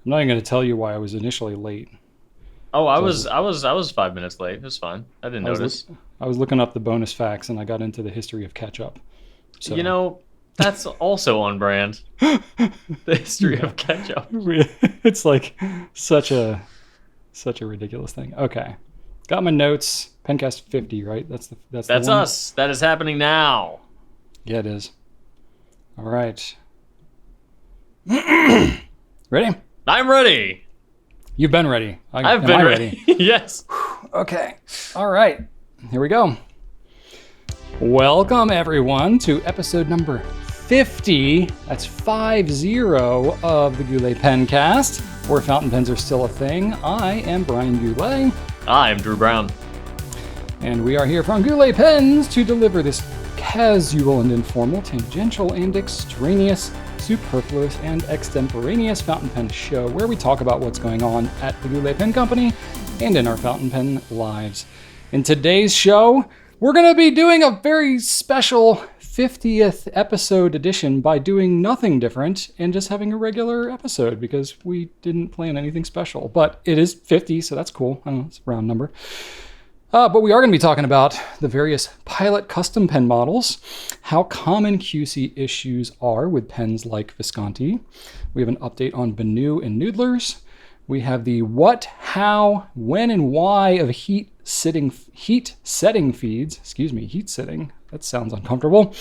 I'm not even going to tell you why I was initially late. Oh, I So was 5 minutes late. It was fine. I didn't I was notice. I was looking up the bonus facts, and I got into the history of ketchup. So You know, that's also on brand. The history yeah, of ketchup. it's like such a ridiculous thing. Okay, got my notes. Pencast 50, right? That's the That's one. us. That is happening now. Yeah, it is. All right. Ready? I'm ready. You've been ready. I've Am been I ready. Yes. Okay. All right. Here we go. Welcome, everyone, to episode number 50. That's 50 of the Goulet Pencast, where fountain pens are still a thing. I am Brian Goulet, I'm Drew Brown. and we are here from Goulet Pens to deliver this casual and informal, tangential and extraneous, superfluous and extemporaneous fountain pen show where we talk about what's going on at the Goulet Pen Company and in our fountain pen lives. In today's show, we're going to be doing a very special 50th episode edition by doing nothing different and just having a regular episode because we didn't plan anything special. But it is 50, so that's cool. I don't know, it's a round number. But we are going to be talking about the various pilot custom pen models, how common QC issues are with pens like Visconti. We have an update on BENU and Noodlers. We have the what, how, when, and why of heat setting feeds. Heat sitting. That sounds uncomfortable.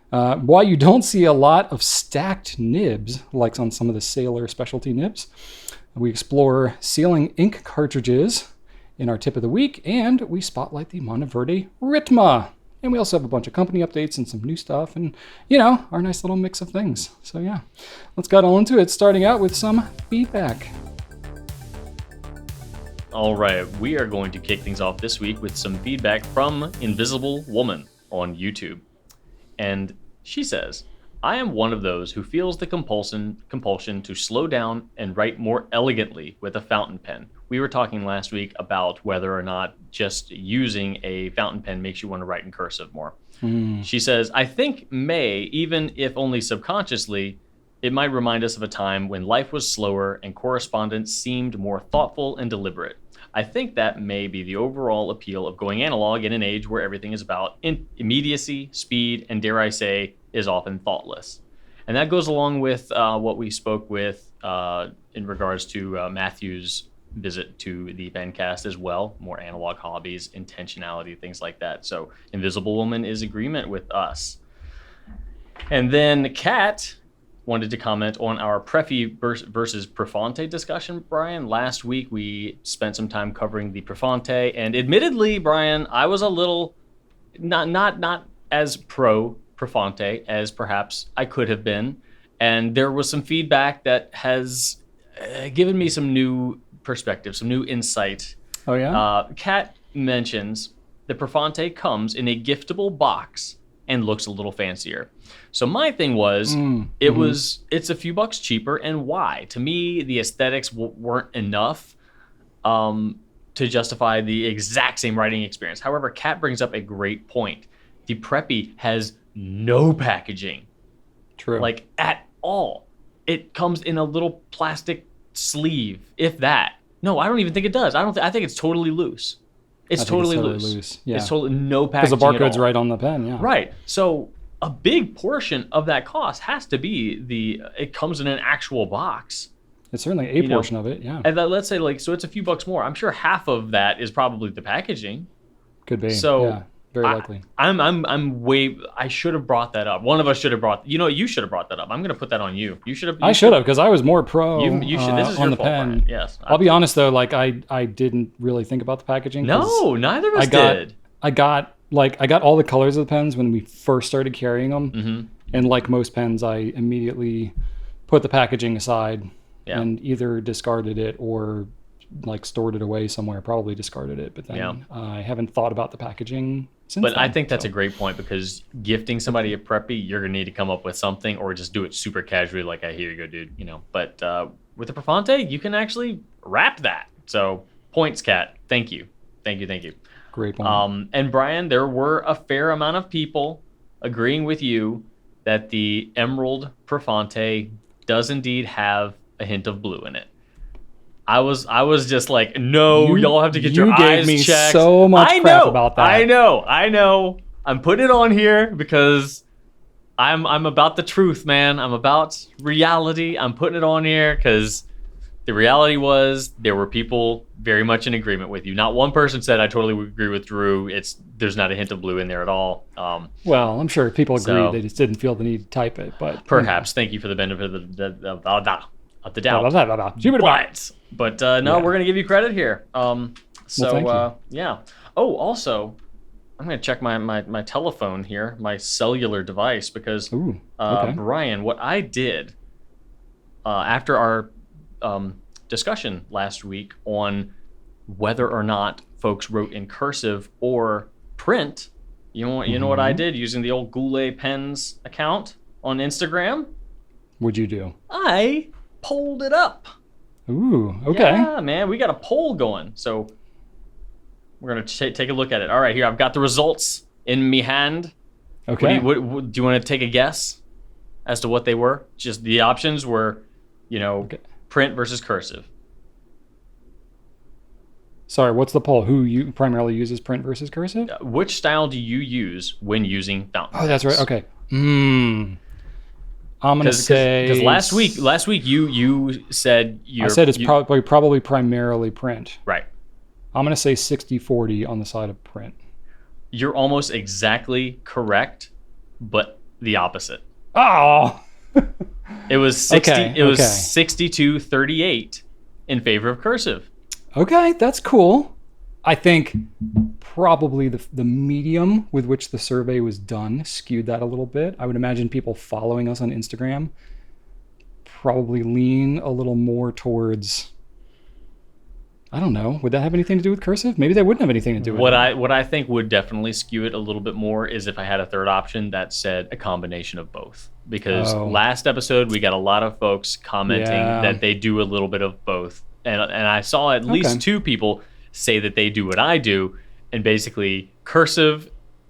Why you don't see a lot of stacked nibs, like on some of the Sailor specialty nibs. We explore sealing ink cartridges in our tip of the week, and we spotlight the Monteverde Ritma. And we also have a bunch of company updates and some new stuff and, our nice little mix of things. So yeah, let's get on into it, starting out with some feedback. All right, we are going to kick things off this week with some feedback from Invisible Woman on YouTube. And she says, I am one of those who feels the compulsion to slow down and write more elegantly with a fountain pen. We were talking last week about whether or not just using a fountain pen makes you want to write in cursive more. She says, I think even if only subconsciously, it might remind us of a time when life was slower and correspondence seemed more thoughtful and deliberate. I think that may be the overall appeal of going analog in an age where everything is about immediacy, speed, and dare I say, is often thoughtless. And that goes along with what we spoke with in regards to Matthew's visit to the Pencast as well, more analog hobbies, intentionality, things like that. So Invisible Woman is agreement with us. And then Kat wanted to comment on our Prefi versus Profante discussion, Brian. Last week we spent some time covering the Profante, and admittedly, Brian, I was a little not as pro Profante as perhaps I could have been, and there was some feedback that has given me some new perspective, some new insight. Oh yeah? Kat mentions the Profante comes in a giftable box and looks a little fancier. So my thing was, it's a few bucks cheaper, and why? To me, the aesthetics weren't enough to justify the exact same writing experience. However, Kat brings up a great point. The Preppy has no packaging. True. Like, at all. It comes in a little plastic sleeve, if that. No, I don't even think it does. I think it's totally loose. It's totally loose. Yeah. It's totally no packaging because the barcode's at all. right on the pen, yeah. Right. So a big portion of that cost has to be it comes in an actual box. It's certainly a portion of it, yeah. And let's say so it's a few bucks more. I'm sure half of that is probably the packaging. Could be. So yeah, very likely. I should have brought that up. One of us should have brought. You should have brought that up. I'm going to put that on you. You should have. I should have, because I was more pro. You should. This is on your the fault, pen. Brian. Yes. I'll be honest though, like I didn't really think about the packaging. No, neither of us did. I got all the colors of the pens when we first started carrying them, and like most pens, I immediately put the packaging aside and either discarded it or like stored it away somewhere. Probably discarded it, but then I haven't thought about the packaging since. But then, I think that's a great point, because gifting somebody a Preppy, you're gonna need to come up with something, or just do it super casually, like, here you go, dude. But with the Profante, you can actually wrap that. So points, Kat. Thank you. Great point. And Brian, there were a fair amount of people agreeing with you that the Emerald Profante does indeed have a hint of blue in it. I was just like, no, y'all have to get your You gave eyes me checked. so much crap about that. I know. I'm putting it on here because I'm about the truth, man. I'm about reality. I'm putting it on here because the reality was there were people very much in agreement with you. Not one person said I totally agree with Drew. There's not a hint of blue in there at all. Well, I'm sure people agreed. So- They just didn't feel the need to type it, but Perhaps. Thank you for the benefit of the doubt. Blah, blah, blah, blah. But no, Yeah. we're gonna give you credit here. So thank you. yeah. Oh, also, I'm gonna check my telephone here, my cellular device, because Ooh, okay. Brian, what I did after our discussion last week on whether or not folks wrote in cursive or print, you know what I did using the old Goulet Pens account on Instagram? What'd you do? I polled it up. Ooh, okay. Yeah, man, we got a poll going. So we're going to take a look at it. All right, here, I've got the results in me hand. Okay. Do you want to take a guess as to what they were? Just the options were, print versus cursive. Sorry, what's the poll? Who you primarily uses print versus cursive? Which style do you use when using fountain Oh, that's pens? right. Okay. I'm gonna say because last week you said I said it's probably primarily print. right. I'm gonna say 60-40 on the side of print. You're almost exactly correct, but the opposite. Oh. It was 60. Okay, It was okay. 62-38 in favor of cursive. Okay, that's cool. I think probably the medium with which the survey was done skewed that a little bit. I would imagine people following us on Instagram probably lean a little more towards, I don't know, would that have anything to do with cursive? Maybe that wouldn't have anything to do with it. What I think would definitely skew it a little bit more is if I had a third option that said a combination of both. Because last episode we got a lot of folks commenting that they do a little bit of both. And I saw at least two people say that they do what I do, and basically cursive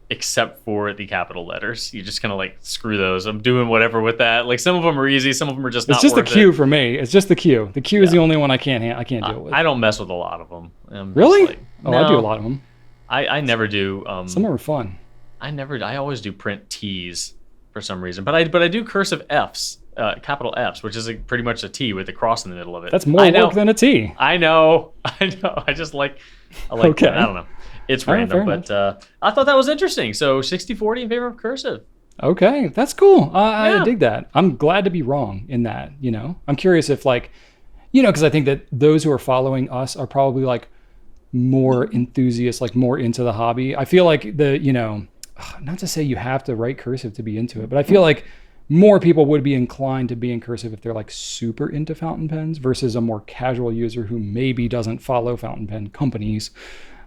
except for the capital letters. You just kind of like screw those. I'm doing whatever with that. Like some of them are easy, some of them are just not It's just the worth Q it. for me. It's just the Q. The Q is the only one I can't deal with. I don't mess with a lot of them. I'm Really? just like, I do no, a lot of them. I never do. Some of them are fun. I always do print T's for some reason, but I do cursive F's, capital F's, which is pretty much a T with a cross in the middle of it. That's more work than a T. I know. I like Okay. that. I don't know. It's All right, random, fair but I thought that was interesting. So 60-40 in favor of cursive. Okay, that's cool. I dig that. I'm glad to be wrong in that, I'm curious if because I think that those who are following us are probably like more enthusiasts, like more into the hobby. I feel like not to say you have to write cursive to be into it, but I feel like more people would be inclined to be in cursive if they're like super into fountain pens versus a more casual user who maybe doesn't follow fountain pen companies.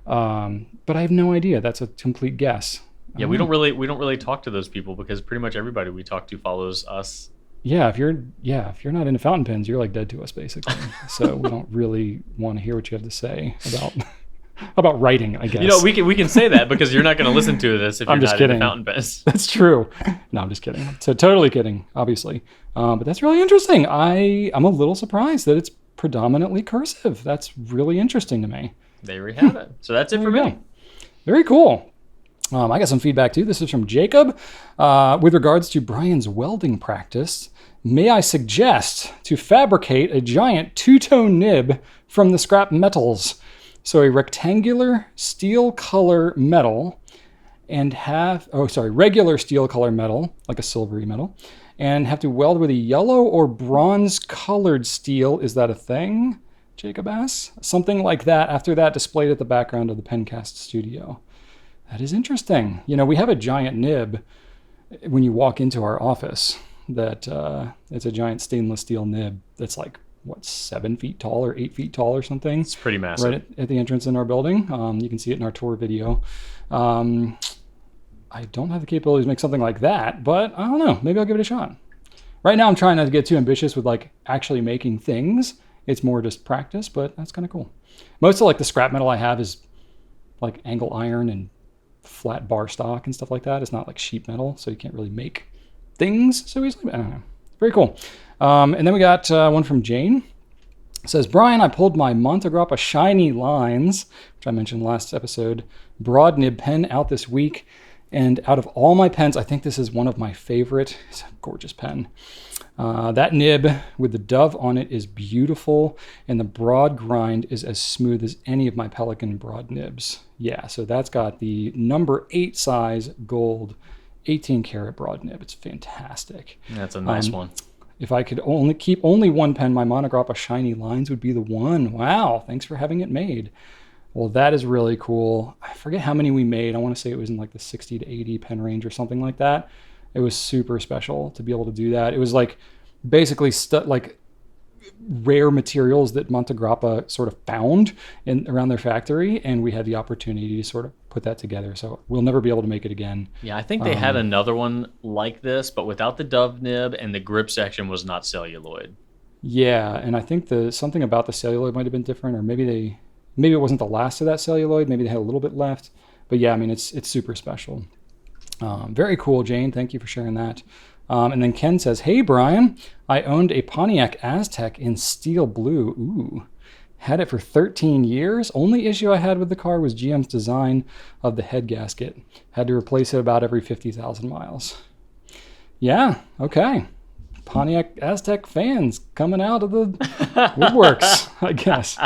But I have no idea. That's a complete guess. Yeah, we don't really talk to those people because pretty much everybody we talk to follows us. Yeah, if you're not into fountain pens, you're like dead to us basically. So we don't really want to hear what you have to say about writing, I guess. We can say that because you're not going to listen to this if you're not into fountain pens. That's true. No, I'm just kidding. So totally kidding, obviously. But that's really interesting. I'm a little surprised that it's predominantly cursive. That's really interesting to me. There we have it. So that's it for me. Very cool. I got some feedback too. This is from Jacob. With regards to Brian's welding practice, may I suggest to fabricate a giant two-tone nib from the scrap metals? So a rectangular steel color metal and regular steel color metal, like a silvery metal, and have to weld with a yellow or bronze colored steel. Is that a thing? Jacob asks. Something like that. After that, displayed at the background of the Pencast studio. That is interesting. We have a giant nib when you walk into our office. That it's a giant stainless steel nib that's like 7 feet tall or 8 feet tall or something. It's pretty massive. Right at the entrance in our building. You can see it in our tour video. I don't have the capability to make something like that, but I don't know. Maybe I'll give it a shot. Right now, I'm trying not to get too ambitious with actually making things. It's more just practice, but that's kind of cool. Most of the scrap metal I have is like angle iron and flat bar stock and stuff like that. It's not like sheet metal, so you can't really make things so easily. I don't know. Very cool. And then we got one from Jane. It says, Brian, I pulled my Montegrappa Shiny Lines, which I mentioned last episode, broad nib pen out this week. And out of all my pens, I think this is one of my favorite. It's a gorgeous pen. That nib with the dove on it is beautiful, and the broad grind is as smooth as any of my Pelikan broad nibs. Yeah, so that's got the number 8 size gold 18 karat broad nib. It's fantastic. That's a nice one. If I could only keep only one pen, my Montegrappa Shiny Lines would be the one. Wow, thanks for having it made. Well, that is really cool. I forget how many we made. I want to say it was in like the 60 to 80 pen range or something like that. It was super special to be able to do that. It was like basically like rare materials that Montegrappa sort of found around their factory, and we had the opportunity to sort of put that together. So we'll never be able to make it again. Yeah, I think they had another one like this, but without the dove nib, and the grip section was not celluloid. Yeah, and I think something about the celluloid might have been different, or maybe it wasn't the last of that celluloid. Maybe they had a little bit left. But yeah, I mean, it's super special. Very cool, Jane. Thank you for sharing that. And then Ken says, hey, Brian, I owned a Pontiac Aztec in steel blue. Ooh. Had it for 13 years. Only issue I had with the car was GM's design of the head gasket. Had to replace it about every 50,000 miles. Yeah, okay. Pontiac Aztec fans coming out of the woodworks, I guess.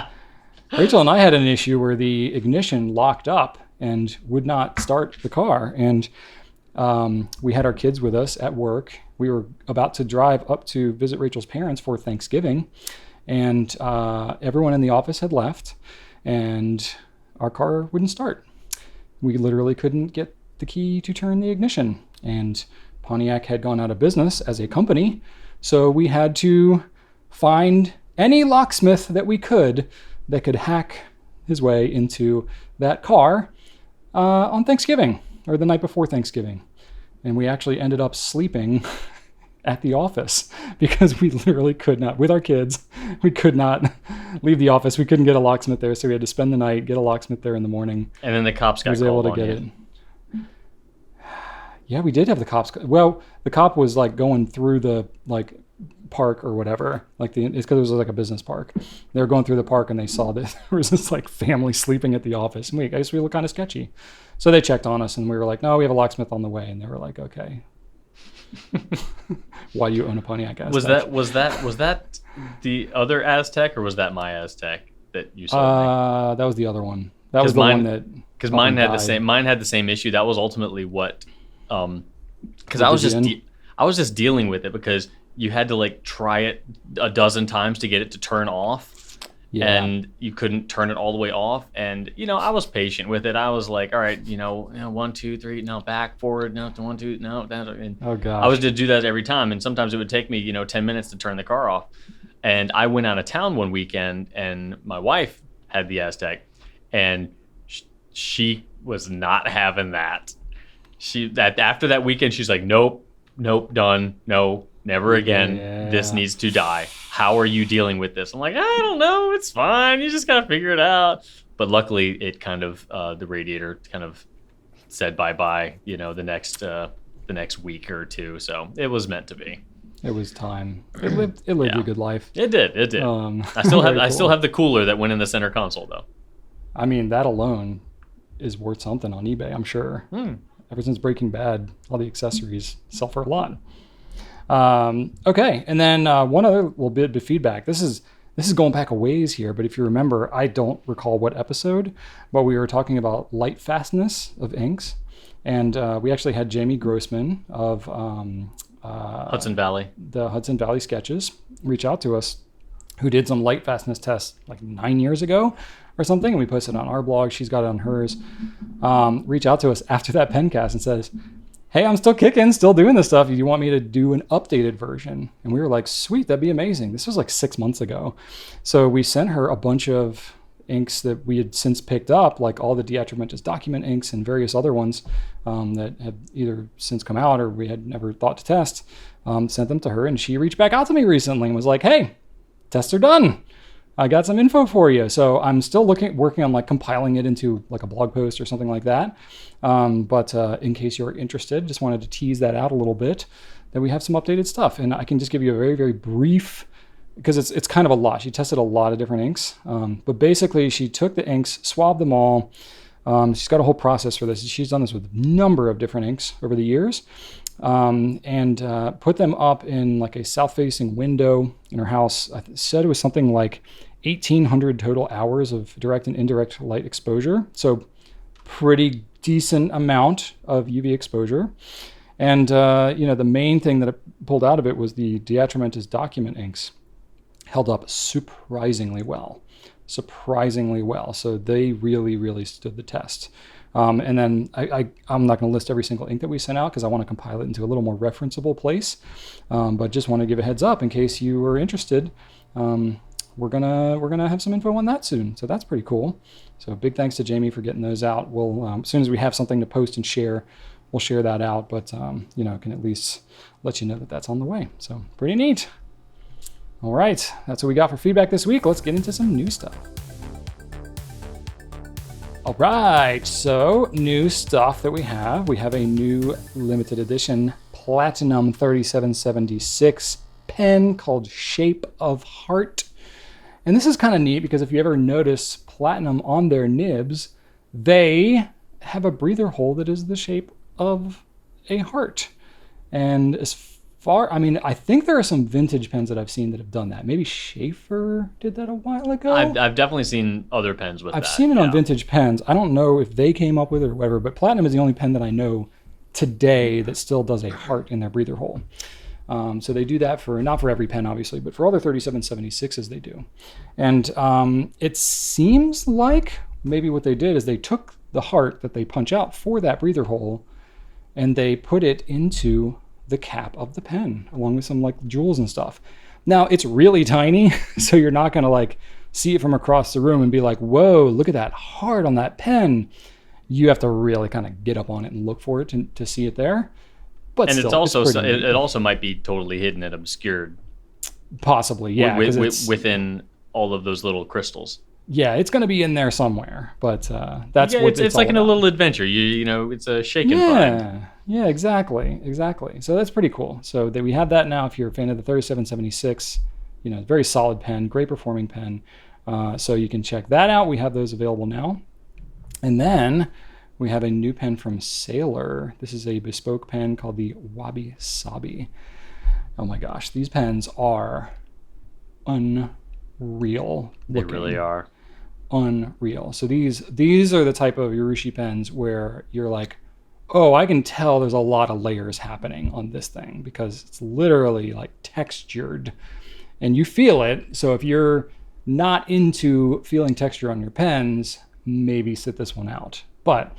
Rachel and I had an issue where the ignition locked up and would not start the car. And we had our kids with us at work. We were about to drive up to visit Rachel's parents for Thanksgiving. And everyone in the office had left. And our car wouldn't start. We literally couldn't get the key to turn the ignition. And Pontiac had gone out of business as a company. So we had to find any locksmith that we could that could hack his way into that car on Thanksgiving, or the night before Thanksgiving. And we actually ended up sleeping at the office because we literally could not, with our kids, we could not leave the office. We couldn't get a locksmith there, so we had to spend the night, get a locksmith there in the morning. And then the cops got called on you. Yeah, we did have the cops. Well, the cop was like going through the like park or whatever. It's because it was like a business park. They were going through the park and they saw that there was this like family sleeping at the office. And I guess we look kind of sketchy. So they checked on us and we were like, no, we have a locksmith on the way. And they were like, okay. Why do you own a Pontiac Aztec? Was that the other Aztec, or was that my Aztec that you saw? That was the other one. That was the one that, because mine had the same issue. That was ultimately what, because I was just dealing with it because you had to like try it a dozen times to get it to turn off. Yeah. And you couldn't turn it all the way off. And, I was patient with it. I was like, all right, 1, 2, 3, no, back, forward, no, 1, 2, no. And oh, God. I was to do that every time. And sometimes it would take me, 10 minutes to turn the car off. And I went out of town one weekend and my wife had the Aztec. And she was not having that. After that weekend, she's like, nope, done, no. Never again. Yeah. This needs to die. How are you dealing with this? I'm like, I don't know. It's fine. You just got to figure it out. But luckily, it kind of, the radiator kind of said bye-bye, the next week or two. So it was meant to be. It was time. It lived a good life. It did. I still have the cooler that went in the center console, though. I mean, that alone is worth something on eBay, I'm sure. Ever since Breaking Bad, all the accessories sell for a lot. Okay, and then one other little bit of feedback. This is going back a ways here, but if you remember, I don't recall what episode, but we were talking about light fastness of inks, and we actually had Jamie Grossman of Hudson Valley, the Hudson Valley Sketches, reach out to us, who did some light fastness tests like 9 years ago or something, and we posted it on our blog. She's got it on hers. Reach out to us after that Pencast and says, hey, I'm still kicking, still doing this stuff. Do you want me to do an updated version? And we were like, sweet, that'd be amazing. This was like 6 months ago. So we sent her a bunch of inks that we had since picked up, like all the Diatramentus document inks and various other ones that have either since come out or we had never thought to test. Sent them to her, and she reached back out to me recently and was like, hey, tests are done. I got some info for you. So I'm still working on like compiling it into like a blog post or something like that. But in case you're interested, just wanted to tease that out a little bit, that we have some updated stuff. And I can just give you a very, very brief because it's kind of a lot. She tested a lot of different inks. But basically, she took the inks, swabbed them all. She's got a whole process for this. She's done this with a number of different inks over the years. And put them up in like a south-facing window in her house. I said it was something like 1,800 total hours of direct and indirect light exposure. So pretty decent amount of UV exposure. And, the main thing that it pulled out of it was the Diatramentis document inks held up surprisingly well. So they really, really stood the test. And then I'm not going to list every single ink that we sent out because I want to compile it into a little more referenceable place. But just want to give a heads up in case you were interested. We're gonna have some info on that soon. So that's pretty cool. So big thanks to Jamie for getting those out. We'll as soon as we have something to post and share, we'll share that out. But can at least let you know that that's on the way. So pretty neat. All right, that's what we got for feedback this week. Let's get into some new stuff. All right, so new stuff that we have. We have a new limited edition Platinum 3776 pen called Shape of Heart. And this is kind of neat because if you ever notice Platinum on their nibs, they have a breather hole that is the shape of a heart. And I think there are some vintage pens that I've seen that have done that. Maybe Schaefer did that a while ago. I've definitely seen other pens with that. I've seen it on vintage pens. I don't know if they came up with it or whatever, but Platinum is the only pen that I know today that still does a heart in their breather hole. So they do that not for every pen, obviously, but for all their 3776s they do. And it seems like maybe what they did is they took the heart that they punch out for that breather hole and they put it into the cap of the pen along with some like jewels and stuff. Now it's really tiny, so you're not going to like see it from across the room and be like, whoa, look at that heart on that pen. You have to really kind of get up on it and look for it to see it there. But and still, it also might be totally hidden and obscured. Possibly, yeah. Within all of those little crystals. Yeah, it's going to be in there somewhere, but that's what it's like in a little adventure. It's a shake and find. Yeah, exactly. So that's pretty cool. So that we have that now. If you're a fan of the 3776, very solid pen, great performing pen. So you can check that out. We have those available now. And then we have a new pen from Sailor. This is a bespoke pen called the Wabi Sabi. Oh my gosh, these pens are unreal. They really are. Unreal. So these are the type of Urushi pens where you're like, oh, I can tell there's a lot of layers happening on this thing because it's literally like textured and you feel it. So if you're not into feeling texture on your pens, maybe sit this one out. But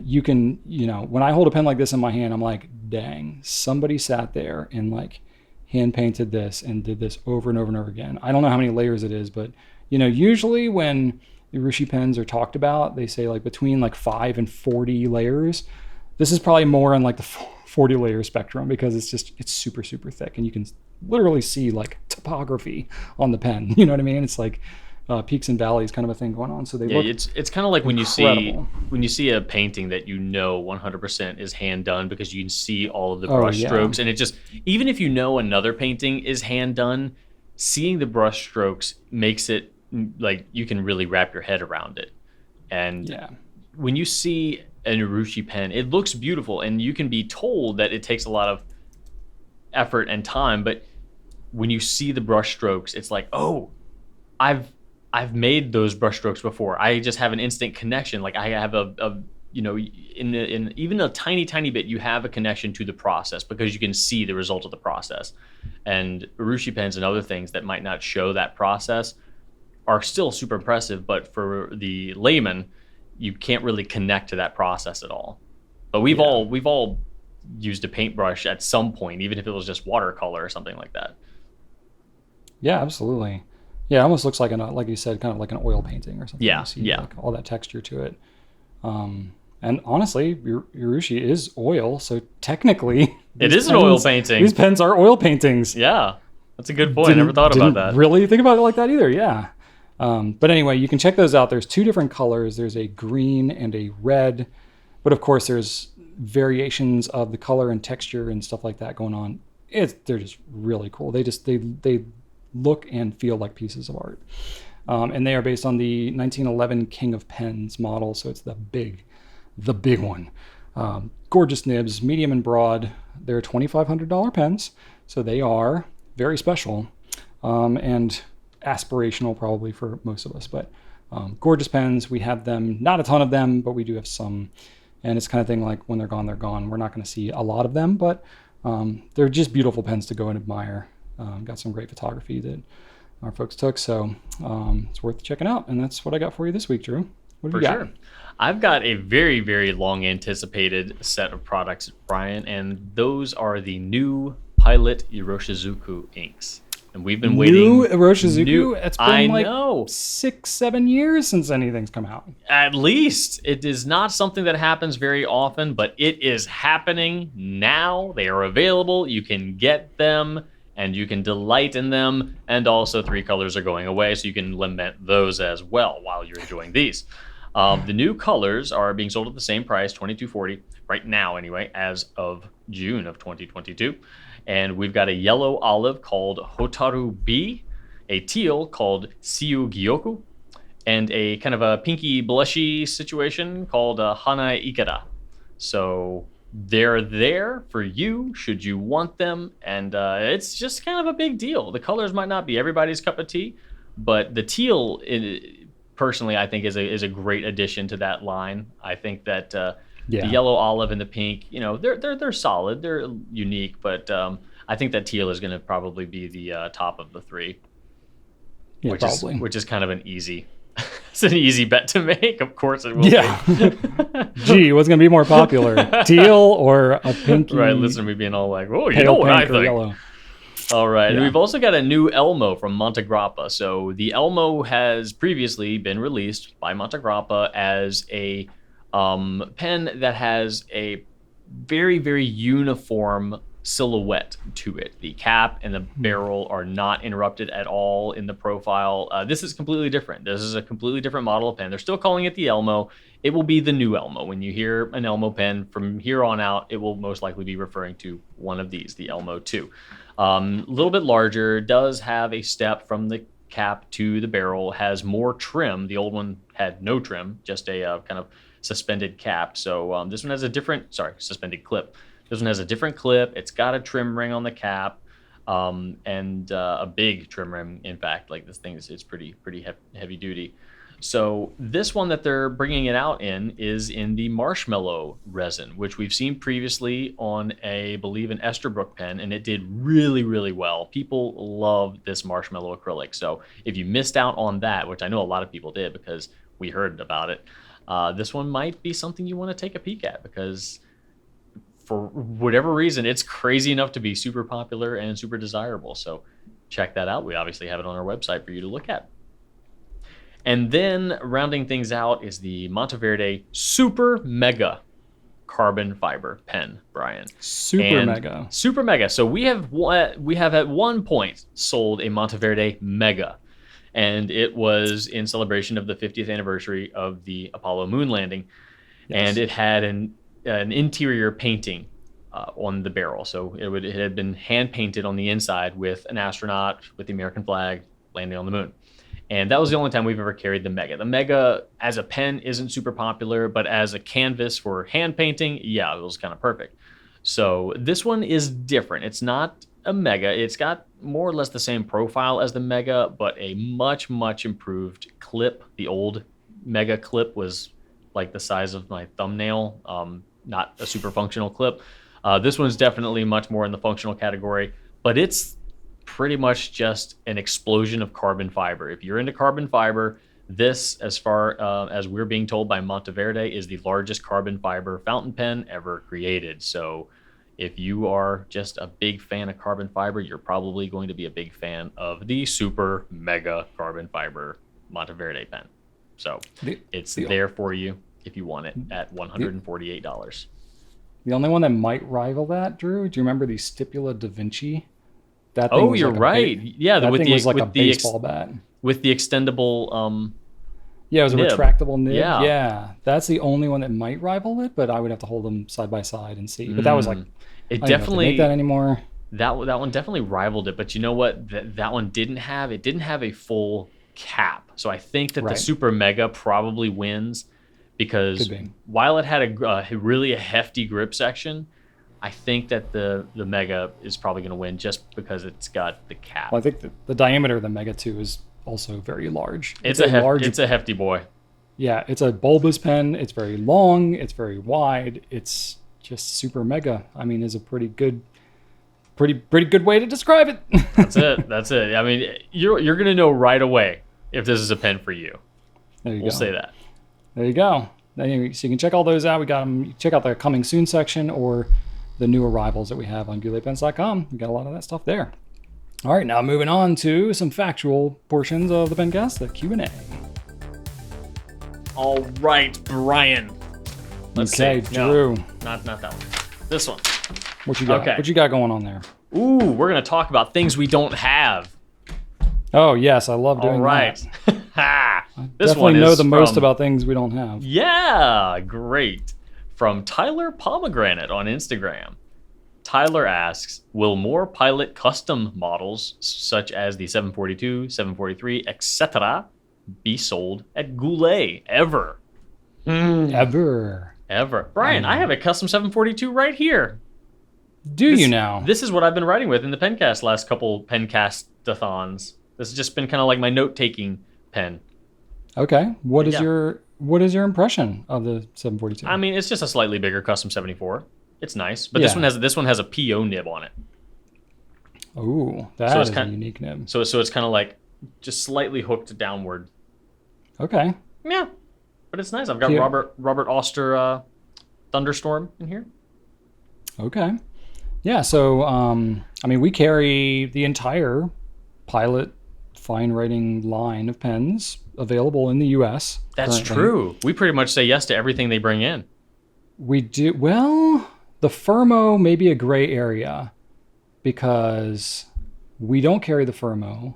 you can, when I hold a pen like this in my hand, I'm like, dang, somebody sat there and like hand painted this and did this over and over and over again. I don't know how many layers it is, but usually when Urushi pens are talked about, they say like between like 5 and 40 layers. This is probably more on like the 40 layer spectrum because it's super, super thick and you can literally see like topography on the pen. You know what I mean? It's like peaks and valleys kind of a thing going on. So they look it's kind of like incredible. when you see a painting that 100% is hand done because you can see all of the brush strokes, and it just, even if another painting is hand done, seeing the brush strokes makes it like you can really wrap your head around it. And when you see an Urushi pen, it looks beautiful and you can be told that it takes a lot of effort and time, but when you see the brush strokes, it's like, oh, I've made those brush strokes before. I just have an instant connection. Like I have in even a tiny bit, you have a connection to the process because you can see the result of the process. And Urushi pens and other things that might not show that process are still super impressive, but for the layman, you can't really connect to that process at all. But we've all used a paintbrush at some point, even if it was just watercolor or something like that. Yeah, absolutely. Yeah, it almost looks like like you said, kind of like an oil painting or something. Yeah, you see, like all that texture to it. And honestly, Urushi is oil, so technically it is an oil painting. These pens are oil paintings. Yeah, that's a good point. I never thought about that. Really think about it like that either. Yeah. But anyway, you can check those out. There's 2 different colors. There's a green and a red, but of course there's variations of the color and texture and stuff like that going on. They're just really cool. They look and feel like pieces of art. And they are based on the 1911 King of Pens model, so it's the big one. Gorgeous nibs, medium and broad. They're $2,500 pens, so they are very special and aspirational probably for most of us. But gorgeous pens. We have them, not a ton of them, but we do have some. And it's kind of thing like when they're gone, they're gone. We're not going to see a lot of them, but they're just beautiful pens to go and admire. Got some great photography that our folks took, so it's worth checking out. And that's what I got for you this week, Drew. What do you got? For sure. I've got a very, very long anticipated set of products, Brian, and those are the new Pilot Iroshizuku inks. And we've been waiting. New Iroshizuku? It's been like know. 6-7 years since anything's come out. At least. It is not something that happens very often, but it is happening now. They are available. You can get them, and you can delight in them. And also 3 colors are going away, so you can lament those as well while you're enjoying these. The new colors are being sold at the same price, $22.40, right now anyway, as of June of 2022. And we've got a yellow olive called Hotaru B, a teal called Siu Gyoku, and a kind of a pinky blushy situation called Hana Ikeda. So they're there for you should you want them, and it's just kind of a big deal. The colors might not be everybody's cup of tea, but the teal, personally, I think is a great addition to that line. I think that the yellow olive and the pink, they're solid, they're unique, but I think that teal is going to probably be the top of the 3, which is kind of an easy. It's an easy bet to make. Of course it will be. Gee, what's going to be more popular, teal or a pinky? Right, listen to me being all like, oh, you know what I think. Yellow. All right, and we've also got a new Elmo from Montegrappa. So the Elmo has previously been released by Montegrappa as a pen that has a very, very uniform silhouette to it. The cap and the barrel are not interrupted at all in the profile. This is completely different. This is a completely different model of pen. They're still calling it the Elmo. It will be the new Elmo. When you hear an Elmo pen from here on out, it will most likely be referring to one of these, the Elmo 2. A little bit larger, does have a step from the cap to the barrel, has more trim. The old one had no trim, just a kind of suspended cap. So this one has suspended clip. This one has a different clip. It's got a trim ring on the cap, and a big trim ring. In fact, like this thing is pretty heavy duty. So this one that they're bringing it out in is in the marshmallow resin, which we've seen previously on I believe an Esterbrook pen, and it did really, really well. People love this marshmallow acrylic. So if you missed out on that, which I know a lot of people did because we heard about it, this one might be something you want to take a peek at because for whatever reason, it's crazy enough to be super popular and super desirable. So check that out. We obviously have it on our website for you to look at. And then rounding things out is the Monteverde Super Mega carbon fiber pen, Brian. Super mega. So we have at one point sold a Monteverde Mega, and it was in celebration of the 50th anniversary of the Apollo moon landing, and it had an interior painting on the barrel. So it had been hand painted on the inside with an astronaut with the American flag landing on the moon. And that was the only time we've ever carried the Mega. The Mega as a pen isn't super popular, but as a canvas for hand painting, yeah, it was kind of perfect. So this one is different. It's not a Mega. It's got more or less the same profile as the Mega, but a much, much improved clip. The old Mega clip was like the size of my thumbnail, not a super functional clip. This one's definitely much more in the functional category, but it's pretty much just an explosion of carbon fiber. If you're into carbon fiber, this, as far as we're being told by Monteverde, is the largest carbon fiber fountain pen ever created. So if you are just a big fan of carbon fiber, you're probably going to be a big fan of the super mega carbon fiber Monteverde pen. So it's there for you if you want it at $148. The only one that might rival that, Drew, do you remember the Stipula Da Vinci? That thing you're right. Yeah, that thing was like a baseball bat. With the extendable yeah, it was a nib. retractable nib. Yeah. That's the only one that might rival it, but I would have to hold them side by side and see. But that was like, it I definitely don't make that anymore. That one definitely rivaled it, but you know what? That one didn't have a full cap. So I think that the Super Mega probably wins because while it had a really hefty grip section, I think that the Mega is probably going to win just because it's got the cap. Well, I think the diameter of the Mega 2 is also very large. It's a hefty boy. Yeah, it's a bulbous pen. It's very long. It's very wide. It's just super mega. I mean, is a pretty good way to describe it. That's it. I mean, you're gonna know right away if this is a pen for you. We'll say that. There you go. So you can check all those out. We got them. Check out the coming soon section or the new arrivals that we have on gouletpens.com. We got a lot of that stuff there. All right, now moving on to some factual portions of the Pencast, the Q&A. All right, Brian. Let's see. Drew. No, not that one. This one. What you got? Okay. What you got going on there? Ooh, we're gonna talk about things we don't have. Oh yes, I love doing that. Ha! This definitely one know the most about things we don't have. Yeah, great. From Tyler Pomegranate on Instagram. Tyler asks, will more Pilot custom models, such as the 742, 743, etc., be sold at Goulet ever? Ever. Brian, I have a custom 742 right here. You now? This is what I've been writing with in the Pencast last couple Pencast-a-thons. This has just been kind of like my note-taking pen. Okay. What is your impression of the 742? I mean, it's just a slightly bigger custom 74. It's nice, but this one has a PO nib on it. Ooh, that is a unique nib. So it's kind of like just slightly hooked downward. Okay. Yeah, but it's nice. I've got Robert Oster Thunderstorm in here. Okay. Yeah. So I mean, we carry the entire Pilot fine writing line of pens available in the U.S. That's true. We pretty much say yes to everything they bring in. We do. Well, the Firmo may be a gray area because we don't carry the Firmo.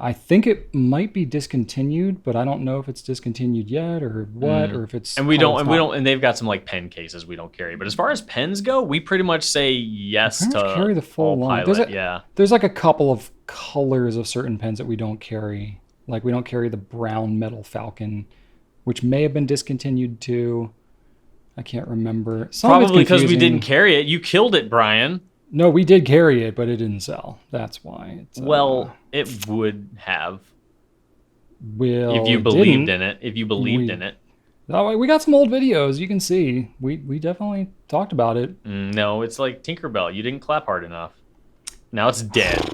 I think it might be discontinued, but I don't know if it's discontinued yet or what, or if it's. And we don't, and they've got some like pen cases we don't carry. But as far as pens go, we pretty much say yes to carry the full line. Pilot. There's like a couple of colors of certain pens that we don't carry. Like we don't carry the brown metal Falcon, which may have been discontinued too. I can't remember. Probably because we didn't carry it. You killed it, Brian. No, we did carry it, but it didn't sell. That's why. It would have. Well, if you believed in it. If you believed in it. Oh, we got some old videos. You can see. We definitely talked about it. No, it's like Tinkerbell. You didn't clap hard enough. Now it's dead.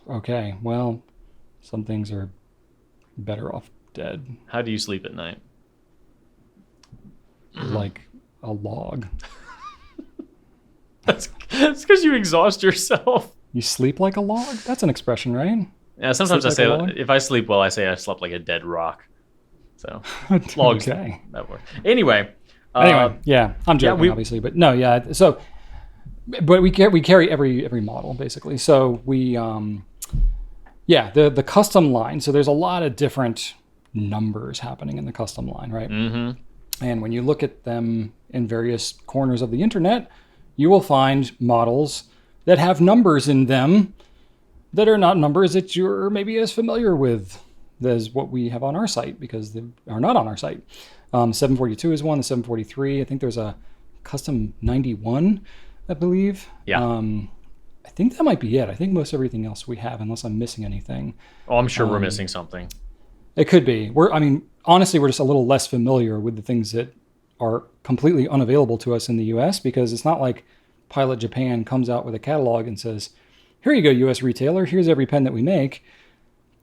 Okay, well, some things are better off dead. How do you sleep at night? Like a log. That's because you exhaust yourself. You sleep like a log? That's an expression, right? Yeah, sometimes I say, if I sleep well, I say I slept like a dead rock. So, logs, okay. That works. Anyway, yeah, I'm joking, obviously. But no, yeah, so, but we carry every model, basically. So we, the custom line, so there's a lot of different numbers happening in the custom line, right? Mm-hmm. And when you look at them in various corners of the internet, you will find models that have numbers in them that are not numbers that you're maybe as familiar with as what we have on our site because they are not on our site. 742 is one, the 743. I think there's a custom 91, I believe. Yeah. I think that might be it. I think most everything else we have, unless I'm missing anything. Oh, I'm sure we're missing something. It could be. Honestly, we're just a little less familiar with the things that are completely unavailable to us in the US because it's not like Pilot Japan comes out with a catalog and says, here you go, US retailer, here's every pen that we make,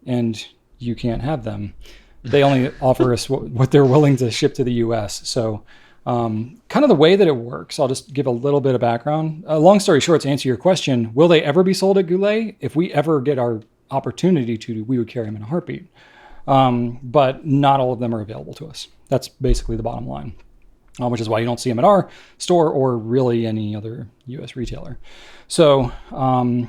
and you can't have them. They only offer us what they're willing to ship to the US. So kind of the way that it works, I'll just give a little bit of background. Long story short, to answer your question, will they ever be sold at Goulet? If we ever get our opportunity to, we would carry them in a heartbeat. But not all of them are available to us. That's basically the bottom line. Which is why you don't see them at our store or really any other U.S. retailer. So, a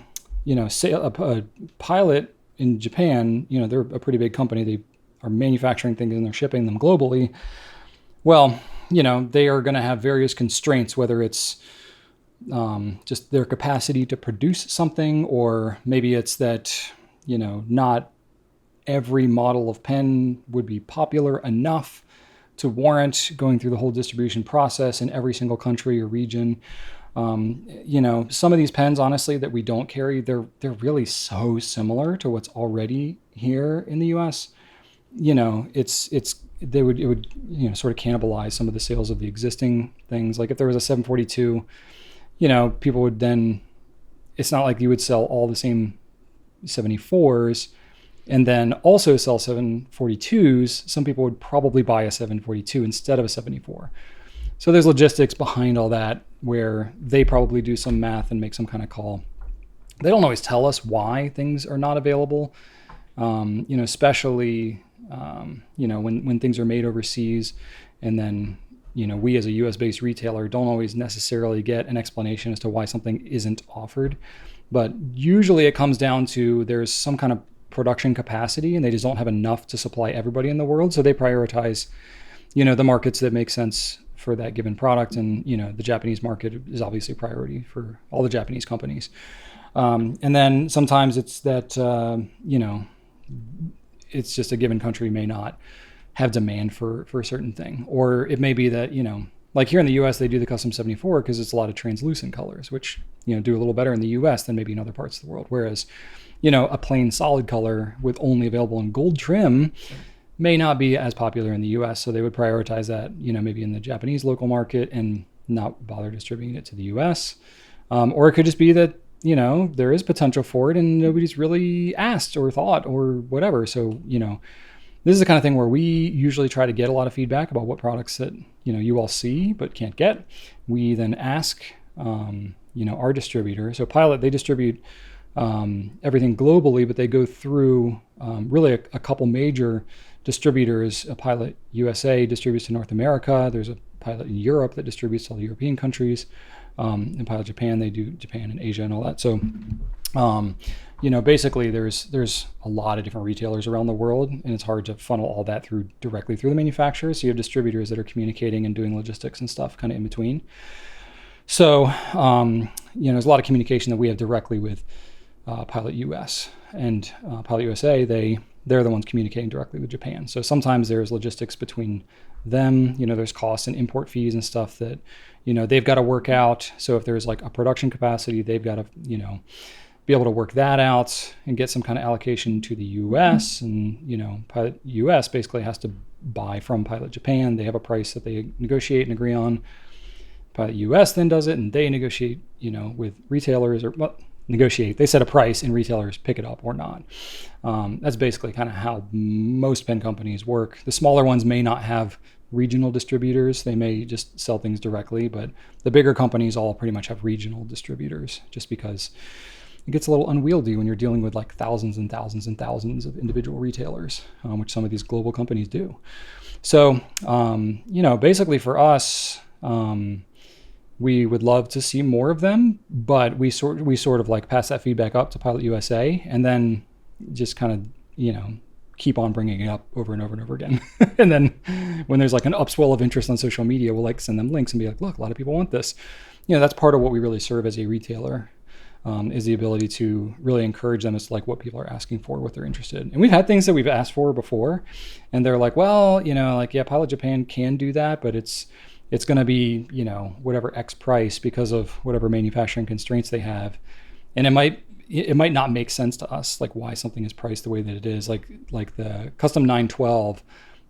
Pilot in Japan, they're a pretty big company. They are manufacturing things and they're shipping them globally. Well, they are going to have various constraints, whether it's just their capacity to produce something, or maybe it's that, not every model of pen would be popular enough to warrant going through the whole distribution process in every single country or region. Some of these pens, honestly, that we don't carry, they're really so similar to what's already here in the U.S. It would sort of cannibalize some of the sales of the existing things. Like if there was a 742, people would then, it's not like you would sell all the same 74s and then also sell 742s. Some people would probably buy a 742 instead of a 74. So there's logistics behind all that where they probably do some math and make some kind of call. They don't always tell us why things are not available, especially, when things are made overseas, and then, we as a US-based retailer don't always necessarily get an explanation as to why something isn't offered. But usually it comes down to there's some kind of production capacity and they just don't have enough to supply everybody in the world. So they prioritize, the markets that make sense for that given product. And, the Japanese market is obviously a priority for all the Japanese companies. And then sometimes it's that, it's just a given country may not have demand for a certain thing. Or it may be that, like here in the US, they do the custom 74 because it's a lot of translucent colors, which, do a little better in the US than maybe in other parts of the world. Whereas, a plain solid color with only available in gold trim may not be as popular in the US. So they would prioritize that, maybe in the Japanese local market and not bother distributing it to the US. Or it could just be that, there is potential for it and nobody's really asked or thought or whatever. So, this is the kind of thing where we usually try to get a lot of feedback about what products that, you all see but can't get. We then ask, our distributor. So Pilot, they distribute everything globally, but they go through really a couple major distributors. A Pilot USA distributes to North America. There's a Pilot in Europe that distributes to all the European countries. In Pilot Japan, they do Japan and Asia and all that. So, basically there's a lot of different retailers around the world, and it's hard to funnel all that directly through the manufacturers. So you have distributors that are communicating and doing logistics and stuff kind of in between. So, there's a lot of communication that we have directly with Pilot US and Pilot USA. They're the ones communicating directly with Japan. So sometimes there's logistics between them, there's costs and import fees and stuff that, they've got to work out. So if there's like a production capacity, they've got to, be able to work that out and get some kind of allocation to the US. And, Pilot US basically has to buy from Pilot Japan. They have a price that they negotiate and agree on. Pilot US then does it, and they negotiate, with retailers negotiate. They set a price and retailers pick it up or not. That's basically kind of how most pen companies work. The smaller ones may not have regional distributors. They may just sell things directly, but the bigger companies all pretty much have regional distributors, just because it gets a little unwieldy when you're dealing with like thousands and thousands and thousands of individual retailers, which some of these global companies do. So, basically for us, we would love to see more of them, but we sort of like pass that feedback up to Pilot USA and then just kind of, keep on bringing it up over and over and over again. And then when there's like an upswell of interest on social media, we'll like send them links and be like, look, a lot of people want this. That's part of what we really serve as a retailer, is the ability to really encourage them as to like what people are asking for, what they're interested in. And we've had things that we've asked for before and they're like, well, Pilot Japan can do that, but it's going to be, whatever X price because of whatever manufacturing constraints they have. And it might not make sense to us, like why something is priced the way that it is. Like the custom 912,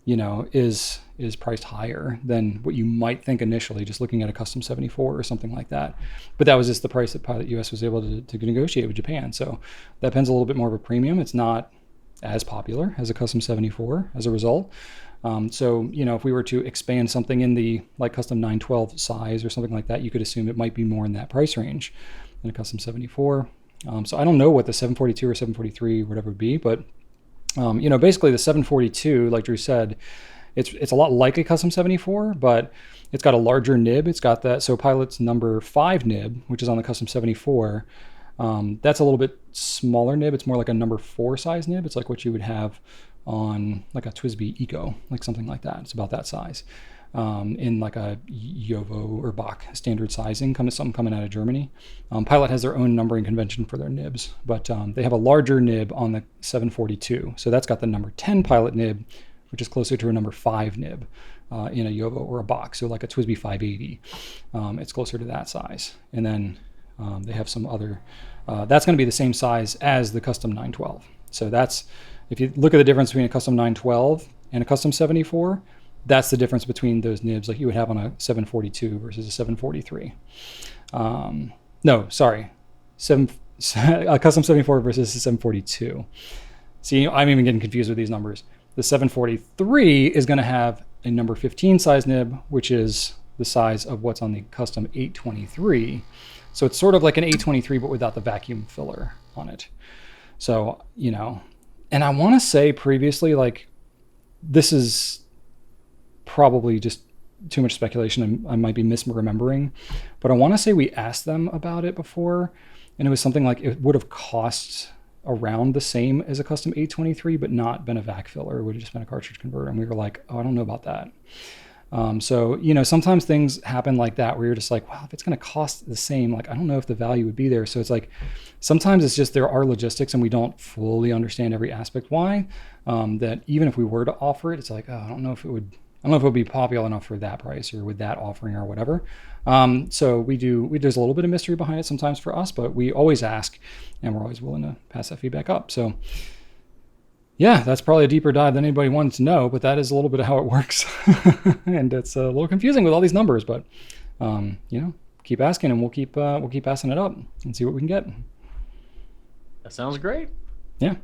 is priced higher than what you might think initially, just looking at a custom 74 or something like that. But that was just the price that Pilot US was able to negotiate with Japan. So that pen's a little bit more of a premium. It's not as popular as a custom 74 as a result. So, if we were to expand something in the like custom 912 size or something like that, you could assume it might be more in that price range than a custom 74. So I don't know what the 742 or 743, whatever would be, but, basically the 742, like Drew said, it's a lot like a custom 74, but it's got a larger nib. It's got that. So Pilot's number 5 nib, which is on the custom 74, that's a little bit smaller nib. It's more like a number 4 size nib. It's like what you would have on like a TWSBI Eco, like something like that. It's about that size. in like a Jovo or Bach standard sizing, something coming out of Germany. Pilot has their own numbering convention for their nibs, but they have a larger nib on the 742. So that's got the number 10 Pilot nib, which is closer to a number 5 nib in a Jovo or a Bach. So like a TWSBI 580, it's closer to that size. And then they have some other, that's going to be the same size as the custom 912. So that's, if you look at the difference between a custom 912 and a custom 74, that's the difference between those nibs like you would have on a 742 versus a 743. No, sorry. A custom 74 versus a 742. See, I'm even getting confused with these numbers. The 743 is going to have a number 15 size nib, which is the size of what's on the custom 823. So it's sort of like an 823, but without the vacuum filler on it. So, and I want to say previously, like, this is probably just too much speculation. I might be misremembering, but I want to say we asked them about it before, and it was something like it would have cost around the same as a custom 823, but not been a vac filler. It would have just been a cartridge converter. And we were like, oh, I don't know about that. So, sometimes things happen like that where you're just like, wow, if it's going to cost the same, like, I don't know if the value would be there. So it's like, sometimes it's just, there are logistics and we don't fully understand every aspect why, that even if we were to offer it, it's like, oh, I don't know if it would be popular enough for that price or with that offering or whatever. So there's a little bit of mystery behind it sometimes for us, but we always ask and we're always willing to pass that feedback up. So yeah, that's probably a deeper dive than anybody wanted to know, but that is a little bit of how it works. And it's a little confusing with all these numbers, but keep asking and we'll keep passing it up and see what we can get. That sounds great. Yeah,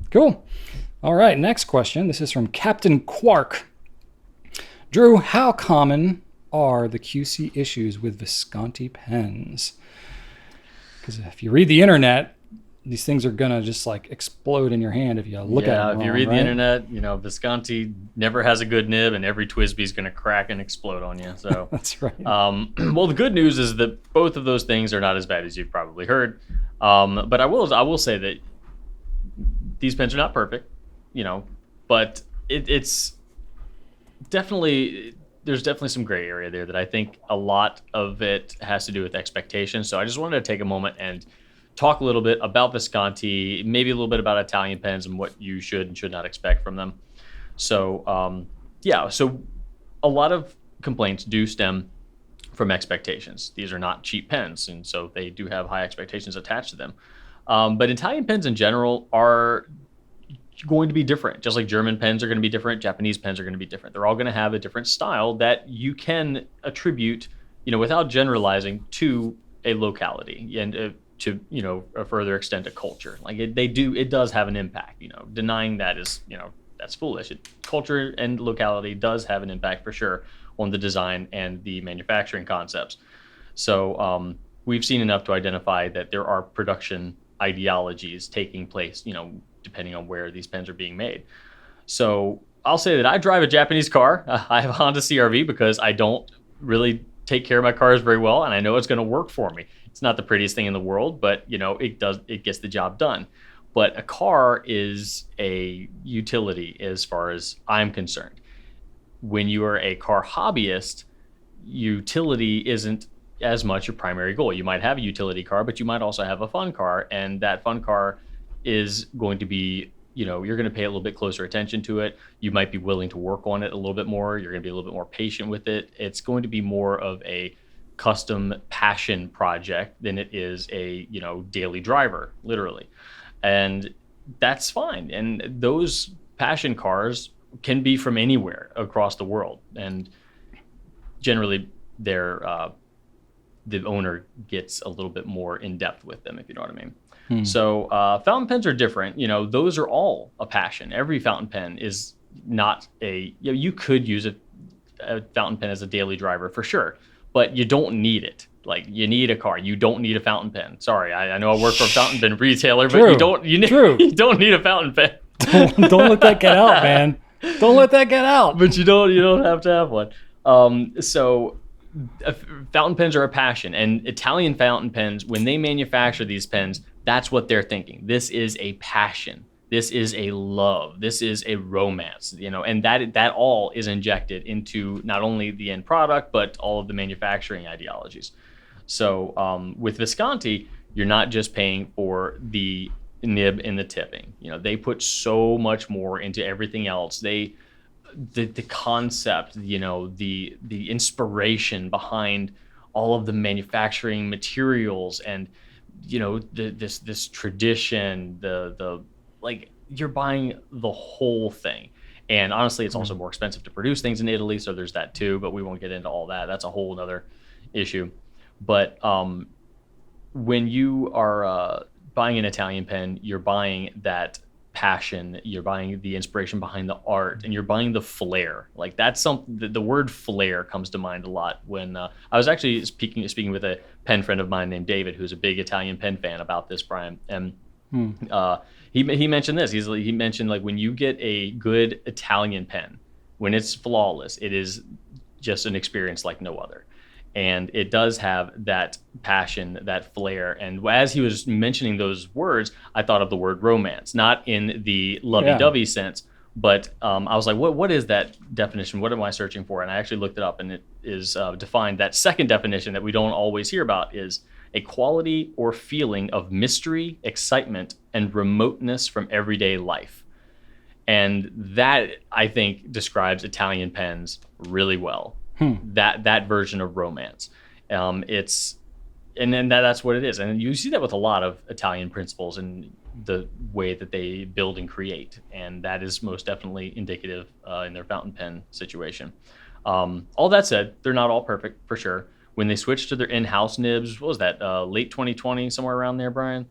cool. All right, next question. This is from Captain Quark. Drew, how common are the QC issues with Visconti pens? Because if you read the internet, these things are gonna just like explode in your hand if you look at them. Yeah, if you read the internet, Visconti never has a good nib, and every TWSBI is gonna crack and explode on you. So that's right. Well, the good news is that both of those things are not as bad as you've probably heard. But I will say that these pens are not perfect, but it's definitely, there's definitely some gray area there that I think a lot of it has to do with expectations. So I just wanted to take a moment and talk a little bit about Visconti, maybe a little bit about Italian pens and what you should and should not expect from them. So so a lot of complaints do stem from expectations. These are not cheap pens, and so they do have high expectations attached to them. But Italian pens in general are going to be different. Just like German pens are going to be different, Japanese pens are going to be different. They're all going to have a different style that you can attribute, without generalizing, to a locality and to a further extent a culture. Like it does have an impact. Denying that is that's foolish. Culture and locality does have an impact for sure on the design and the manufacturing concepts. So we've seen enough to identify that there are production ideologies taking place, depending on where these pens are being made. So I'll say that I drive a Japanese car. I have a Honda CR-V because I don't really take care of my cars very well, and I know it's going to work for me. It's not the prettiest thing in the world, but it gets the job done. But a car is a utility as far as I'm concerned. When you are a car hobbyist, utility isn't as much your primary goal. You might have a utility car, but you might also have a fun car, and that fun car is going to be, you're going to pay a little bit closer attention to it. You might be willing to work on it a little bit more. You're going to be a little bit more patient with it. It's going to be more of a custom passion project than it is a, daily driver, literally. And that's fine. And those passion cars can be from anywhere across the world. And generally the owner gets a little bit more in depth with them, if you know what I mean. So fountain pens are different. Those are all a passion. Every fountain pen is not you could use a fountain pen as a daily driver for sure, but you don't need it. Like, you need a car. You don't need a fountain pen. Sorry, I know I work for a fountain pen retailer, but you don't need a fountain pen. Don't let that get out, man. Don't let that get out. But you don't have to have one. So fountain pens are a passion, and Italian fountain pens, when they manufacture these pens, that's what they're thinking. This is a passion. This is a love. This is a romance, and that all is injected into not only the end product, but all of the manufacturing ideologies. So with Visconti, you're not just paying for the nib and the tipping. They put so much more into everything else. The concept, the inspiration behind all of the manufacturing materials, and this tradition, the like, you're buying the whole thing. And honestly, it's also more expensive to produce things in Italy, so there's that too, but we won't get into all that. That's a whole other issue. But when you are buying an Italian pen, you're buying that passion, you're buying the inspiration behind the art, and you're buying the flair. Like, that's something, the word flair comes to mind a lot when I was actually speaking with a pen friend of mine named David, who's a big Italian pen fan, about this, Brian. And he mentioned this. He mentioned, like, when you get a good Italian pen, when it's flawless, it is just an experience like no other. And it does have that passion, that flair. And as he was mentioning those words, I thought of the word romance, not in the lovey-dovey sense, but I was like, what is that definition? What am I searching for? And I actually looked it up, and it is defined. That second definition that we don't always hear about is a quality or feeling of mystery, excitement, and remoteness from everyday life. And that, I think, describes Italian pens really well. That version of romance. That's what it is. And you see that with a lot of Italian principles and the way that they build and create. And that is most definitely indicative in their fountain pen situation. All that said, they're not all perfect, for sure. When they switched to their in-house nibs, what was that, late 2020, somewhere around there, Brian?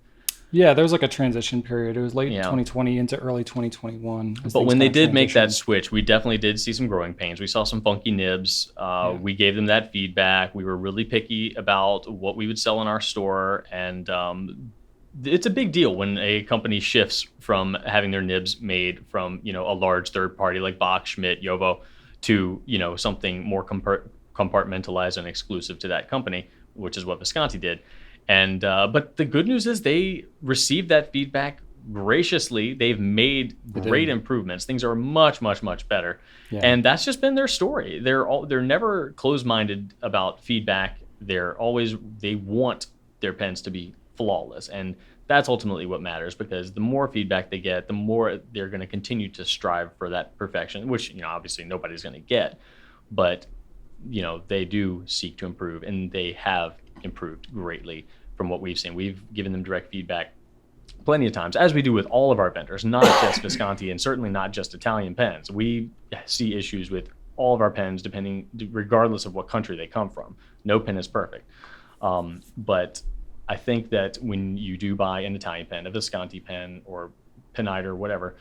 Yeah, there was like a transition period. It was late 2020 into early 2021. But when they did make that switch, we definitely did see some growing pains. We saw some funky nibs. We gave them that feedback. We were really picky about what we would sell in our store. And it's a big deal when a company shifts from having their nibs made from, a large third party like Bach, Schmidt, Jovo, to, something more compartmentalized and exclusive to that company, which is what Visconti did. And but the good news is they received that feedback graciously. They've made great improvements. Things are much, much, much better. Yeah. And that's just been their story. They're never closed-minded about feedback. They want their pens to be flawless. And that's ultimately what matters, because the more feedback they get, the more they're going to continue to strive for that perfection, which, obviously nobody's going to get. But, they do seek to improve, and they have improved greatly from what we've seen. We've given them direct feedback plenty of times, as we do with all of our vendors, not just Visconti, and certainly not just Italian pens. We see issues with all of our pens, regardless of what country they come from. No pen is perfect. But I think that when you do buy an Italian pen, a Visconti pen or Peniter, whatever,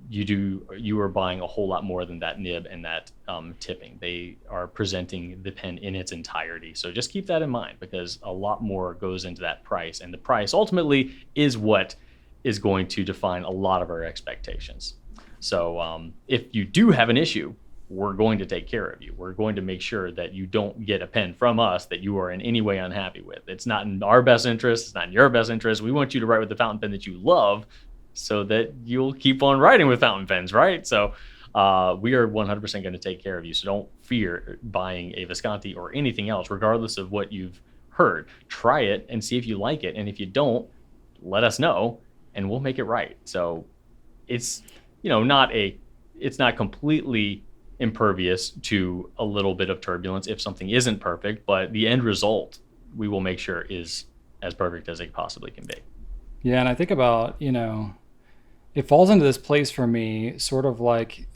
you are buying a whole lot more than that nib and that tipping. They are presenting the pen in its entirety. So just keep that in mind, because a lot more goes into that price, and the price ultimately is what is going to define a lot of our expectations. So if you do have an issue, we're going to take care of you. We're going to make sure that you don't get a pen from us that you are in any way unhappy with. It's not in our best interest. It's not in your best interest. We want you to write with the fountain pen that you love, so that you'll keep on writing with fountain pens, right? So we are 100% going to take care of you. So don't fear buying a Visconti or anything else, regardless of what you've heard. Try it and see if you like it. And if you don't, let us know, and we'll make it right. So it's, it's not completely impervious to a little bit of turbulence if something isn't perfect, but the end result, we will make sure, is as perfect as it possibly can be. Yeah, and I think about, it falls into this place for me, sort of like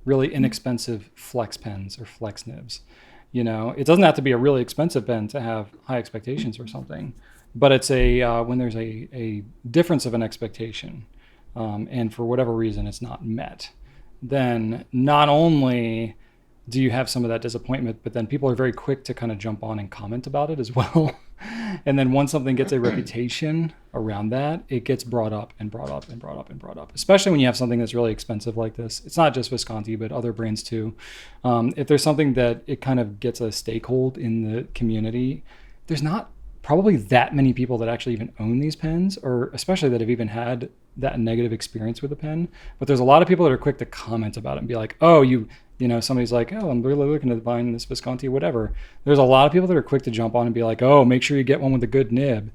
really inexpensive flex pens or flex nibs. It doesn't have to be a really expensive pen to have high expectations or something, but it's when there's a difference of an expectation, and for whatever reason it's not met, then not only do you have some of that disappointment, but then people are very quick to kind of jump on and comment about it as well. And then once something gets a reputation around that, it gets brought up and brought up and brought up and brought up, especially when you have something that's really expensive like this. It's not just Visconti, but other brands too. If there's something that it kind of gets a stakehold in the community, there's not probably that many people that actually even own these pens, or especially that have even had that negative experience with the pen. But there's a lot of people that are quick to comment about it and be like, oh, somebody's like, oh, I'm really looking at buying this Visconti, whatever. There's a lot of people that are quick to jump on and be like, oh, make sure you get one with a good nib.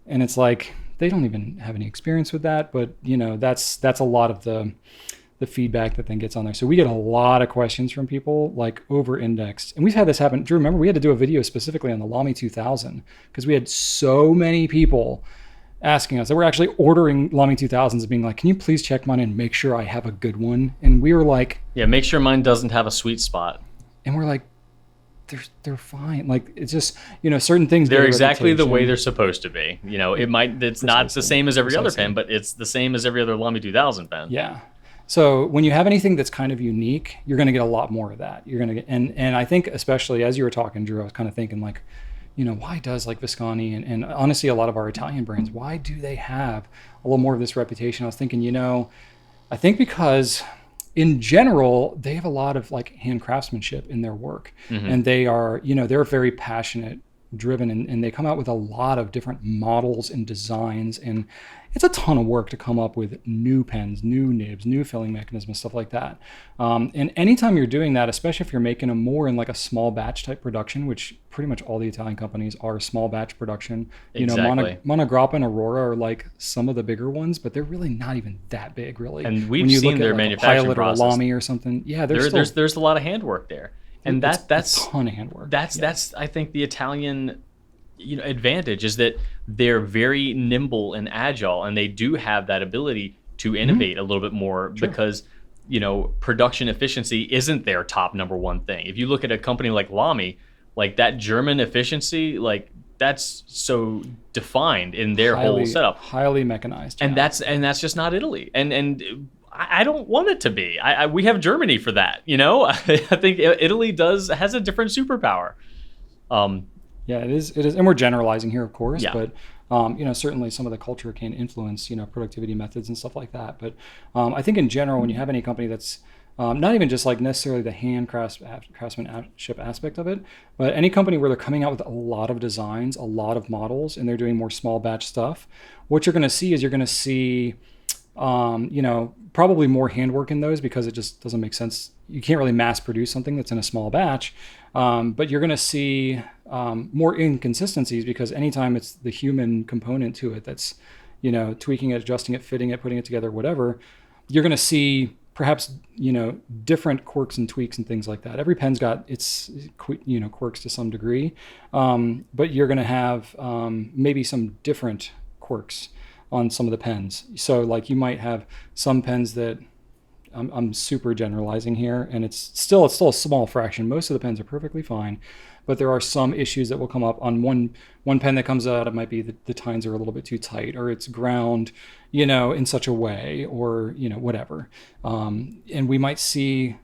And it's like, they don't even have any experience with that. But, that's a lot of the feedback that then gets on there. So we get a lot of questions from people, like over-indexed. And we've had this happen. Do you remember we had to do a video specifically on the Lamy 2000 because we had so many people asking us that we're actually ordering Lamy 2000s, being like, can you please check mine and make sure I have a good one? And we were like, yeah, make sure mine doesn't have a sweet spot. And we're like, they're fine. Like, it's just, certain things. They're exactly the way they're supposed to be. It's not the same as every other pen, but it's the same as every other Lamy 2000 pen. Yeah. So when you have anything that's kind of unique, you're going to get a lot more of that. You're going to get, and I think especially as you were talking, Drew, I was kind of thinking like, why does like Visconti and honestly a lot of our Italian brands, why do they have a little more of this reputation? I was thinking, I think because in general, they have a lot of like hand craftsmanship in their work, and they are, they're very passionate, driven, and they come out with a lot of different models and designs, and it's a ton of work to come up with new pens, new nibs, new filling mechanisms, stuff like that. And anytime you're doing that, especially if you're making them more in like a small batch type production, which pretty much all the Italian companies are small batch production. Exactly. Monograppa and Aurora are like some of the bigger ones, but they're really not even that big, really. And we've seen their manufacturing process. Or a Lamy or something. Yeah, there's a lot of handwork there, and that's a ton of handwork. That's I think the Italian advantage is that they're very nimble and agile, and they do have that ability to innovate a little bit more because production efficiency isn't their top number one thing. If you look at a company like Lamy, like that German efficiency, like that's so defined in their whole setup, highly mechanized, and that's just not Italy, and I don't want it to be. We have Germany for that, I think Italy has a different superpower. Yeah, it is, and we're generalizing here, of course, yeah. But certainly some of the culture can influence, productivity methods and stuff like that. But I think in general, when you have any company that's not even just like necessarily the hand craftsmanship aspect of it, but any company where they're coming out with a lot of designs, a lot of models, and they're doing more small batch stuff, what you're going to see is probably more handwork in those because it just doesn't make sense. You can't really mass produce something that's in a small batch. But you're going to see more inconsistencies because anytime it's the human component to it that's, tweaking it, adjusting it, fitting it, putting it together, whatever, you're going to see perhaps, different quirks and tweaks and things like that. Every pen's got its, quirks to some degree, but you're going to have maybe some different quirks on some of the pens. So like you might have some pens that I'm super generalizing here, and it's still a small fraction. Most of the pens are perfectly fine, but there are some issues that will come up on one pen that comes out. It might be that the tines are a little bit too tight, or it's ground, in such a way, or whatever. And we might see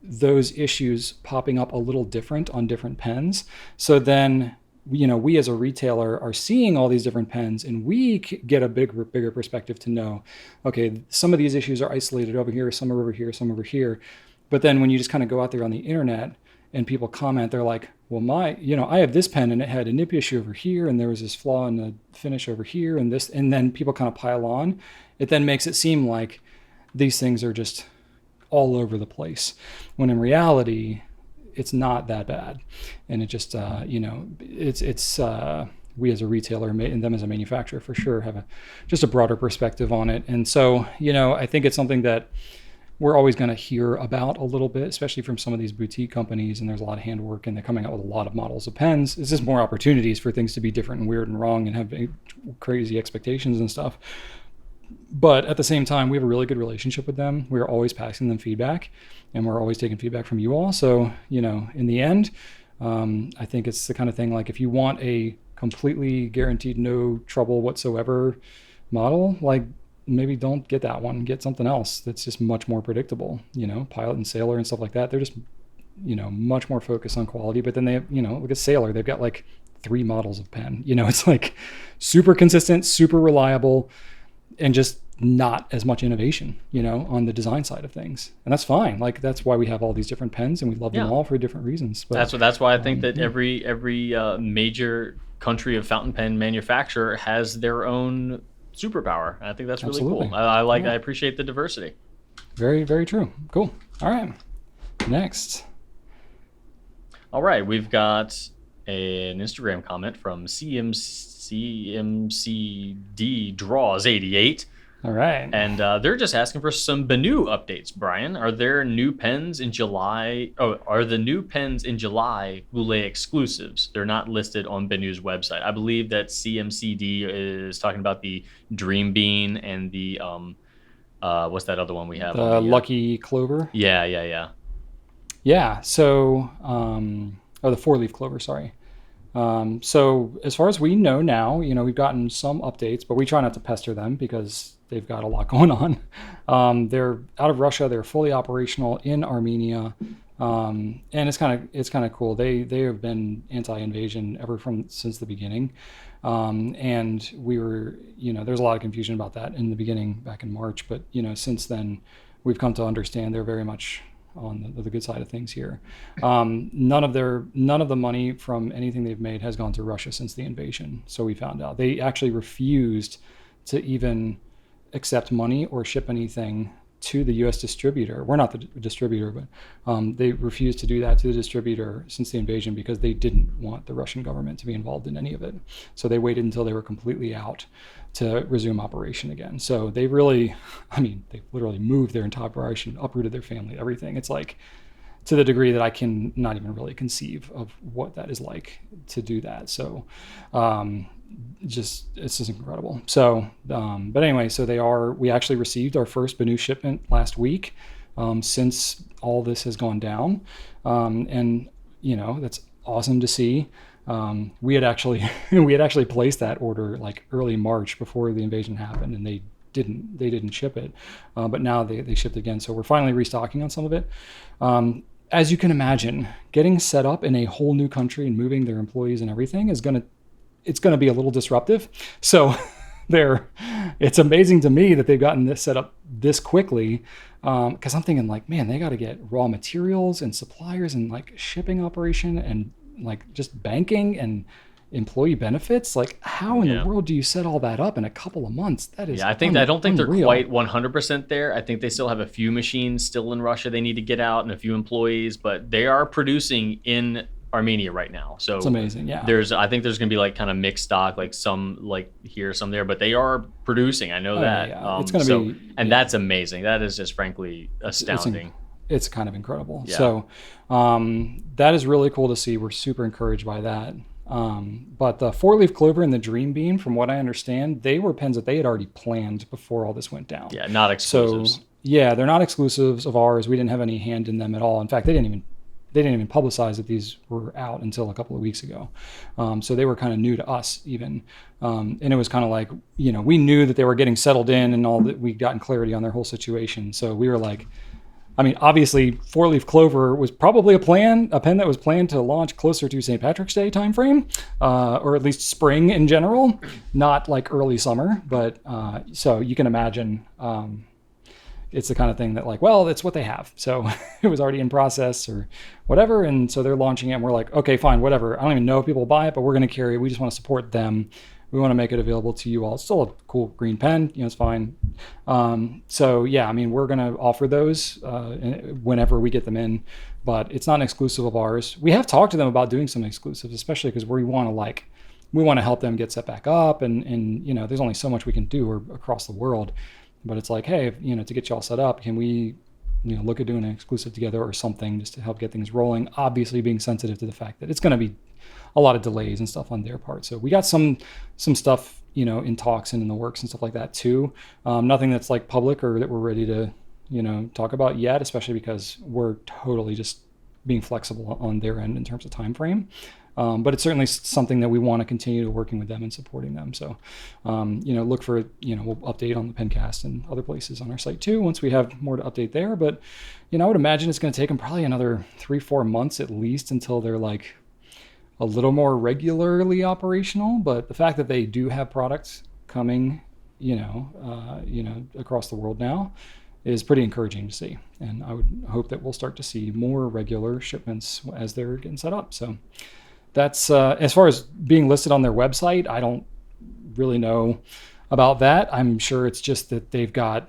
those issues popping up a little different on different pens. So then, we as a retailer are seeing all these different pens, and we get a bigger perspective to know, okay, some of these issues are isolated over here, some are over here, some over here. But then when you just kind of go out there on the internet and people comment, they're like, well, I have this pen and it had a nib issue over here, and there was this flaw in the finish over here, and this, and then people kind of pile on. It then makes it seem like these things are just all over the place, when in reality, it's not that bad. And it just, it's we as a retailer and them as a manufacturer for sure have just a broader perspective on it. And so, I think it's something that we're always going to hear about a little bit, especially from some of these boutique companies. And there's a lot of handwork, and they're coming out with a lot of models of pens. It's just more opportunities for things to be different and weird and wrong and have crazy expectations and stuff. But at the same time, we have a really good relationship with them. We're always passing them feedback, and we're always taking feedback from you all. So, in the end, I think it's the kind of thing like if you want a completely guaranteed no trouble whatsoever model, like maybe don't get that one. Get something else that's just much more predictable. Pilot and Sailor and stuff like that. They're just, much more focused on quality. But then they have, look at Sailor. They've got like 3 models of pen. It's like super consistent, super reliable, and just not as much innovation, on the design side of things. And that's fine. Like, that's why we have all these different pens, and we love them all for different reasons. But that's why I think that every major country of fountain pen manufacturer has their own superpower. I think that's really Absolutely. cool. I appreciate the diversity. Very, very true. Cool. All right. Next. All right, we've got an Instagram comment from CMCD Draws 88. All right. And they're just asking for some BENU updates, Brian. Are there new pens in July? Oh, are the new pens in July Goulet exclusives? They're not listed on BENU's website. I believe that CMCD is talking about the Dream Bean and the, what's that other one we have? The Lucky Clover. Yeah. Yeah. So, the 4-leaf clover, sorry. So as far as we know now, we've gotten some updates, but we try not to pester them because they've got a lot going on. They're out of Russia. They're fully operational in Armenia. And it's kind of cool. They have been anti-invasion since the beginning. And we were, there's a lot of confusion about that in the beginning back in March, but since then we've come to understand they're very much on the good side of things here. None of the money from anything they've made has gone to Russia since the invasion. So we found out they actually refused to even accept money or ship anything to the U.S. distributor. We're not the distributor, but they refused to do that to the distributor since the invasion because they didn't want the Russian government to be involved in any of it. So they waited until they were completely out to resume operation again. So they literally moved their entire operation, uprooted their family, everything. It's like to the degree that I can not even really conceive of what that is like to do that. So it's just incredible. So, but anyway, we actually received our first BENU shipment last week since all this has gone down. And that's awesome to see. We had actually placed that order like early March before the invasion happened, and they didn't ship it, but now they shipped again. So we're finally restocking on some of it. As you can imagine, getting set up in a whole new country and moving their employees and everything it's going to be a little disruptive. So it's amazing to me that they've gotten this set up this quickly. Cause I'm thinking like, man, they got to get raw materials and suppliers and like shipping operation and like just banking and employee benefits. Like how in the world do you set all that up in a couple of months? That is, I don't think they're quite 100% there. I think they still have a few machines still in Russia they need to get out and a few employees, but they are producing in Armenia right now. So it's amazing. Yeah. I think there's going to be like kind of mixed stock, like some like here, some there, but they are producing. I know that. Yeah. It's going to be, and that's amazing. That is just frankly astounding. It's kind of incredible. Yeah. So that is really cool to see. We're super encouraged by that. But the 4-leaf clover and the Dream Bean, from what I understand, they were pens that they had already planned before all this went down. Yeah, not exclusives. So yeah, they're not exclusives of ours. We didn't have any hand in them at all. In fact, they didn't even publicize that these were out until a couple of weeks ago. So they were kind of new to us even. And it was kind of like, we knew that they were getting settled in and all that, we'd gotten clarity on their whole situation. So we were like, obviously 4-leaf clover was probably a pen that was planned to launch closer to St. Patrick's Day timeframe, or at least spring in general, not like early summer. But so you can imagine, it's the kind of thing that like, well, that's what they have. So it was already in process or whatever. And so they're launching it and we're like, okay, fine, whatever. I don't even know if people will buy it, but we're going to carry it. We just want to support them. We want to make it available to you all. It's still a cool green pen, it's fine. So yeah, we're going to offer those whenever we get them in, but it's not an exclusive of ours. We have talked to them about doing some exclusives, especially because we want to help them get set back up and there's only so much we can do across the world. But it's like, hey, to get you all set up, can we, look at doing an exclusive together or something just to help get things rolling? Obviously, being sensitive to the fact that it's going to be a lot of delays and stuff on their part. So we got some stuff, in talks and in the works and stuff like that too. Nothing that's like public or that we're ready to, talk about yet, especially because we're totally just being flexible on their end in terms of time frame. But it's certainly something that we want to continue working with them and supporting them. So, look for, we'll update on the Pencast and other places on our site too, once we have more to update there. But, I would imagine it's going to take them probably another 3-4 months at least until they're like a little more regularly operational. But the fact that they do have products coming, across the world now is pretty encouraging to see. And I would hope that we'll start to see more regular shipments as they're getting set up. So, That's as far as being listed on their website, I don't really know about that. I'm sure it's just that they've got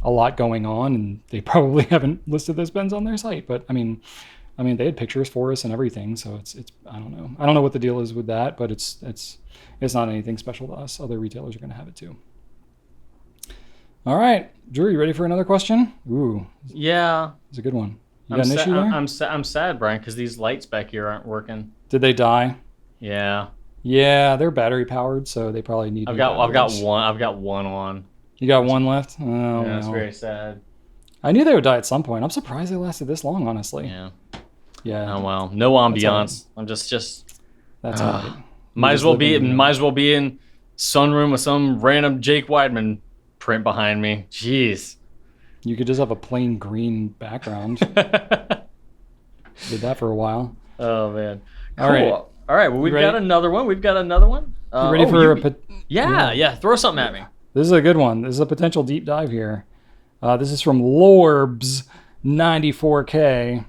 a lot going on and they probably haven't listed those pens on their site. But I mean, they had pictures for us and everything, so it's I don't know. I don't know what the deal is with that, but it's not anything special to us. Other retailers are going to have it too. All right, Drew, you ready for another question? Ooh, yeah, it's a good one. You got an issue there? I'm sad, Brian, because these lights back here aren't working. Did they die? Yeah. Yeah, they're battery powered, so they probably need. I've got one on. You got one left? Oh, yeah, no. That's very sad. I knew they would die at some point. I'm surprised they lasted this long, honestly. Yeah. Yeah. Oh well, no ambiance. I'm just. That's all right. Might as well be in sunroom with some random Jake Weidman print behind me. Jeez. You could just have a plain green background. Did that for a while. Oh man. Cool. All right. All right. Well, we've got another one. You ready for yeah. Throw something at me. This is a good one. This is a potential deep dive here. This is from Lorbs 94K.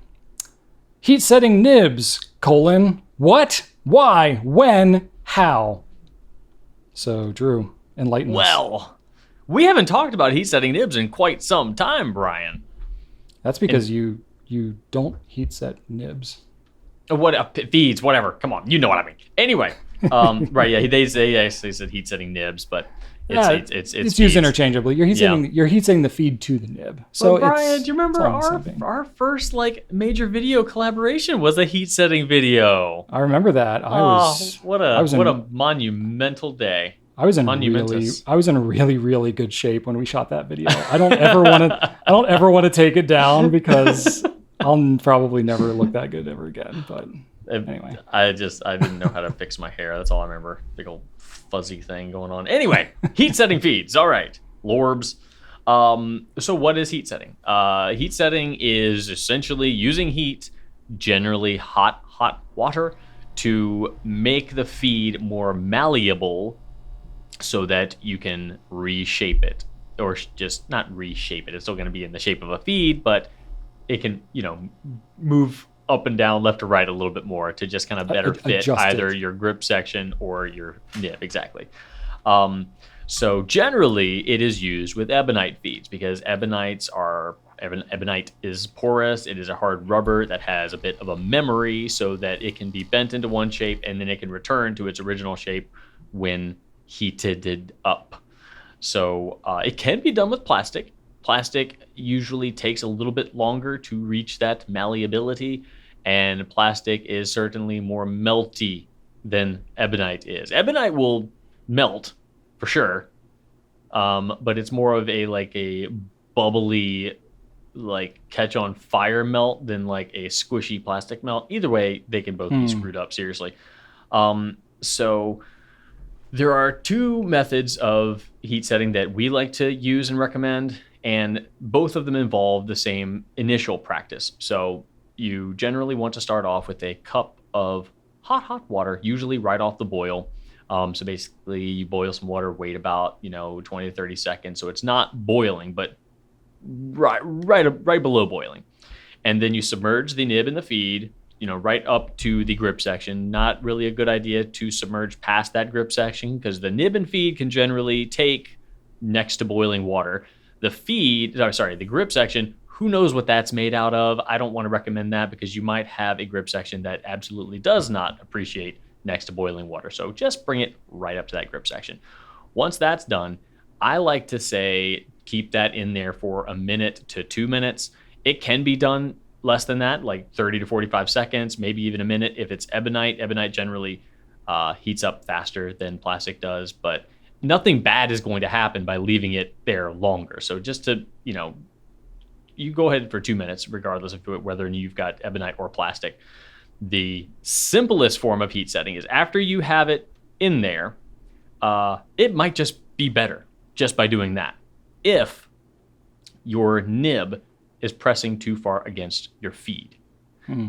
Heat setting nibs, : what, why, when, how? So, Drew, enlighten us. Well, we haven't talked about heat setting nibs in quite some time, Brian. That's because you don't heat set nibs. What feeds, whatever. Come on, you know what I mean. Anyway, right? Yeah, they said heat setting nibs, but it's used interchangeably. You're heat setting the feed to the nib. So, Brian, do you remember our first major video collaboration was a heat setting video? I remember that. What a monumental day. I was in really, really good shape when we shot that video. I don't ever want to take it down because I'll probably never look that good ever again. But anyway, I didn't know how to fix my hair. That's all I remember. Big old fuzzy thing going on. Anyway, heat setting feeds. All right, Lorbs. So what is heat setting? Heat setting is essentially using heat, generally hot water, to make the feed more malleable so that you can reshape it, or just not reshape it. It's still going to be in the shape of a feed, but it can, move up and down, left to right a little bit more to just kind of better fit either your grip section or your nib. Exactly. So generally it is used with ebonite feeds because ebonite is porous. It is a hard rubber that has a bit of a memory so that it can be bent into one shape and then it can return to its original shape when heated up. So it can be done with plastic. Plastic usually takes a little bit longer to reach that malleability, and plastic is certainly more melty than ebonite is. Ebonite will melt for sure, but it's more of a bubbly, catch on fire melt than like a squishy plastic melt. Either way, they can both be screwed up seriously. So there are two methods of heat setting that we like to use and recommend, and both of them involve the same initial practice. So you generally want to start off with a cup of hot water, usually right off the boil. So basically you boil some water, wait about 20 to 30 seconds. So it's not boiling, but right below boiling. And then you submerge the nib in the feed, right up to the grip section. Not really a good idea to submerge past that grip section because the nib and feed can generally take next to boiling water. The grip section, who knows what that's made out of? I don't want to recommend that because you might have a grip section that absolutely does not appreciate next to boiling water. So just bring it right up to that grip section. Once that's done, I like to say keep that in there for a minute to 2 minutes. It can be done less than that, like 30 to 45 seconds, maybe even a minute. If it's ebonite generally heats up faster than plastic does, but nothing bad is going to happen by leaving it there longer. So just to, you go ahead for 2 minutes, regardless of whether you've got ebonite or plastic. The simplest form of heat setting is after you have it in there, it might just be better just by doing that. If your nib is pressing too far against your feed.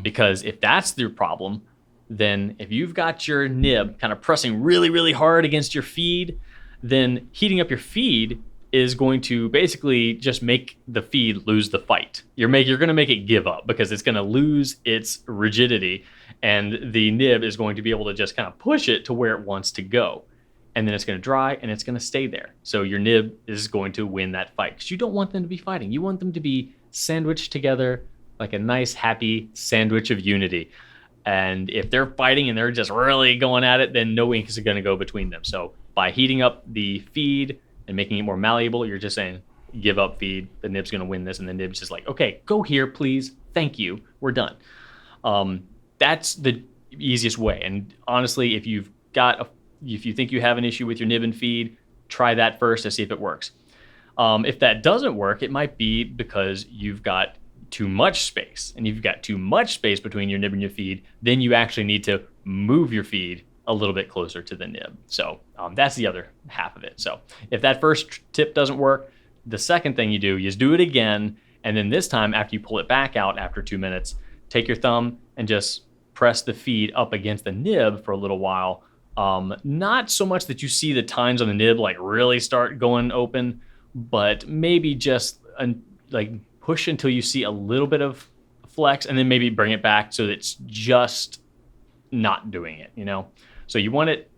Because if that's your problem, then if you've got your nib kind of pressing really, really hard against your feed, then heating up your feed is going to basically just make the feed lose the fight. You're going to make it give up because it's going to lose its rigidity, and the nib is going to be able to just kind of push it to where it wants to go. And then it's going to dry and it's going to stay there. So your nib is going to win that fight because you don't want them to be fighting. You want them to be sandwiched together like a nice, happy sandwich of unity. And if they're fighting and they're just really going at it, then no ink is going to go between them. So by heating up the feed and making it more malleable, you're just saying, give up feed. The nib's going to win this. And the nib's just like, okay, go here, please. Thank you. We're done. That's the easiest way. And honestly, if you think you have an issue with your nib and feed, try that first to see if it works. If that doesn't work, it might be because you've got too much space. And if you've got too much space between your nib and your feed, then you actually need to move your feed a little bit closer to the nib. So that's the other half of it. So if that first tip doesn't work, the second thing you do is do it again. And then this time, after you pull it back out after 2 minutes, take your thumb and just press the feed up against the nib for a little while. Not so much that you see the tines on the nib like really start going open, but maybe just like push until you see a little bit of flex, and then maybe bring it back so that it's just not doing it, So you want it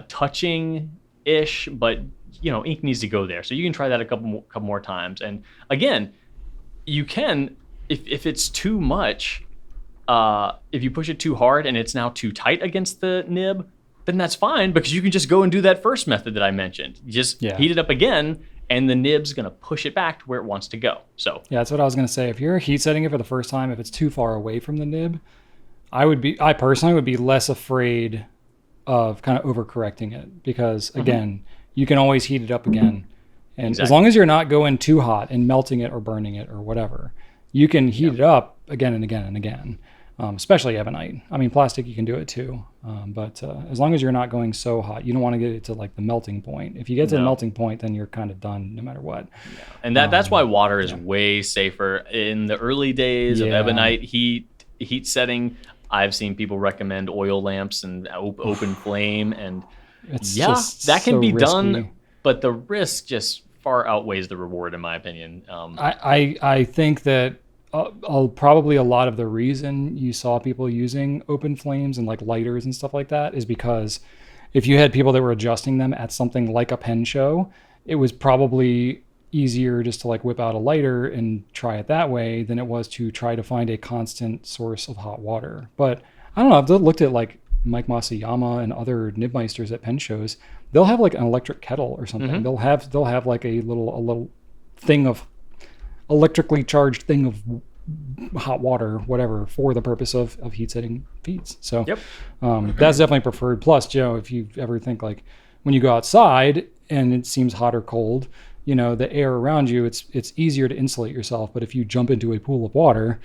touching-ish, but ink needs to go there. So you can try that a couple more times. And again, you can, if it's too much, if you push it too hard and it's now too tight against the nib, then that's fine because you can just go and do that first method that I mentioned. You just heat it up again, and the nib's going to push it back to where it wants to go. So yeah, that's what I was going to say. If you're heat setting it for the first time, if it's too far away from the nib, I personally would be less afraid of kind of overcorrecting it because again, you can always heat it up again. And as long as you're not going too hot and melting it or burning it or whatever, you can heat it up again and again and again. Especially ebonite. I mean, plastic, you can do it too. But as long as you're not going so hot, you don't want to get it to like the melting point. If you get to the melting point, then you're kind of done no matter what. Yeah. And that's why water is way safer. In the early days of ebonite heat setting, I've seen people recommend oil lamps and open flame. And that can be done, but the risk just far outweighs the reward, in my opinion. I think that probably a lot of the reason you saw people using open flames and like lighters and stuff like that is because if you had people that were adjusting them at something like a pen show, it was probably easier just to like whip out a lighter and try it that way than it was to try to find a constant source of hot water. But I don't know, I've looked at like Mike Masayama and other nibmeisters at pen shows. They'll have like an electric kettle or something. They'll have like a little thing of electrically charged thing of hot water, whatever, for the purpose of heat setting feeds. So that's definitely preferred. Plus, Joe, if you ever think like when you go outside and it seems hot or cold, the air around you, it's easier to insulate yourself. But if you jump into a pool of water,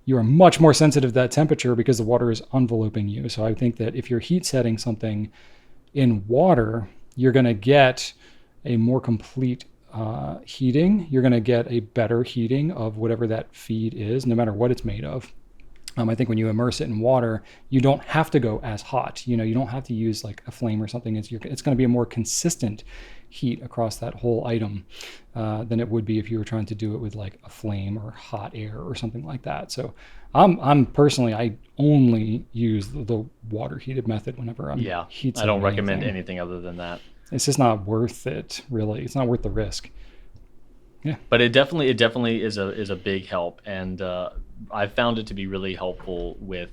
you are much more sensitive to that temperature because the water is enveloping you. So I think that if you're heat setting something in water, you're going to get a more complete heating. You're going to get a better heating of whatever that feed is, no matter what it's made of. I think when you immerse it in water, you don't have to go as hot. You don't have to use like a flame or something. It's going to be a more consistent heat across that whole item than it would be if you were trying to do it with like a flame or hot air or something like that. So I'm personally, I only use the water heated method whenever I'm heat setting. I don't recommend anything other than that. It's just not worth it, really. It's not worth the risk. Yeah. But it definitely is a big help, and I've found it to be really helpful with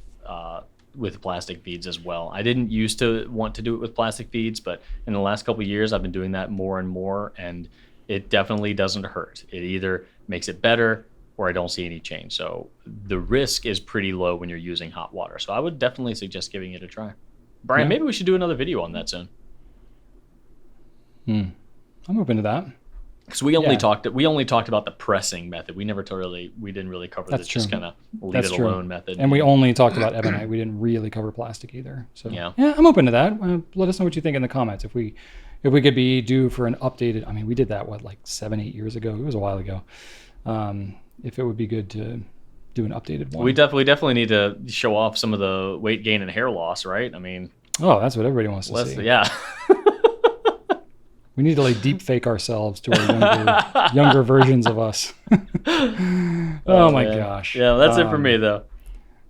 plastic feeds as well. I didn't used to want to do it with plastic feeds, but in the last couple of years, I've been doing that more and more, and it definitely doesn't hurt. It either makes it better or I don't see any change. So the risk is pretty low when you're using hot water. So I would definitely suggest giving it a try. Brian, maybe we should do another video on that soon. I'm open to that. Because we only talked about the pressing method. We didn't really cover this just kind of leave it alone method. And we only talked about ebonite. We didn't really cover plastic either. So yeah, I'm open to that. Let us know what you think in the comments. If we could be due for an updated, I mean, we did that like 7-8 years ago. It was a while ago. If it would be good to do an updated one. We definitely need to show off some of the weight gain and hair loss, right? I mean, that's what everybody wants to see. Yeah. We need to like deep fake ourselves to our younger versions of us. Oh my gosh. Yeah, that's it for me though.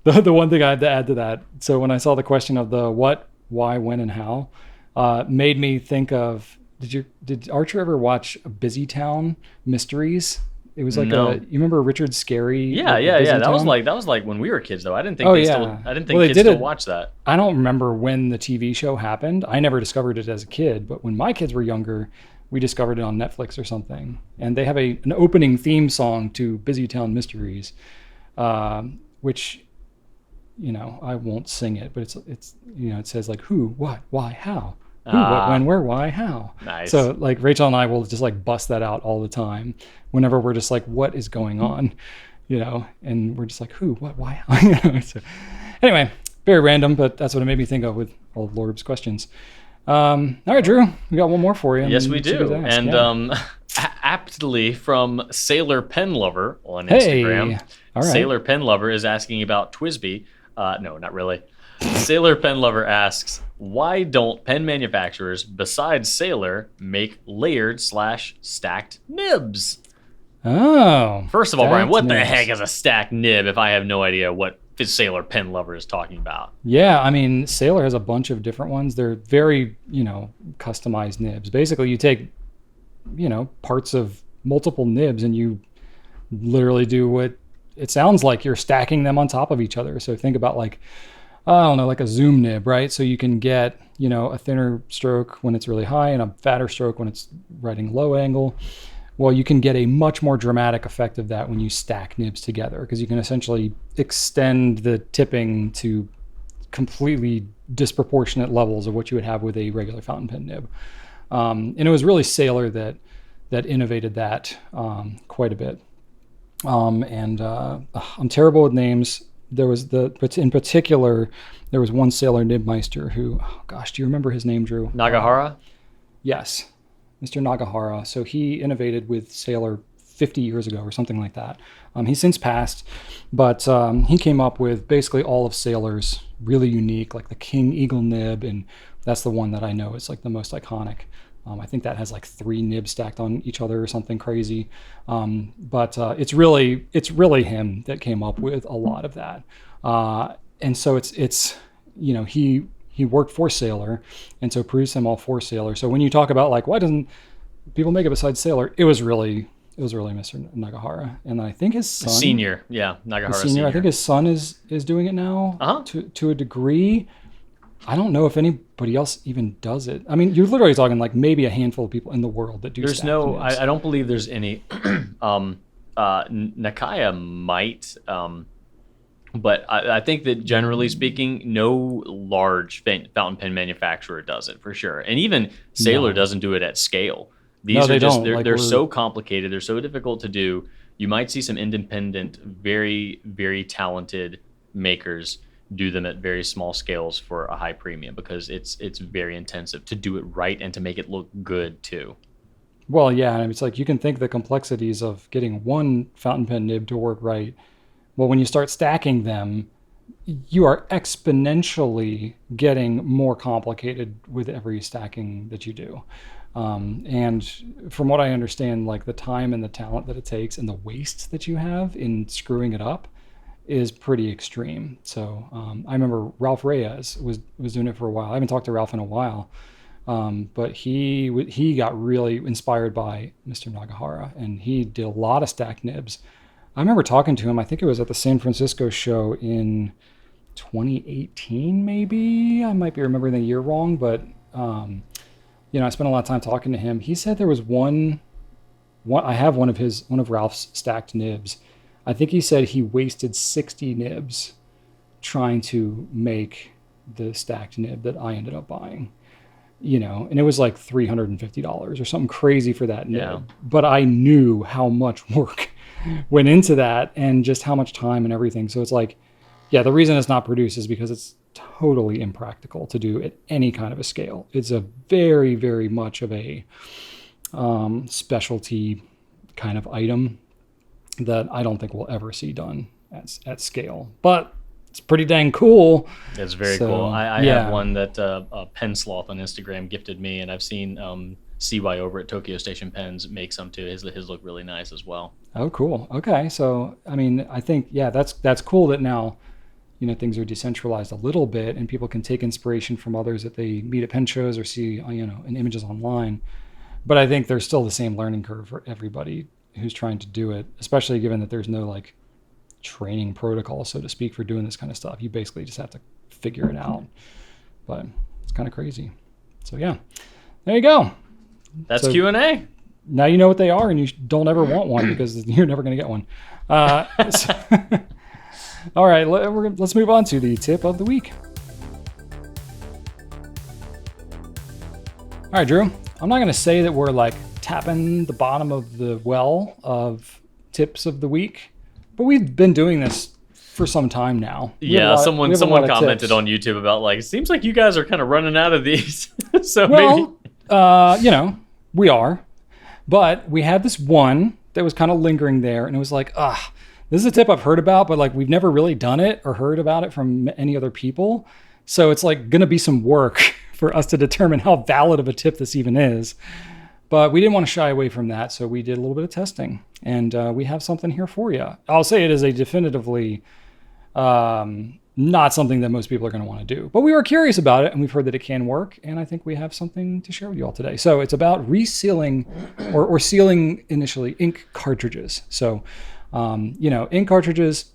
The one thing I had to add to that. So when I saw the question of the what, why, when, and how, made me think of, did Archer ever watch Busy Town Mysteries? It was like you remember Richard Scarry? Yeah. That was like when we were kids though. I didn't think kids still watch that. I don't remember when the TV show happened. I never discovered it as a kid, but when my kids were younger, we discovered it on Netflix or something. And they have an opening theme song to Busy Town Mysteries, which, I won't sing it, but it's it says like who, what, why, how. Who, what, when, where, why, how. Nice. So like Rachel and I will just like bust that out all the time whenever we're just like, what is going on? And we're just like, who, what, why, how. So anyway, very random, but that's what it made me think of with all of Lorb's questions. All right, Drew, we got one more for you. Yes, we do. And aptly from Sailor Pen Lover on Instagram. All right. Sailor Pen Lover is asking about Twisby. No, not really. Sailor Pen Lover asks, why don't pen manufacturers besides Sailor make layered/stacked nibs? Oh. First of all, Brian, what the heck is a stacked nib if I have no idea what Sailor Pen Lover is talking about? Yeah, I mean, Sailor has a bunch of different ones. They're very, customized nibs. Basically, you take, parts of multiple nibs and you literally do what it sounds like you're stacking them on top of each other. So think about like, I don't know, like a zoom nib, right? So you can get, a thinner stroke when it's really high and a fatter stroke when it's writing low angle. Well, you can get a much more dramatic effect of that when you stack nibs together, because you can essentially extend the tipping to completely disproportionate levels of what you would have with a regular fountain pen nib. And it was really Sailor that innovated that quite a bit. I'm terrible with names. But in particular, there was one Sailor Nibmeister who, do you remember his name, Drew? Nagahara? Yes, Mr. Nagahara. So he innovated with Sailor 50 years ago or something like that. He's since passed, but he came up with basically all of Sailor's really unique, like the King Eagle nib, and that's the one that I know is like the most iconic. I think that has like 3 nibs stacked on each other or something crazy. But it's really him that came up with a lot of that. And so it's he worked for Sailor, and so produced them all for Sailor. So when you talk about like, why doesn't people make it besides Sailor? It was really Mr. Nagahara. And I think his son, Senior. Yeah. Nagahara Senior. I think his son is doing it now to a degree. I don't know if anybody else even does it. I mean, you're literally talking like maybe a handful of people in the world that do. There's no. I don't believe there's any. Nakaya might, but I think that generally speaking, no large fountain pen manufacturer does it for sure, and even Sailor doesn't do it at scale. These are just they're so complicated. They're so difficult to do. You might see some independent, very very talented makers do them at very small scales for a high premium, because it's very intensive to do it right and to make it look good too. Well, yeah, and it's like you can think the complexities of getting one fountain pen nib to work right. Well, when you start stacking them, you are exponentially getting more complicated with every stacking that you do. And from what I understand, like the time and the talent that it takes and the waste that you have in screwing it up is pretty extreme. So I remember Ralph Reyes was doing it for a while. I haven't talked to Ralph in a while, but he got really inspired by Mr. Nagahara, and he did a lot of stacked nibs. I remember talking to him, I think it was at the San Francisco show in 2018, maybe. I might be remembering the year wrong, but I spent a lot of time talking to him. He said there was one I have one of Ralph's stacked nibs. I think he said he wasted 60 nibs trying to make the stacked nib that I ended up buying, and it was like $350 or something crazy for that nib. Yeah. But I knew how much work went into that and just how much time and everything. So it's like, yeah, the reason it's not produced is because it's totally impractical to do at any kind of a scale. It's a very, very much of a specialty kind of item that I don't think we'll ever see done at scale. But it's pretty dang cool. It's very cool. I have one that Pen Sloth on Instagram gifted me, and I've seen CY over at Tokyo Station Pens makes some too. His look really nice as well. Oh, cool. Okay. So, I mean, I think, yeah, that's cool that now, things are decentralized a little bit and people can take inspiration from others that they meet at pen shows or see, in images online. But I think there's still the same learning curve for everybody who's trying to do it, especially given that there's no like training protocol, so to speak, for doing this kind of stuff. You basically just have to figure it out. But it's kind of crazy. So yeah, there you go. That's Q&A. Now you know what they are, and you don't ever want one because you're never going to get one. All right, let's move on to the tip of the week. All right, Drew, I'm not going to say that we're like tapping the bottom of the well of tips of the week, but we've been doing this for some time now. Yeah, someone commented on YouTube about like, it seems like you guys are kind of running out of these. So maybe we are, but we had this one that was kind of lingering there, and it was like, this is a tip I've heard about, but like we've never really done it or heard about it from any other people. So it's like going to be some work for us to determine how valid of a tip this even is. But we didn't want to shy away from that, so we did a little bit of testing, and we have something here for you. I'll say it is a definitively not something that most people are going to want to do. But we were curious about it, and we've heard that it can work, and I think we have something to share with you all today. So it's about resealing or sealing initially ink cartridges. So, ink cartridges,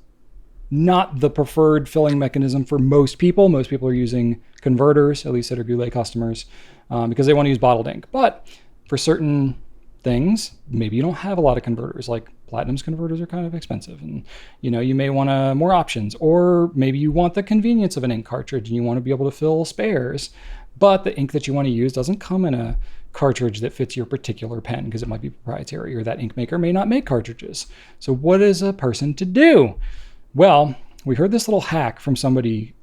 not the preferred filling mechanism for most people. Most people are using converters, at least that are Goulet customers, because they want to use bottled ink. But for certain things, maybe you don't have a lot of converters, like Platinum's converters are kind of expensive, and you may want more options, or maybe you want the convenience of an ink cartridge and you want to be able to fill spares, but the ink that you want to use doesn't come in a cartridge that fits your particular pen because it might be proprietary, or that ink maker may not make cartridges. So what is a person to do? Well, we heard this little hack from somebody.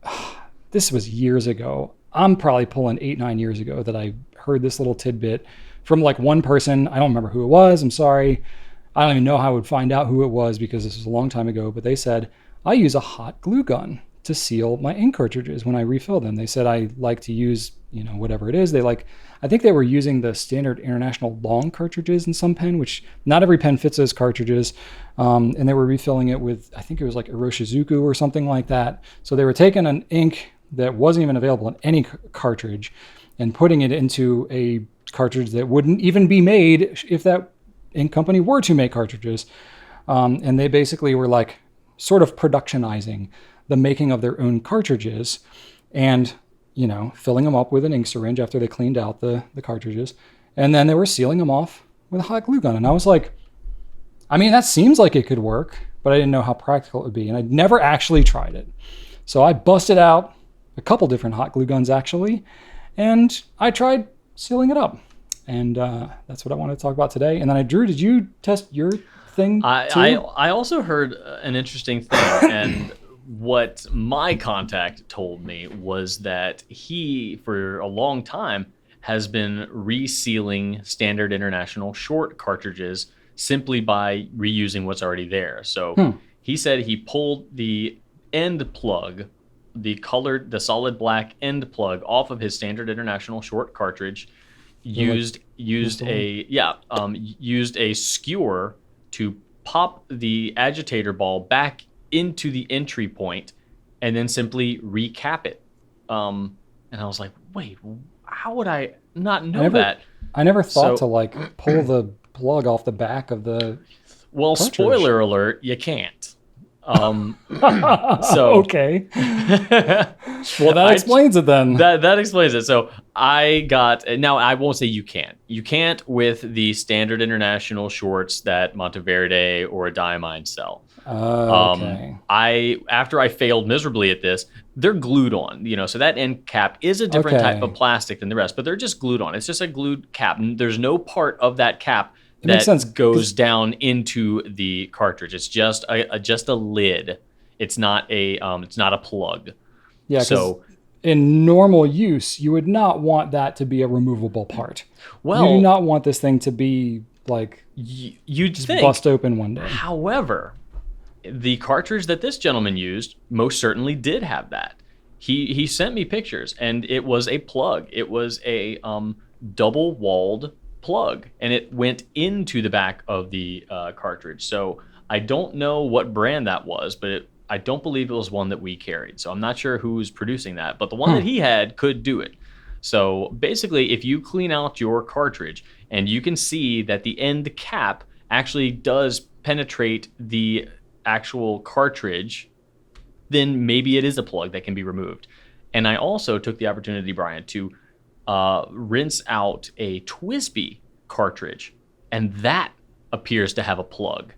This was years ago. I'm probably pulling 8-9 years ago that I heard this little tidbit from like one person. I don't remember who it was. I'm sorry. I don't even know how I would find out who it was because this was a long time ago, but they said, I use a hot glue gun to seal my ink cartridges when I refill them. They said, I like to use, whatever it is. I think they were using the standard international long cartridges in some pen, which not every pen fits those cartridges. And they were refilling it with, I think it was like Iroshizuku or something like that. So they were taking an ink that wasn't even available in any cartridge and putting it into a cartridge that wouldn't even be made if that ink company were to make cartridges. And they basically were like sort of productionizing the making of their own cartridges and, filling them up with an ink syringe after they cleaned out the cartridges. And then they were sealing them off with a hot glue gun. And I was like, that seems like it could work, but I didn't know how practical it would be. And I'd never actually tried it. So I busted out a couple different hot glue guns actually, and I tried sealing it up. And that's what I wanted to talk about today. And then Drew, did you test your thing too? I also heard an interesting thing, and what my contact told me was that he, for a long time, has been resealing standard international short cartridges simply by reusing what's already there. So he said he pulled the end plug, the solid black end plug off of his standard international short cartridge, used a skewer to pop the agitator ball back into the entry point and then simply recap it. And I was like, wait, how would I not know that? I never thought to pull the plug off the back of the cartridge. Spoiler alert, you can't. Okay. Well, that explains it then. That explains it. So now I won't say you can't. You can't with the standard international shorts that Monteverde or Diamine sell. Okay. After I failed miserably at this, they're glued on, so that end cap is a different type of plastic than the rest, but they're just glued on. It's just a glued cap. There's no part of that cap that goes down into the cartridge. It's just a lid. It's not a plug. Yeah. So in normal use, you would not want that to be a removable part. Well, you do not want this thing to be like you'd just bust open one day. However, the cartridge that this gentleman used most certainly did have that. He sent me pictures, and it was a plug. It was a double-walled plug, and it went into the back of the cartridge. So I don't know what brand that was, but I don't believe it was one that we carried. So I'm not sure who's producing that, but the one that he had could do it. So basically, if you clean out your cartridge and you can see that the end cap actually does penetrate the actual cartridge, then maybe it is a plug that can be removed. And I also took the opportunity, Brian, to rinse out a TWSBI cartridge, and that appears to have a plug.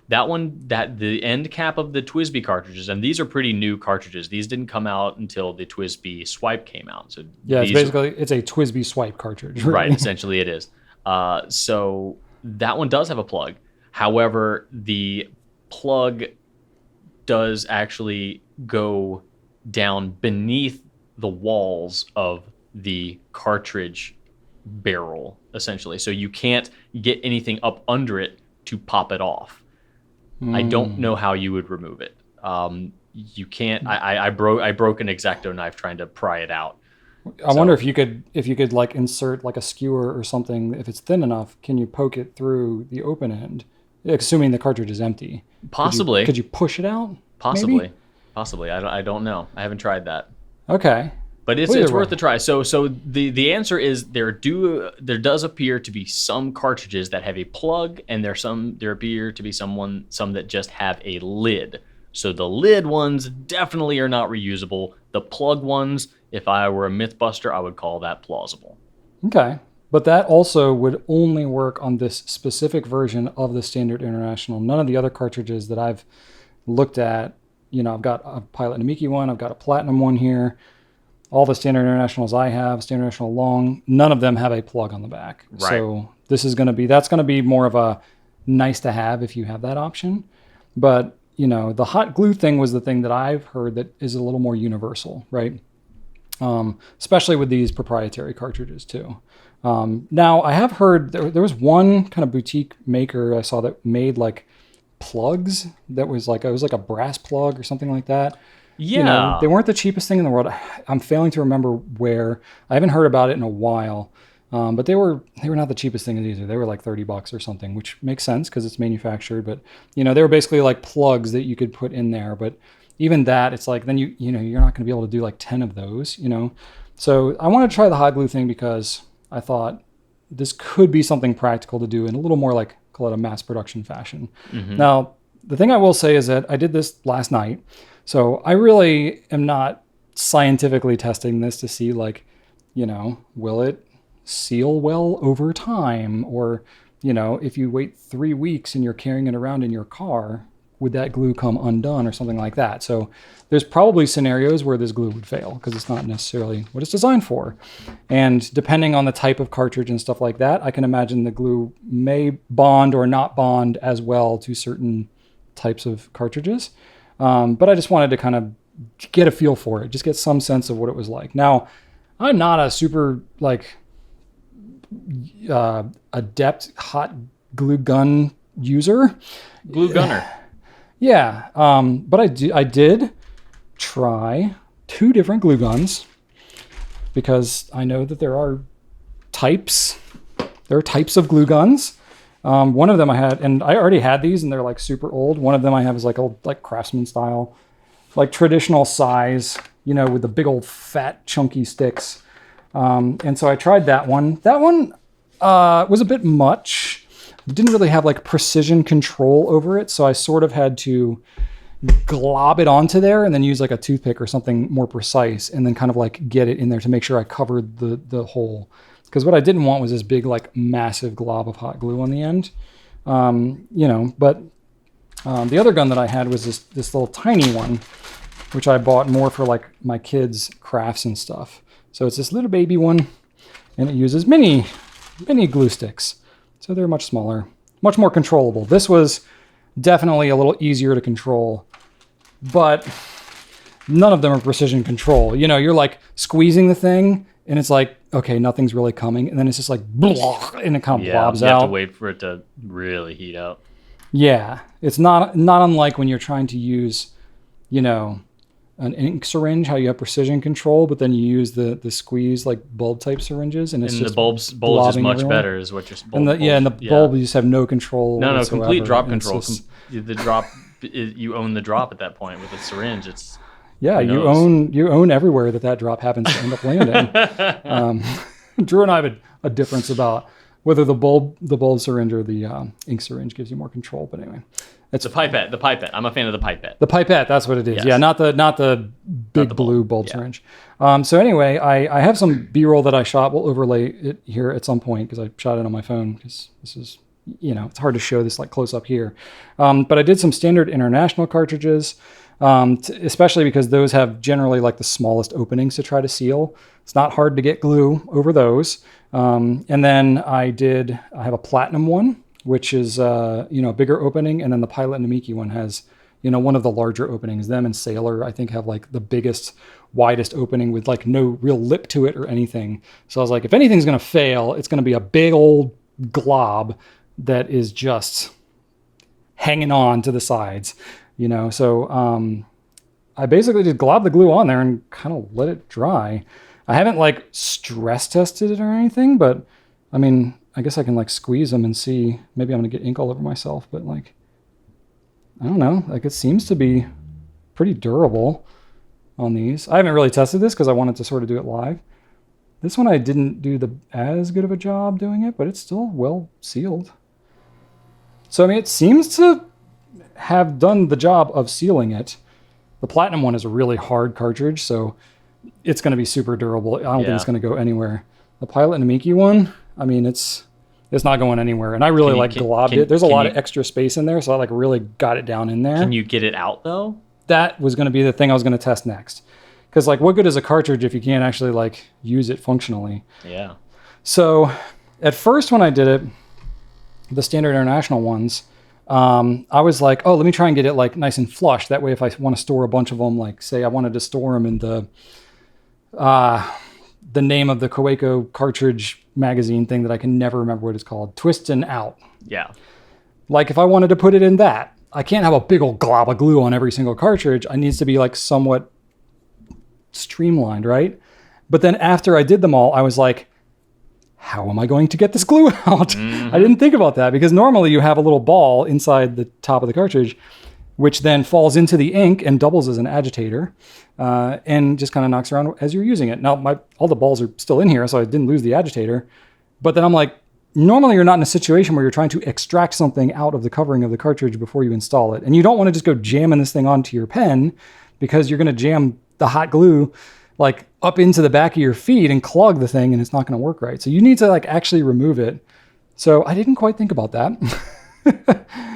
That one, that the end cap of the TWSBI cartridges, and these are pretty new cartridges. These didn't come out until the TWSBI Swipe came out. So yeah, it's a TWSBI Swipe cartridge. Right, essentially it is. So that one does have a plug. However, the plug does actually go down beneath the walls of the cartridge barrel, essentially. So you can't get anything up under it to pop it off. I don't know how you would remove it. You can't. I broke an X-Acto knife trying to pry it out. I wonder if you could like insert like a skewer or something. If it's thin enough, can you poke it through the open end, assuming the cartridge is empty? Possibly. Could you push it out? Possibly. Maybe? Possibly. I don't know. I haven't tried that. Okay. But it's worth a try. So the answer is there does appear to be some cartridges that have a plug, and there appear to be some that just have a lid. So the lid ones definitely are not reusable. The plug ones, if I were a Mythbuster, I would call that plausible. Okay. But that also would only work on this specific version of the Standard International. None of the other cartridges that I've looked at, I've got a Pilot Namiki one, I've got a Platinum one here. All the Standard Internationals I have, Standard International Long, none of them have a plug on the back. Right. So that's going to be more of a nice to have if you have that option. But, the hot glue thing was the thing that I've heard that is a little more universal, right? Especially with these proprietary cartridges too. Now I have heard there was one kind of boutique maker I saw that made like plugs that was like, it was like a brass plug or something like that. Yeah. They weren't the cheapest thing in the world. I'm failing to remember where. I haven't heard about it in a while. But they were not the cheapest thing either. They were like $30 or something, which makes sense because it's manufactured. But, they were basically like plugs that you could put in there. But even that, it's like, then you're not going to be able to do like 10 of those, So I want to try the hot glue thing because I thought this could be something practical to do in a little more like, call it a mass production fashion. Mm-hmm. Now, the thing I will say is that I did this last night. So I really am not scientifically testing this to see like, will it seal well over time? Or, if you wait 3 weeks and you're carrying it around in your car, would that glue come undone or something like that? So there's probably scenarios where this glue would fail because it's not necessarily what it's designed for. And depending on the type of cartridge and stuff like that, I can imagine the glue may bond or not bond as well to certain types of cartridges. But I just wanted to kind of get a feel for it, just get some sense of what it was like. Now, I'm not a super adept hot glue gun user. Glue gunner. Yeah, but I did try 2 different glue guns because I know that there are types. There are types of glue guns. One of them I had, and I already had these, and they're like super old. One of them I have is like old, like Craftsman style, like traditional size, with the big old fat chunky sticks. And so I tried that one. That one was a bit much. Didn't really have like precision control over it, so I sort of had to glob it onto there and then use like a toothpick or something more precise, and then kind of like get it in there to make sure I covered the hole. Because what I didn't want was this big, like, massive glob of hot glue on the end, But the other gun that I had was this little tiny one, which I bought more for like my kids' crafts and stuff. So it's this little baby one, and it uses mini glue sticks. So they're much smaller, much more controllable. This was definitely a little easier to control, but none of them are precision control. You're like squeezing the thing, and it's like, okay, nothing's really coming. And then it's just like, blah, and it kind of blobs out. You have to wait for it to really heat up. Yeah. It's not unlike when you're trying to use, an ink syringe, how you have precision control, but then you use the squeeze like bulb type syringes, and it's And just the bulb's is much everywhere. better, is what you're. And the bulb you just have no control. No, whatsoever. complete drop And control. just, The drop, you own the drop at that point with a syringe. It's yeah, you own everywhere that drop happens to end up landing. Drew and I have a difference about whether the bulb syringe or the ink syringe gives you more control. But anyway, it's the pipette. The pipette. I'm a fan of the pipette. The pipette, that's what it is. Yes. Yeah, not the big blue bulb syringe. So anyway, I have some B-roll that I shot. We'll overlay it here at some point because I shot it on my phone because this is, it's hard to show this like close up here. But I did some standard international cartridges, especially because those have generally like the smallest openings to try to seal. It's not hard to get glue over those. And then I have a platinum one, which is, a bigger opening. And then the Pilot Namiki one has, one of the larger openings. Them and Sailor, I think, have like the biggest, widest opening with like no real lip to it or anything. So I was like, if anything's going to fail, it's going to be a big old glob that is just hanging on to the sides, So I basically just globbed the glue on there and kind of let it dry. I haven't like stress tested it or anything, but I mean, I guess I can like squeeze them and see. Maybe I'm gonna get ink all over myself, but like, I don't know. Like it seems to be pretty durable on these. I haven't really tested this because I wanted to sort of do it live. This one I didn't do as good of a job doing it, but it's still well sealed. So I mean, it seems to have done the job of sealing it. The platinum one is a really hard cartridge, so it's going to be super durable. I don't think it's going to go anywhere. The Pilot Namiki one, I mean, it's not going anywhere. And I really globbed it. There's a lot of extra space in there, so I like really got it down in there. Can you get it out though? That was going to be the thing I was going to test next. Because like, what good is a cartridge if you can't actually like use it functionally? Yeah. So at first when I did it, the standard international ones, I was like, oh, let me try and get it like nice and flush. That way, if I want to store a bunch of them, like say I wanted to store them in the name of the Kaweco cartridge magazine thing that I can never remember what it's called, Twist and Out. Yeah. Like if I wanted to put it in that, I can't have a big old glob of glue on every single cartridge. It needs to be like somewhat streamlined, right? But then after I did them all, I was like, how am I going to get this glue out? Mm-hmm. I didn't think about that because normally you have a little ball inside the top of the cartridge, which then falls into the ink and doubles as an agitator and just kind of knocks around as you're using it. Now, all the balls are still in here, so I didn't lose the agitator. But then I'm like, normally you're not in a situation where you're trying to extract something out of the covering of the cartridge before you install it. And you don't want to just go jamming this thing onto your pen because you're going to jam the hot glue like up into the back of your feet and clog the thing, and it's not going to work right. So you need to like actually remove it. So I didn't quite think about that.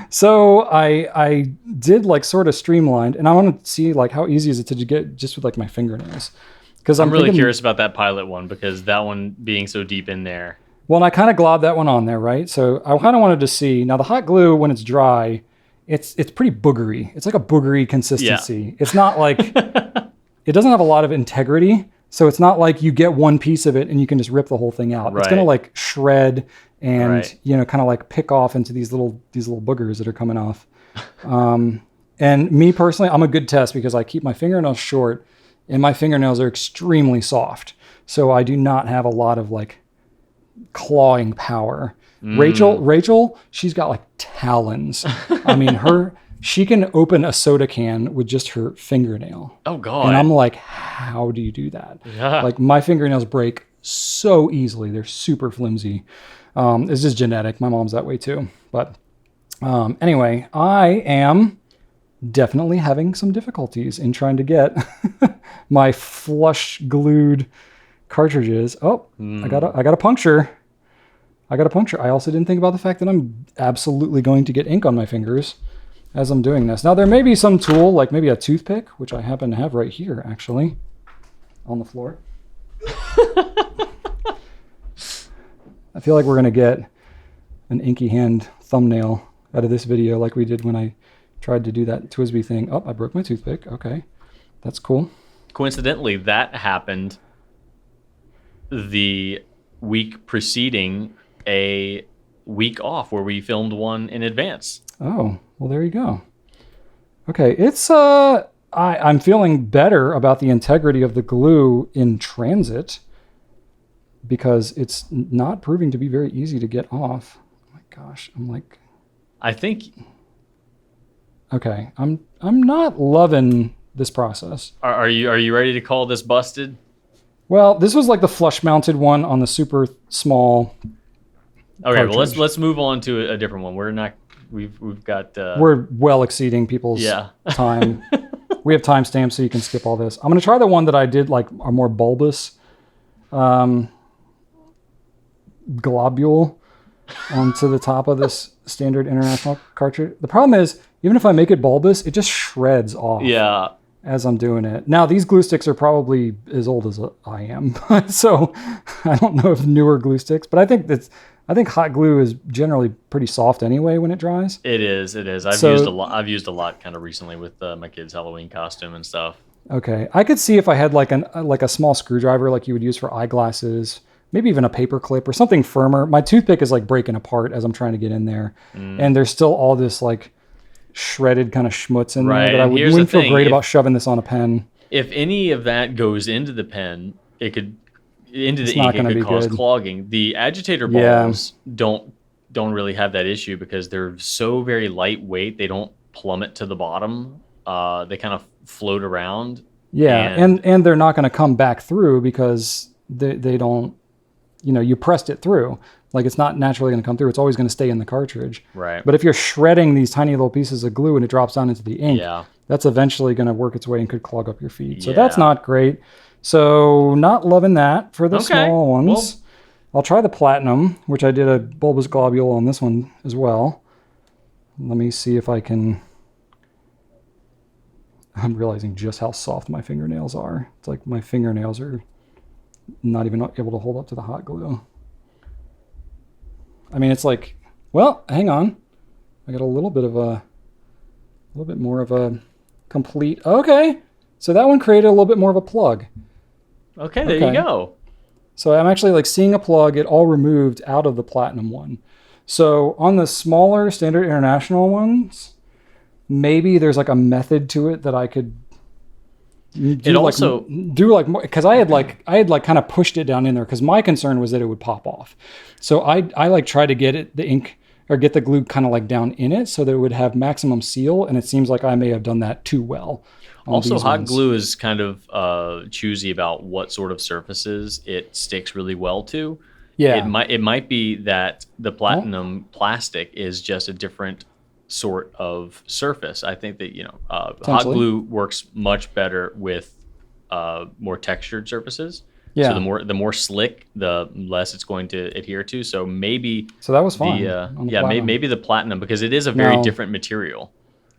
So I did like sort of streamlined, and I want to see like how easy is it to get just with like my fingernails. Because I'm really curious about that Pilot one because that one being so deep in there. Well, and I kind of globbed that one on there, right? So I kind of wanted to see. Now the hot glue, when it's dry, it's pretty boogery. It's like a boogery consistency. Yeah. It's not like it doesn't have a lot of integrity. So it's not like you get one piece of it and you can just rip the whole thing out. Right. It's going to like shred and, kind of like pick off into these little boogers that are coming off. And me personally, I'm a good test because I keep my fingernails short and my fingernails are extremely soft. So I do not have a lot of like clawing power. Rachel, she's got like talons. I mean, she can open a soda can with just her fingernail. Oh God. And I'm like, how do you do that? Yeah. Like my fingernails break so easily. They're super flimsy. It's just genetic. My mom's that way too. But anyway, I am definitely having some difficulties in trying to get my flush glued cartridges. Oh, I got a puncture. I also didn't think about the fact that I'm absolutely going to get ink on my fingers as I'm doing this. Now there may be some tool, like maybe a toothpick, which I happen to have right here actually on the floor. I feel like we're going to get an inky hand thumbnail out of this video like we did when I tried to do that Twisby thing. Oh, I broke my toothpick. Okay. That's cool. Coincidentally, that happened the week preceding a week off where we filmed one in advance. Oh, well, there you go. Okay. It's, I I'm feeling better about the integrity of the glue in transit because it's not proving to be very easy to get off. Oh my gosh, I think. Okay, I'm not loving this process. Are you ready to call this busted? Well, this was like the flush mounted one on the super small. Okay, cartridge. well let's move on to a different one. We've got. We're well exceeding people's time. We have timestamps, so you can skip all this. I'm gonna try the one that I did like a more bulbous globule onto the top of this standard international cartridge. The problem is, even if I make it bulbous, it just shreds off. Yeah. As I'm doing it. Now, these glue sticks are probably as old as I am, so I don't know if newer glue sticks, but I think hot glue is generally pretty soft anyway when it dries. It is. I've used a lot kind of recently with my kids' Halloween costume and stuff. Okay, I could see if I had like a small screwdriver like you would use for eyeglasses, maybe even a paper clip or something firmer. My toothpick is like breaking apart as I'm trying to get in there, and there's still all this like shredded kind of schmutz in there that I wouldn't feel great about shoving this on a pen. If any of that goes into the pen, it could cause clogging. The agitator balls don't really have that issue because they're so very lightweight. They don't plummet to the bottom. They kind of float around. Yeah, and they're not going to come back through because they don't. You pressed it through. Like it's not naturally going to come through. It's always going to stay in the cartridge. Right. But if you're shredding these tiny little pieces of glue and it drops down into the ink, that's eventually going to work its way and could clog up your feed. So that's not great. So not loving that for the small ones. Well, I'll try the platinum, which I did a bulbous globule on this one as well. Let me see if I can. I'm realizing just how soft my fingernails are. It's like my fingernails are not even able to hold up to the hot glue. I mean, it's like, well, hang on. I got a little bit more of a complete. Okay. So that one created a little bit more of a plug. Okay, there you go. So I'm actually like seeing a plug, it all removed out of the platinum one. So on the smaller standard international ones, maybe there's like a method to it that I could do more, because I had kind of pushed it down in there because my concern was that it would pop off. So I like tried to get the ink or get the glue kind of like down in it so that it would have maximum seal, and it seems like I may have done that too well. Also, hot glue is kind of choosy about what sort of surfaces it sticks really well to. Yeah, it might be that the platinum plastic is just a different sort of surface. I think that hot glue works much better with more textured surfaces. Yeah. So the more slick, the less it's going to adhere to. So that was fine. Maybe the platinum, because it is a very different material.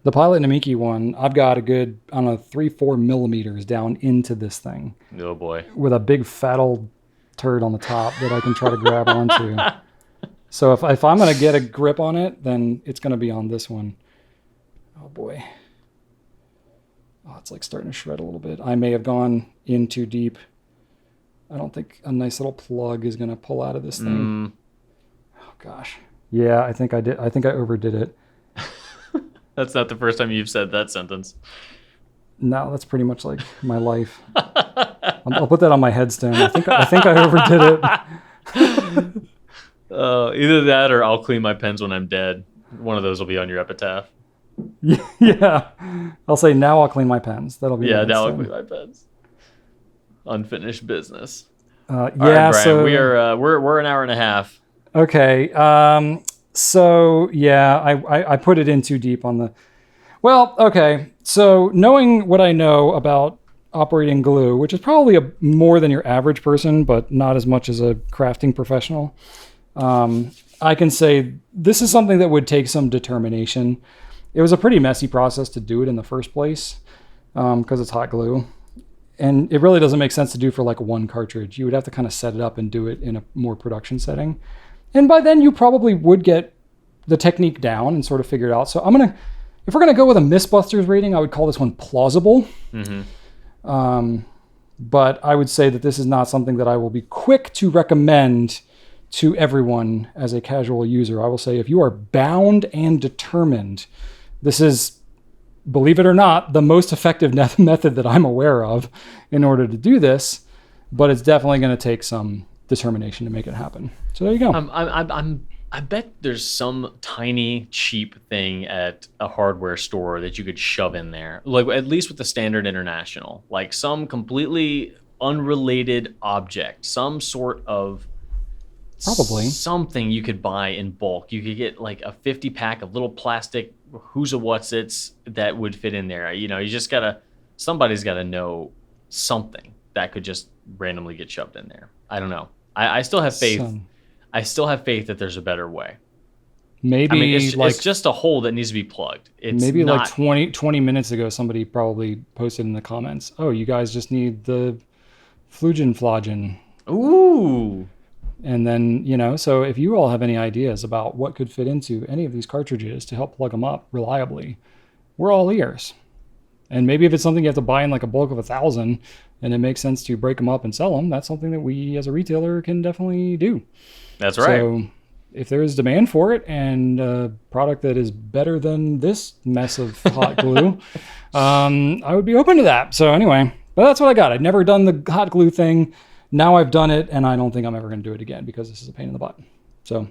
The Pilot Namiki one, I've got a good 3-4 millimeters down into this thing. Oh boy! With a big fat old turd on the top that I can try to grab onto. So if I'm going to get a grip on it, then it's going to be on this one. Oh boy. Oh, it's like starting to shred a little bit. I may have gone in too deep. I don't think a nice little plug is going to pull out of this thing. Oh gosh. Yeah, I think I did. I think I overdid it. That's not the first time you've said that sentence. No, that's pretty much like my life. I'll put that on my headstone. I think I overdid it. Either that or I'll clean my pens when I'm dead. One of those will be on your epitaph. Yeah. I'll say, now I'll clean my pens. That'll be now I'll clean my pens. Unfinished business. All right, Brian, so we're an hour and a half. Okay. So yeah, I put it in too deep on the. Well, okay. So knowing what I know about operating glue, which is probably more than your average person, but not as much as a crafting professional, I can say this is something that would take some determination. It was a pretty messy process to do it in the first place because it's hot glue. And it really doesn't make sense to do for like one cartridge. You would have to kind of set it up and do it in a more production setting. And by then you probably would get the technique down and sort of figure it out. So if we're going to go with a Mythbusters rating, I would call this one plausible. Mm-hmm. But I would say that this is not something that I will be quick to recommend to everyone as a casual user. I will say if you are bound and determined, this is believe it or not, the most effective method that I'm aware of in order to do this, but it's definitely going to take some determination to make it happen. So there you go. I bet there's some tiny cheap thing at a hardware store that you could shove in there, like at least with the Standard International, like some completely unrelated object, some sort of Probably something you could buy in bulk. You could get like a 50 pack of little plastic who's a what's it's that would fit in there. You just somebody's gotta know something that could just randomly get shoved in there. I don't know. I still have faith. I still have faith that there's a better way. Maybe it's just a hole that needs to be plugged. It's maybe not, like 20 minutes ago, somebody probably posted in the comments, "Oh, you guys just need the flugin. Ooh. And then, so if you all have any ideas about what could fit into any of these cartridges to help plug them up reliably, we're all ears. And maybe if it's something you have to buy in like a bulk of 1,000 and it makes sense to break them up and sell them, that's something that we as a retailer can definitely do. That's right. So if there is demand for it and a product that is better than this mess of hot glue, I would be open to that. So anyway, but that's what I got. I'd never done the hot glue thing. Now I've done it, and I don't think I'm ever going to do it again because this is a pain in the butt. So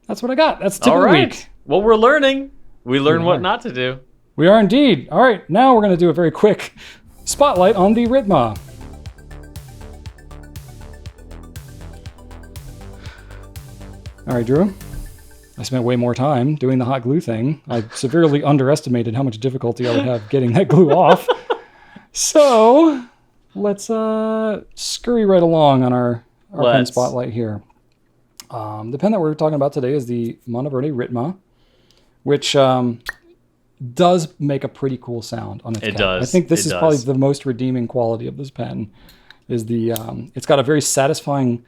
that's what I got. That's the tip of the week. Well, we're learning. We learn what not to do. We are indeed. All right, now we're going to do a very quick spotlight on the Ritma. All right, Drew. I spent way more time doing the hot glue thing. I severely underestimated how much difficulty I would have getting that glue off. So let's scurry right along on our pen spotlight here. The pen that we're talking about today is the Monteverde Ritma, which does make a pretty cool sound on its cap. Does. I think this is probably the most redeeming quality of this pen. Is the it's got a very satisfying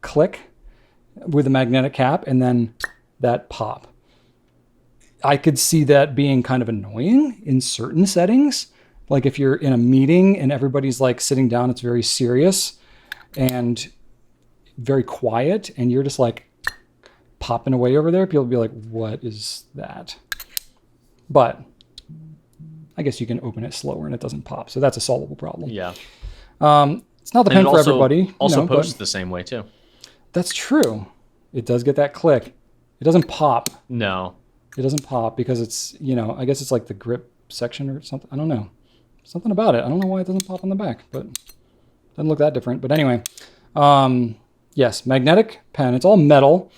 click with a magnetic cap, and then that pop. I could see that being kind of annoying in certain settings. Like if you're in a meeting and everybody's like sitting down, it's very serious and very quiet, and you're just like popping away over there. People will be like, what is that? But I guess you can open it slower and it doesn't pop. So that's a solvable problem. Yeah. It's not the pen for everybody. Also posts the same way too. That's true. It does get that click. It doesn't pop. No. It doesn't pop because it's, I guess it's like the grip section or something. I don't know. Something about it. I don't know why it doesn't pop on the back, but it doesn't look that different. But anyway, yes, magnetic pen. It's all metal.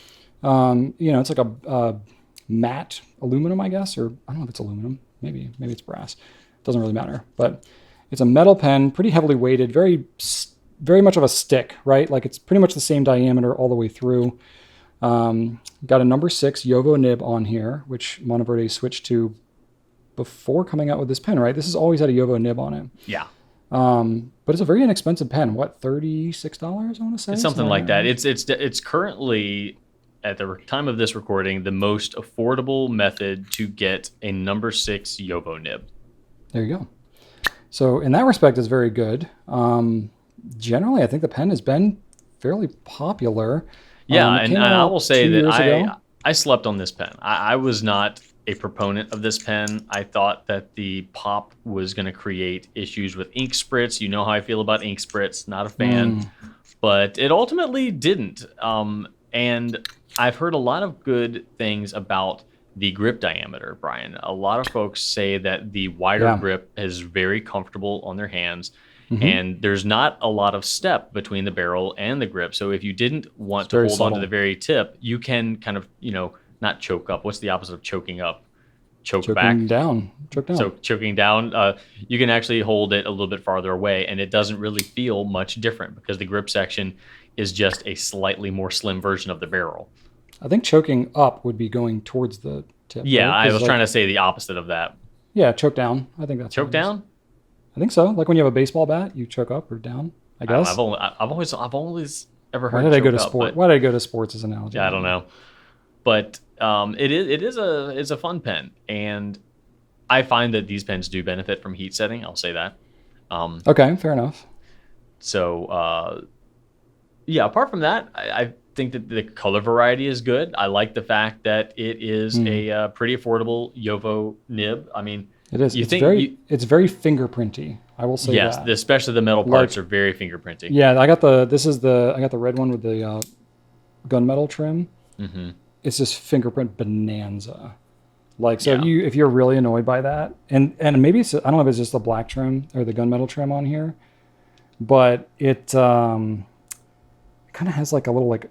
It's like a matte aluminum, I guess, or I don't know if it's aluminum. Maybe it's brass. It doesn't really matter. But it's a metal pen, pretty heavily weighted, very much of a stick, right? Like it's pretty much the same diameter all the way through. Got a number 6 Jowo nib on here, which Monteverde switched to before coming out with this pen, right? This has always had a Jowo nib on it. Yeah. But it's a very inexpensive pen. What, $36? I want to say it's something like that. It's currently, at the time of this recording, the most affordable method to get a number 6 Jowo nib. There you go. So in that respect, it's very good. Generally, I think the pen has been fairly popular. Yeah, and I will say that I slept on this pen. I was not a proponent of this pen. I thought that the pop was going to create issues with ink spritz. You know how I feel about ink spritz. Not a fan. But it ultimately didn't. And I've heard a lot of good things about the grip diameter, Brian. A lot of folks say that the wider grip is very comfortable on their hands. And there's not a lot of step between the barrel and the grip. So if you didn't want to hold on to the very tip, you can kind of, not choke up. What's the opposite of choking up? Choking back. Down. So choking down, you can actually hold it a little bit farther away, and it doesn't really feel much different because the grip section is just a slightly more slim version of the barrel. I think choking up would be going towards the tip. Yeah, right? I was trying to say the opposite of that. Yeah, choke down. I think that's choke down. I think so. Like when you have a baseball bat, you choke up or down. I guess. I've always ever heard. Why did I go to sport? Why did I go to sports as an analogy? Yeah, I don't know. But it is a fun pen, and I find that these pens do benefit from heat setting. I'll say that. Okay, fair enough. So apart from that, I think that the color variety is good. I like the fact that it is a pretty affordable Jowo nib. I mean, It is. You It's think it's very fingerprinty. I will say yes, that. especially the metal parts are very fingerprinty. Yeah, I got the red one with the gunmetal trim. Mm-hmm. It's just fingerprint bonanza. Like, so Yeah. if you're really annoyed by that, and maybe it's, I don't know if it's just the black trim or the gunmetal trim on here, but it kind of has like a little like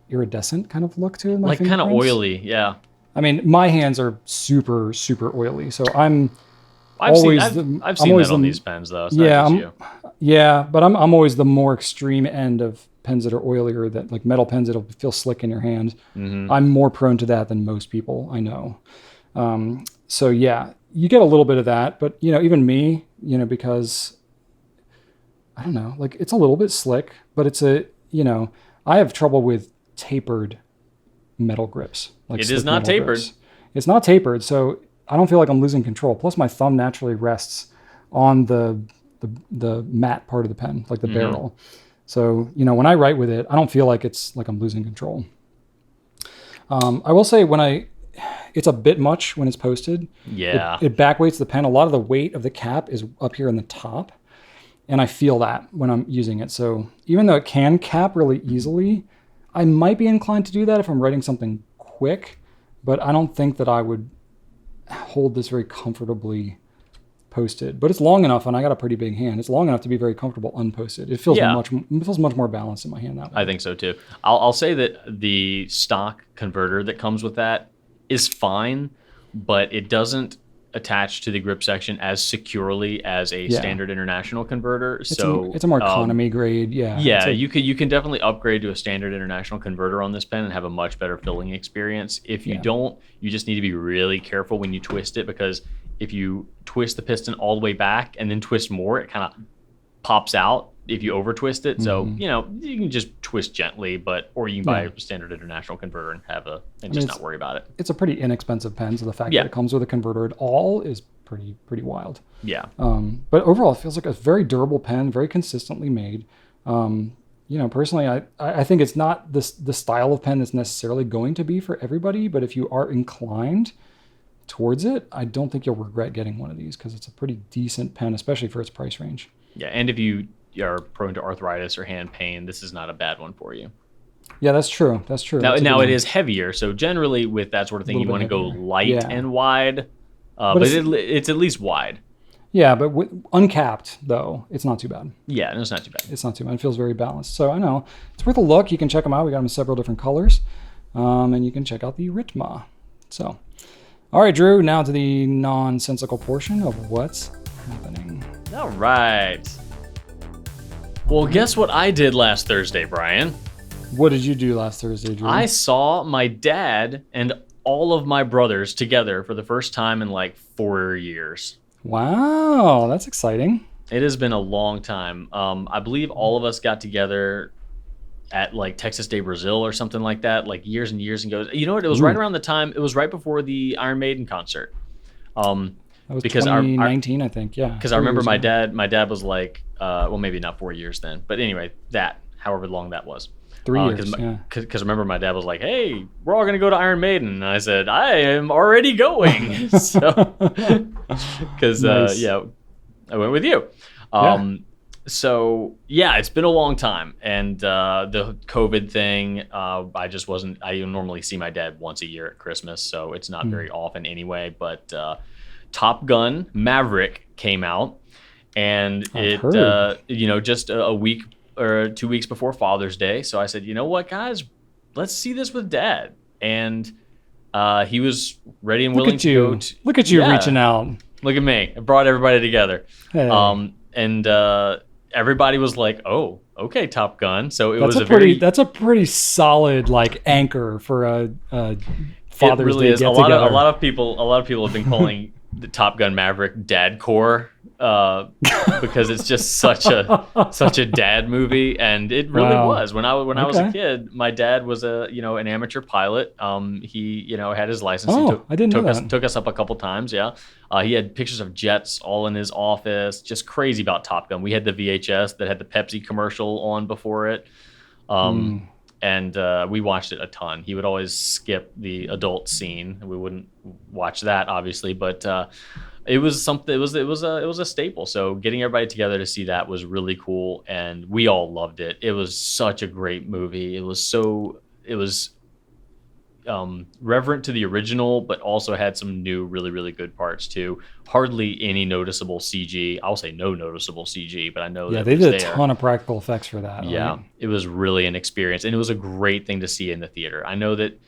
iridescent kind of look to it. Like kind of oily, yeah. I mean, my hands are super, super oily, so I've seen that on these pens though. It's not just you. Yeah, but I'm always the more extreme end of pens that are oilier, that like metal pens that'll feel slick in your hand. Mm-hmm. I'm more prone to that than most people I know. So yeah, you get a little bit of that, but even me, because I don't know, like it's a little bit slick, but it's I have trouble with tapered metal grips. Like it is not tapered. Grips. It's not tapered, so I don't feel like I'm losing control. Plus, my thumb naturally rests on the matte part of the pen, like the barrel. So when I write with it, I don't feel like it's like I'm losing control. I will say it's a bit much when it's posted. Yeah, it backweights the pen. A lot of the weight of the cap is up here in the top, and I feel that when I'm using it. So even though it can cap really easily, I might be inclined to do that if I'm writing something quick, but I don't think that I would hold this very comfortably posted. But it's long enough, and I got a pretty big hand. It's long enough to be very comfortable unposted. It feels much more balanced in my hand that way. I think so too. I'll say that the stock converter that comes with that is fine, but it doesn't attach to the grip section as securely as a standard international converter. It's a more economy grade. Yeah. Yeah, you can definitely upgrade to a standard international converter on this pen and have a much better filling experience. If you don't, you just need to be really careful when you twist it, because if you twist the piston all the way back and then twist more, it kind of pops out if you over twist it. So, you can just twist gently, or you can buy a standard international converter and just not worry about it. It's a pretty inexpensive pen, so the fact that it comes with a converter at all is pretty wild. Yeah. But overall, it feels like a very durable pen, very consistently made. Personally, I think it's not the style of pen that's necessarily going to be for everybody, but if you are inclined towards it, I don't think you'll regret getting one of these, because it's a pretty decent pen, especially for its price range. Yeah, and if you are prone to arthritis or hand pain, this is not a bad one for you. Yeah, that's true. Now it is heavier, so generally with that sort of thing, you want to go light and wide, but it's at least wide. Yeah, but uncapped, though, it's not too bad. Yeah, no, it's not too bad. It's not too bad. It feels very balanced. So I know it's worth a look. You can check them out. We got them in several different colors, and you can check out the Ritma. So, all right, Drew, now to the nonsensical portion of what's happening. All right. Well, guess what I did last Thursday, Brian? What did you do last Thursday, Drew? I saw my dad and all of my brothers together for the first time in like 4 years. Wow, that's exciting. It has been a long time. I believe all of us got together at like Texas Day Brazil or something like that, like years and years ago. You know what? It was right around the time. It was right before the Iron Maiden concert. That was 2019, I think. Yeah. Because I remember my dad was like, well, maybe not 4 years then, but anyway, however long that was. 3 years. Because remember my dad was like, hey, we're all going to go to Iron Maiden. And I said, I am already going. So, because, nice. I went with you. So, yeah, it's been a long time. And the COVID thing, I normally see my dad once a year at Christmas. So it's not very often anyway. But Top Gun Maverick came out. And just a week or 2 weeks before Father's Day. So I said, you know what, guys, let's see this with Dad. And he was ready and willing to go. Look at you reaching out. Look at me. I brought everybody together. Hey. Everybody was like, oh, okay, Top Gun. So that's a pretty solid like anchor for a Father's Day get together. A lot of people have been calling the Top Gun Maverick Dadcore. Because it's just such a dad movie, and it really was. When I was a kid, my dad was an amateur pilot. He had his license. Took us up a couple times. Yeah, he had pictures of jets all in his office. Just crazy about Top Gun. We had the VHS that had the Pepsi commercial on before it, and we watched it a ton. He would always skip the adult scene, and we wouldn't watch that obviously, but. It was something. It was a staple. So getting everybody together to see that was really cool, and we all loved it. It was such a great movie. It was reverent to the original, but also had some new, really, really good parts too. Hardly any noticeable CG. I'll say no noticeable CG, but I know that they it was did a ton of practical effects for that. Yeah, right? it was really an experience, and it was a great thing to see in the theater. I know that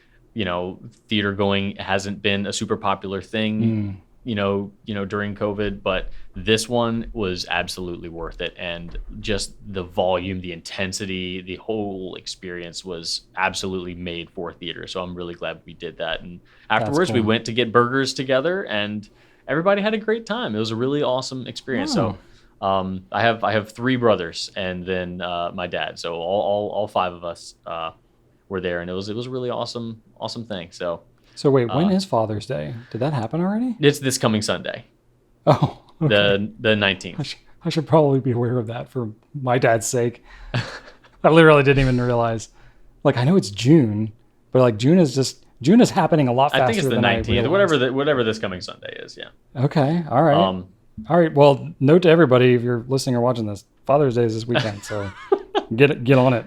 theater going hasn't been a super popular thing. During COVID, but this one was absolutely worth it. And just the volume, the intensity, the whole experience was absolutely made for theater. So I'm really glad we did that. And afterwards, we went to get burgers together, and everybody had a great time. It was a really awesome experience. So I have 3 brothers, and then my dad. So all 5 of us were there, and it was a really awesome thing. So wait, when is Father's Day? Did that happen already? It's this coming Sunday. Oh, okay. The 19th. I should probably be aware of that for my dad's sake. I literally didn't even realize. Like, I know it's June, but like June is happening a lot faster. I think it's the than 19th, whatever this coming Sunday is. Yeah. Okay. All right. All right. Well, note to everybody, if you're listening or watching this, Father's Day is this weekend, so get on it.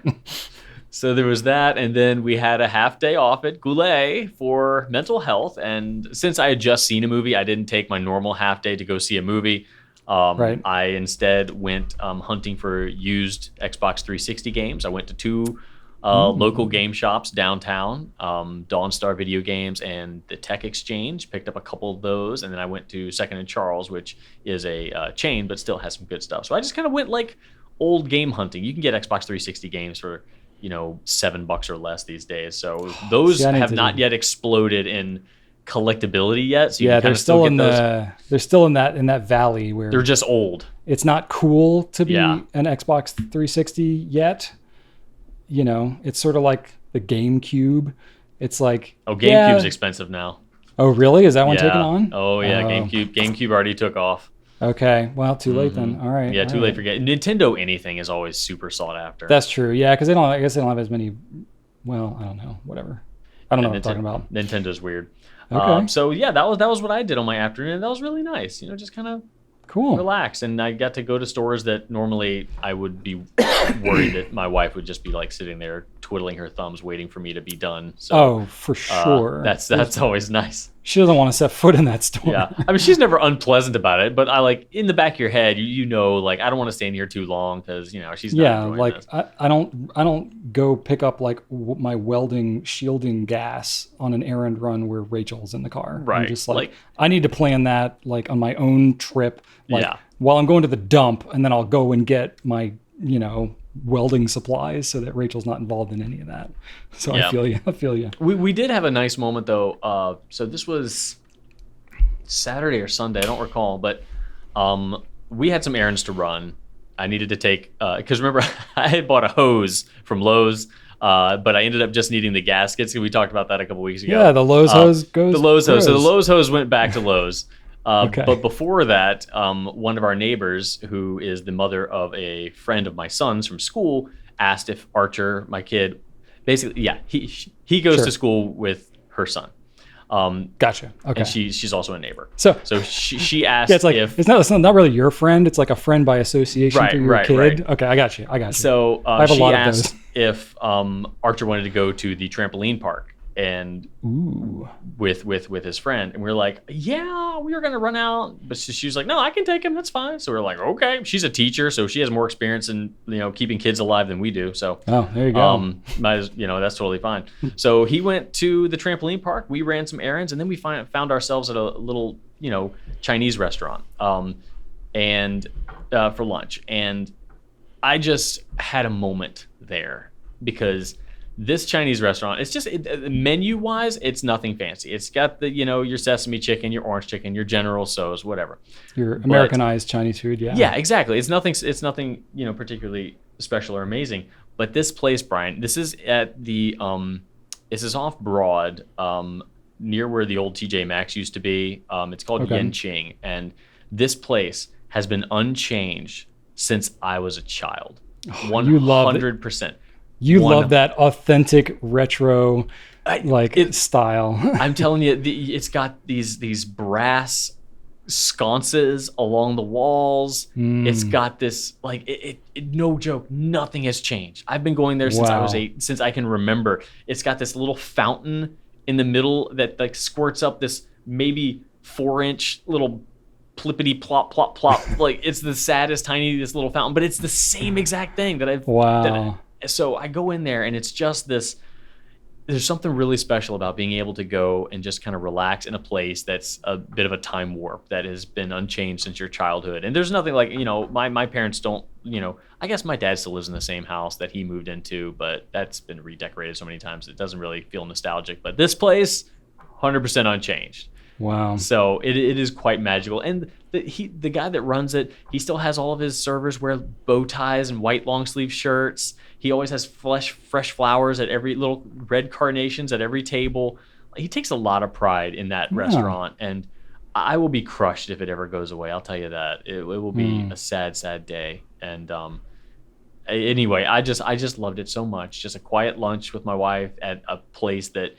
So there was that, and then we had a half day off at Goulet for mental health. And since I had just seen a movie, I didn't take my normal half day to go see a movie. Right. I instead went hunting for used Xbox 360 games. I went to 2 local game shops downtown, Dawnstar Video Games and the Tech Exchange. Picked up a couple of those, and then I went to Second and Charles, which is a chain but still has some good stuff. So I just kind of went like old game hunting. You can get Xbox 360 games for $7 or less these days. So those have not yet exploded in collectability yet. So they're still in that valley where they're just old. It's not cool to be an Xbox 360 yet. It's sort of like the GameCube. It's like GameCube's expensive now. Oh, really? Is that one taken on? Oh yeah, GameCube already took off. Okay, well, too late then. All right. Yeah, too late for Nintendo. Anything is always super sought after. That's true. Yeah, because I guess they don't have as many. Well, I don't know. Whatever. I don't know what I'm talking about. Nintendo weird. Okay. So yeah, that was what I did on my afternoon. That was really nice. Just kind of cool, relax, and I got to go to stores that normally I would be worried that my wife would just be like sitting there twiddling her thumbs, waiting for me to be done. So, for sure. That's always nice. She doesn't want to set foot in that store. Yeah, I mean, she's never unpleasant about it, but I like in the back of your head, like I don't want to stand here too long because she's not enjoying this. I don't go pick up like my welding shielding gas on an errand run where Rachel's in the car. Right. I'm just like I need to plan that like on my own trip. Like, yeah. While I'm going to the dump, and then I'll go and get my welding supplies so that Rachel's not involved in any of that. So yeah. I feel you. We did have a nice moment though. So this was Saturday or Sunday, I don't recall, but we had some errands to run. I needed to take because remember I had bought a hose from Lowe's, but I ended up just needing the gaskets. We talked about that a couple weeks ago. Yeah, the Lowe's hose goes. The Lowe's hose. So the Lowe's hose went back to Lowe's. Okay. But before that, one of our neighbors, who is the mother of a friend of my son's from school, asked if Archer, my kid, basically, he goes to school with her son. Gotcha. Okay. And she's also a neighbor. So she asked it's like, if it's not really your friend. It's like a friend by association through your kid. Right. Okay, I got you. So I have a she lot of asked those. if Archer wanted to go to the trampoline park and with his friend, and we were like, yeah, we were gonna run out, but she was like, no, I can take him, that's fine. So we're like, okay. She's a teacher, so she has more experience in keeping kids alive than we do. So there you go. That's totally fine. So he went to the trampoline park. We ran some errands, and then we found ourselves at a little Chinese restaurant and for lunch, and I just had a moment there because this Chinese restaurant, it's just menu-wise, it's nothing fancy. It's got the your sesame chicken, your orange chicken, your General Tso's, whatever. Your Americanized Chinese food, yeah. Yeah, exactly. It's nothing particularly special or amazing. But this place, Brian, this is at the this is off Broad, near where the old TJ Maxx used to be. It's called Yanqing, and this place has been unchanged since I was a child. 100%. You love that authentic retro style. I'm telling you, it's got these brass sconces along the walls. It's Mm. got this like no joke, nothing has changed. I've been going there since I was Wow. 8, since I can remember. It's got this little fountain in the middle that like squirts up this maybe 4-inch little plippity plop plop plop. Like it's the saddest tiniest little fountain, but it's the same exact thing that I've Wow. so I go in there and it's just this. There's something really special about being able to go and just kind of relax in a place that's a bit of a time warp that has been unchanged since your childhood. And there's nothing like, my parents don't, I guess my dad still lives in the same house that he moved into, but that's been redecorated so many times it doesn't really feel nostalgic. But this place, 100% unchanged. Wow. So it is quite magical. And the guy that runs it, he still has all of his servers wear bow ties and white long sleeve shirts. He always has fresh flowers at every little red carnations at every table. He takes a lot of pride in that restaurant, and I will be crushed if it ever goes away. I'll tell you that. It will be a sad, sad day. And anyway, I just loved it so much. Just a quiet lunch with my wife at a place that,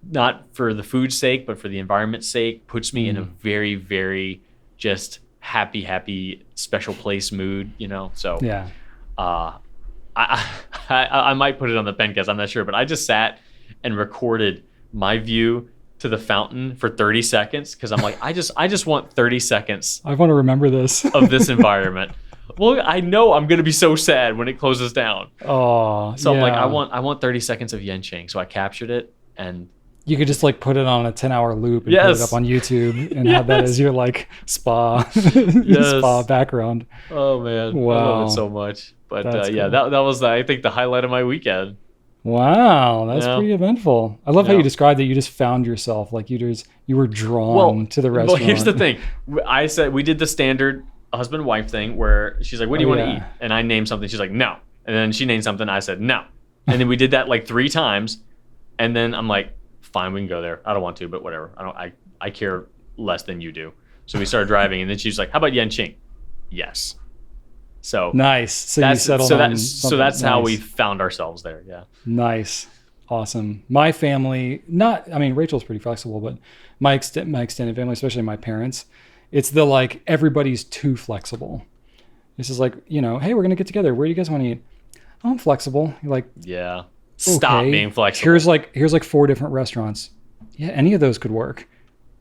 not for the food's sake, but for the environment's sake, puts me in a very, very just happy, special place mood, So Yeah. I might put it on the Pencast, I'm not sure, but I just sat and recorded my view to the fountain for 30 seconds because I'm like, I just want 30 seconds I want to remember this. of this environment. Well, I know I'm gonna be so sad when it closes down. Oh, So I'm like, yeah. I want 30 seconds of Yenching. So I captured it, and You could just like put it on a 10-hour loop and put Yes. it up on YouTube and Yes. have that as your like spa spa background. oh man, I Wow. love it so much. But That's yeah, cool. that was I think the highlight of my weekend. Wow, that's Yeah. pretty eventful. I love how Yeah. you described that you just found yourself like you were drawn to the restaurant. Well, here's the thing. I said we did the standard husband-wife thing where she's like, "What do you Oh, want to yeah. eat?" And I named something. She's like, "No." And then she named something. I said, "No." And then we did that like 3 times. And then I'm like, "Fine, we can go there. I don't want to, but whatever. I care less than you do." So we started driving, and then she's like, "How about Yenching?" Yes. So Nice. So you settled on something. that's how we nice. found ourselves there. Yeah. Nice. Awesome. My family, Rachel's pretty flexible, but my extended family, especially my parents, it's the like everybody's too flexible. This is like, hey, we're going to get together. Where do you guys want to eat? Oh, I'm flexible. You're like, Yeah. Stop okay. being flexible. Here's like 4 different restaurants. Yeah, any of those could work.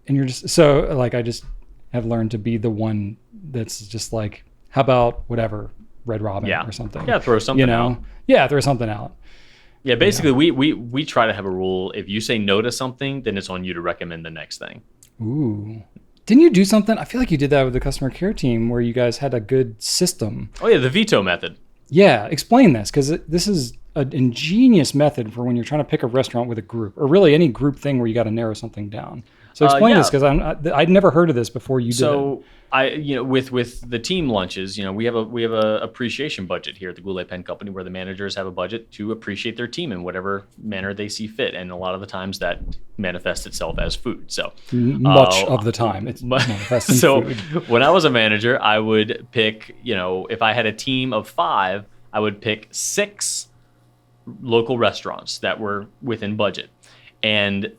And you're just so like I just have learned to be the one that's just like, how about whatever, Red Robin Yeah. or something. Yeah, throw something out. Yeah, throw something out. Yeah, basically, we try to have a rule. If you say no to something, then it's on you to recommend the next thing. Ooh. Didn't you do something? I feel like you did that with the customer care team where you guys had a good system. Oh, yeah, the veto method. Yeah, explain this because this is an ingenious method for when you're trying to pick a restaurant with a group or really any group thing where you got to narrow something down. So explain this because I'd never heard of this before you did it. So with the team lunches, we have a appreciation budget here at the Goulet Pen Company where the managers have a budget to appreciate their team in whatever manner they see fit, and a lot of the times that manifests itself as food. So Much of the time it's manifesting so food. when I was a manager, I would pick, if I had a team of 5, I would pick 6 local restaurants that were within budget, and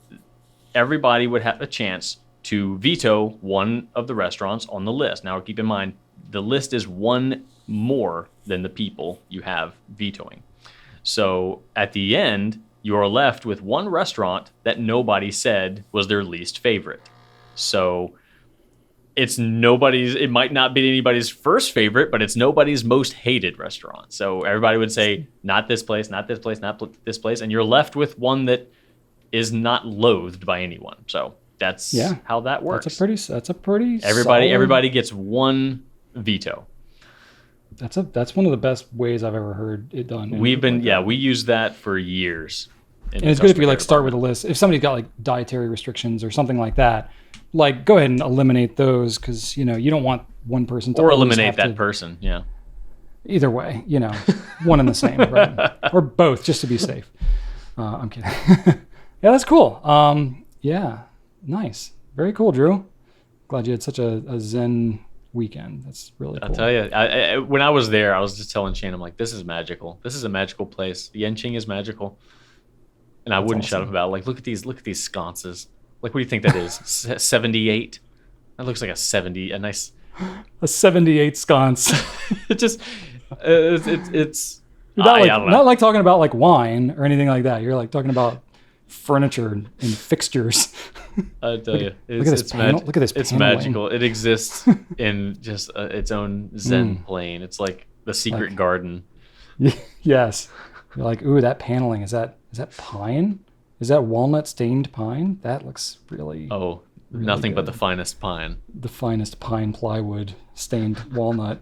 everybody would have a chance to veto one of the restaurants on the list. Now, keep in mind, the list is 1 more than the people you have vetoing. So at the end, you're left with 1 restaurant that nobody said was their least favorite. So it might not be anybody's first favorite, but it's nobody's most hated restaurant. So everybody would say, not this place, not this place, not this place. And you're left with one that is not loathed by anyone. So that's how that works. That's a pretty Everybody gets 1 veto. That's one of the best ways I've ever heard it done. We use that for years. And it's good if you like start with a list. If somebody's got like dietary restrictions or something like that, like go ahead and eliminate those because you don't want one person to or always eliminate have that to, person. Yeah. Either way, one and the same, right? Or both, just to be safe. I'm kidding. Yeah, that's cool. Yeah, nice, very cool, Drew. Glad you had such a zen weekend. That's really cool. I'll tell you, when I was there, I was just telling Shane, I'm like, this is magical. This is a magical place. Yenching is magical. And I wouldn't shut up about it. Like, look at these sconces. Like, what do you think that is? 78? That looks like a nice... A 78 sconce. It just... it's... Not like talking about like wine or anything like that. You're like talking about furniture and fixtures. I tell you, look at this panel. Look at this. It's paneling. magical. It exists in just its own Zen plane. It's like the secret garden. Yes. You're like, ooh, that paneling. Is that pine? Is that walnut stained pine? That looks really. Oh, really nothing but good. the finest pine. The finest pine plywood stained walnut.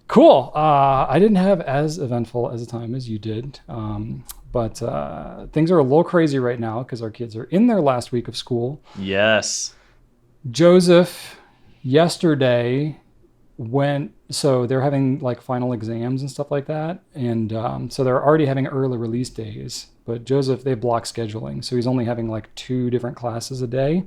Cool. I didn't have as eventful as a time as you did. But things are a little crazy right now because our kids are in their last week of school. Yes. Joseph yesterday so they're having like final exams and stuff like that. And so they're already having early release days. But Joseph, they block scheduling. So he's only having like 2 different classes a day.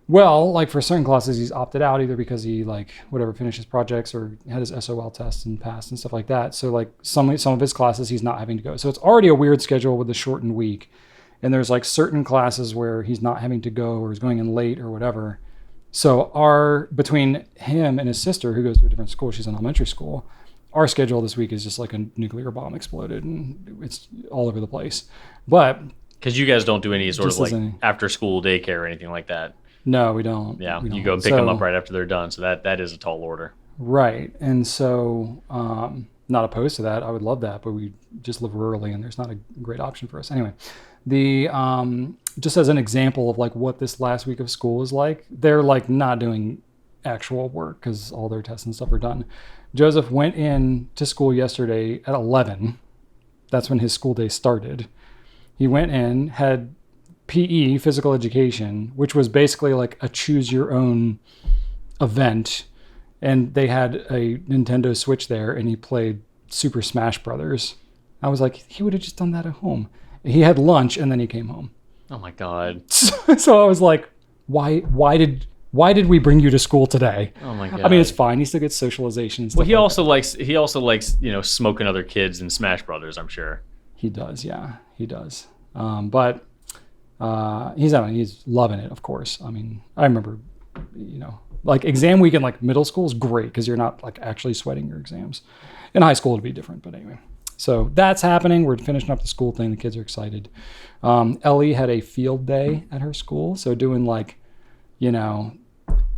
Well, like for certain classes, he's opted out either because he finished his projects or had his SOL tests and passed and stuff like that. So like some of his classes, he's not having to go. So it's already a weird schedule with the shortened week. And there's like certain classes where he's not having to go or is going in late or whatever. So between him and his sister, who goes to a different school, she's in elementary school, our schedule this week is just like a nuclear bomb exploded and it's all over the place. But because you guys don't do any sort of like any after school daycare or anything like that. No, we don't. Yeah, we don't. You go pick them up right after they're done. So that is a tall order. Right. And so not opposed to that. I would love that, but we just live rurally and there's not a great option for us. Anyway, just as an example of like what this last week of school is like, they're like not doing actual work because all their tests and stuff are done. Joseph went in to school yesterday at 11. That's when his school day started. He went in, had PE, physical education, which was basically like a choose your own event. And they had a Nintendo Switch there and he played Super Smash Brothers. I was like, he would have just done that at home. He had lunch and then he came home. Oh my God. So I was like, why did we bring you to school today? Oh my God. I mean, it's fine. He still gets socialization and stuff. Well, he also likes, smoking other kids in Smash Brothers, I'm sure. He does. Yeah, he does. But he's loving it, of course. I mean, I remember, like exam week in like middle school is great because you're not like actually sweating your exams. In high school, it'd be different. But anyway, so that's happening. We're finishing up the school thing. The kids are excited. Ellie had a field day at her school. So doing like,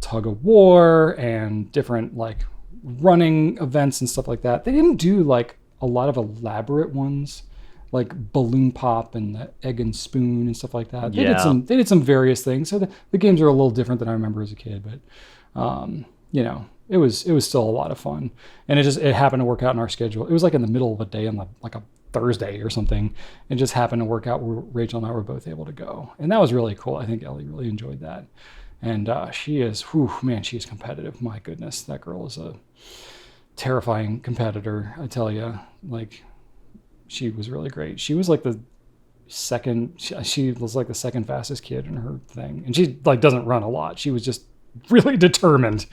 tug of war and different like running events and stuff like that. They didn't do like a lot of elaborate ones, like balloon pop and the egg and spoon and stuff like that. They did some various things. So the games are a little different than I remember as a kid, but it was still a lot of fun. And it happened to work out in our schedule. It was like in the middle of a day on like a Thursday or something. It just happened to work out where Rachel and I were both able to go. And that was really cool. I think Ellie really enjoyed that. And she is competitive. My goodness, that girl is a terrifying competitor. I tell you, like, she was really great. She was like the second fastest kid in her thing. And she like doesn't run a lot. She was just really determined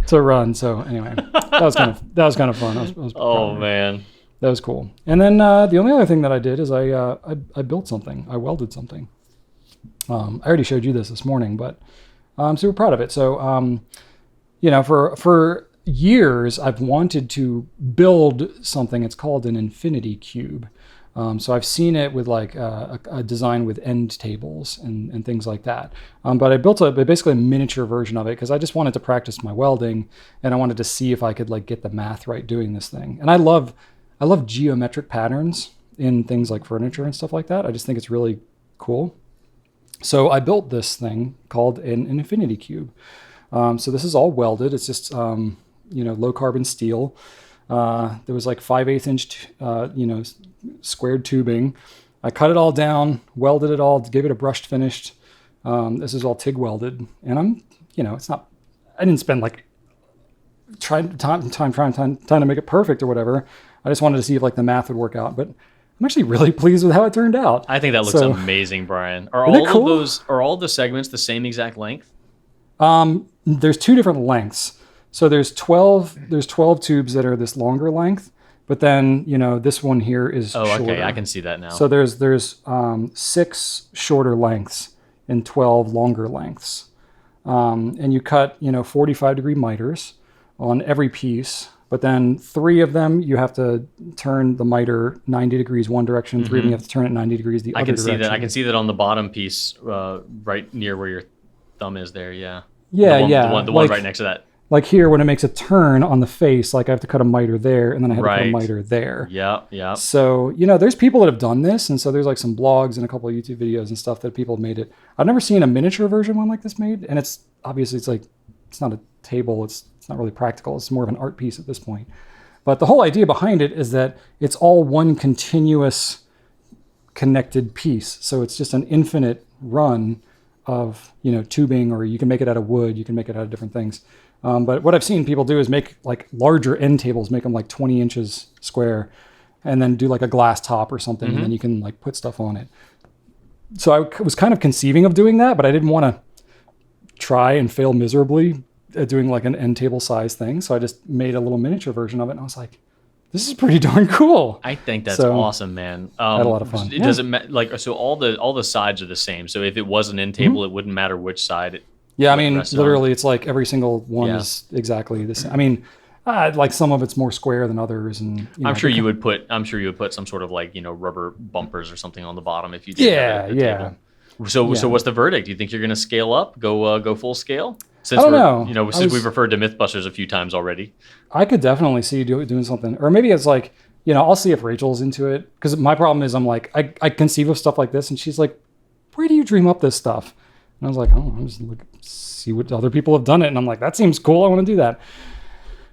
to run. So anyway, that was kind of fun. I was oh man, that was cool. And then the only other thing that I did is I built something. I welded something. I already showed you this morning, but I'm super proud of it. So for years I've wanted to build something. It's called an infinity cube. So I've seen it with like a design with end tables and things like that. But I built basically a miniature version of it because I just wanted to practice my welding and I wanted to see if I could like get the math right doing this thing. And I love geometric patterns in things like furniture and stuff like that. I just think it's really cool. So I built this thing called an infinity cube. So this is all welded. It's just low carbon steel. There was like 5/8 inch, squared tubing. I cut it all down, welded it all, gave it a brushed finish. This is all TIG welded, and I didn't spend like time to make it perfect or whatever. I just wanted to see if like the math would work out, but I'm actually really pleased with how it turned out. I think that looks amazing, Brian. Are all the segments the same exact length? There's 2 different lengths. So there's 12 tubes that are this longer length, but then, this one here is shorter. Okay, I can see that now. So there's 6 shorter lengths and 12 longer lengths. and you cut 45-degree miters on every piece. But then 3 of them, you have to turn the miter 90 degrees one direction. 3 of them, you have to turn it 90 degrees the other direction. I can see that on the bottom piece, right near where your thumb is there. Yeah. Yeah, The one right next to that. Like here, when it makes a turn on the face, like I have to cut a miter there, and then I have to cut a miter there. Yeah. So, there's people that have done this, and so there's like some blogs and a couple of YouTube videos and stuff that people have made it. I've never seen a miniature version one like this made, and it's obviously it's not a table, it's not really practical. It's more of an art piece at this point. But the whole idea behind it is that it's all one continuous connected piece. So it's just an infinite run of, tubing, or you can make it out of wood, you can make it out of different things. But what I've seen people do is make like larger end tables, make them like 20 inches square, and then do like a glass top or something, and then you can like put stuff on it. So I was kind of conceiving of doing that, but I didn't want to try and fail miserably at doing like an end table size thing. So I just made a little miniature version of it, and I was like, this is pretty darn cool. I think that's awesome, man. I had a lot of fun. It doesn't so all the sides are the same. So if it was an end table, it wouldn't matter which side. Yeah, I mean, literally, it's like every single one is exactly the same. I mean, like some of it's more square than others, and I'm sure you would put some sort of like rubber bumpers or something on the bottom if you did. Yeah. So what's the verdict? Do you think you're going to scale up, go full scale? Since I don't know. Since we've referred to Mythbusters a few times already. I could definitely see you doing something, or maybe it's like I'll see if Rachel's into it, because my problem is I'm like I conceive of stuff like this, and she's like, where do you dream up this stuff? And I was like, I'm just see what other people have done it. And I'm like, that seems cool. I want to do that.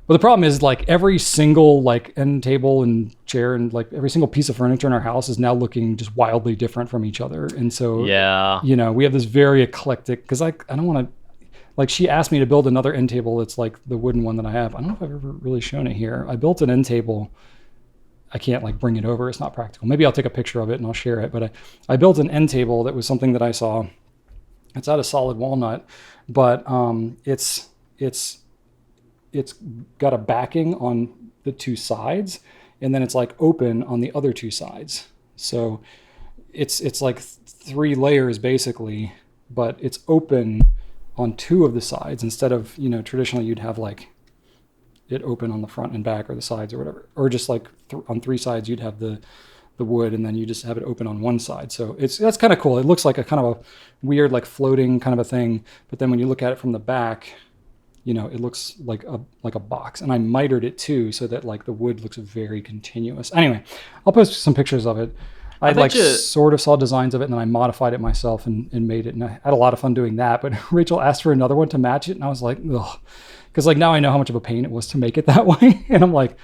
But the problem is like every single like end table and chair and like every single piece of furniture in our house is now looking just wildly different from each other. And so, we have this very eclectic, because I don't want to, like she asked me to build another end table. It's like the wooden one that I have. I don't know if I've ever really shown it here. I built an end table. I can't like bring it over. It's not practical. Maybe I'll take a picture of it and I'll share it. But I built an end table that was something that I saw. It's out of solid walnut, but it's got a backing on the 2 sides, and then it's like open on the other 2 sides. So it's like 3 layers basically, but it's open on 2 of the sides instead of traditionally you'd have like it open on the front and back or the sides or whatever, or just like on 3 sides you'd have the wood, and then you just have it open on one side. So that's kind of cool. It looks like a kind of a weird like floating kind of a thing, but then when you look at it from the back, it looks like a box. And I mitered it too, so that like the wood looks very continuous. Anyway, I'll post some pictures of it. I sort of saw designs of it, and then I modified it myself and made it, and I had a lot of fun doing that. But Rachel asked for another one to match it, and I was like, ugh, because like now I know how much of a pain it was to make it that way, and I'm like,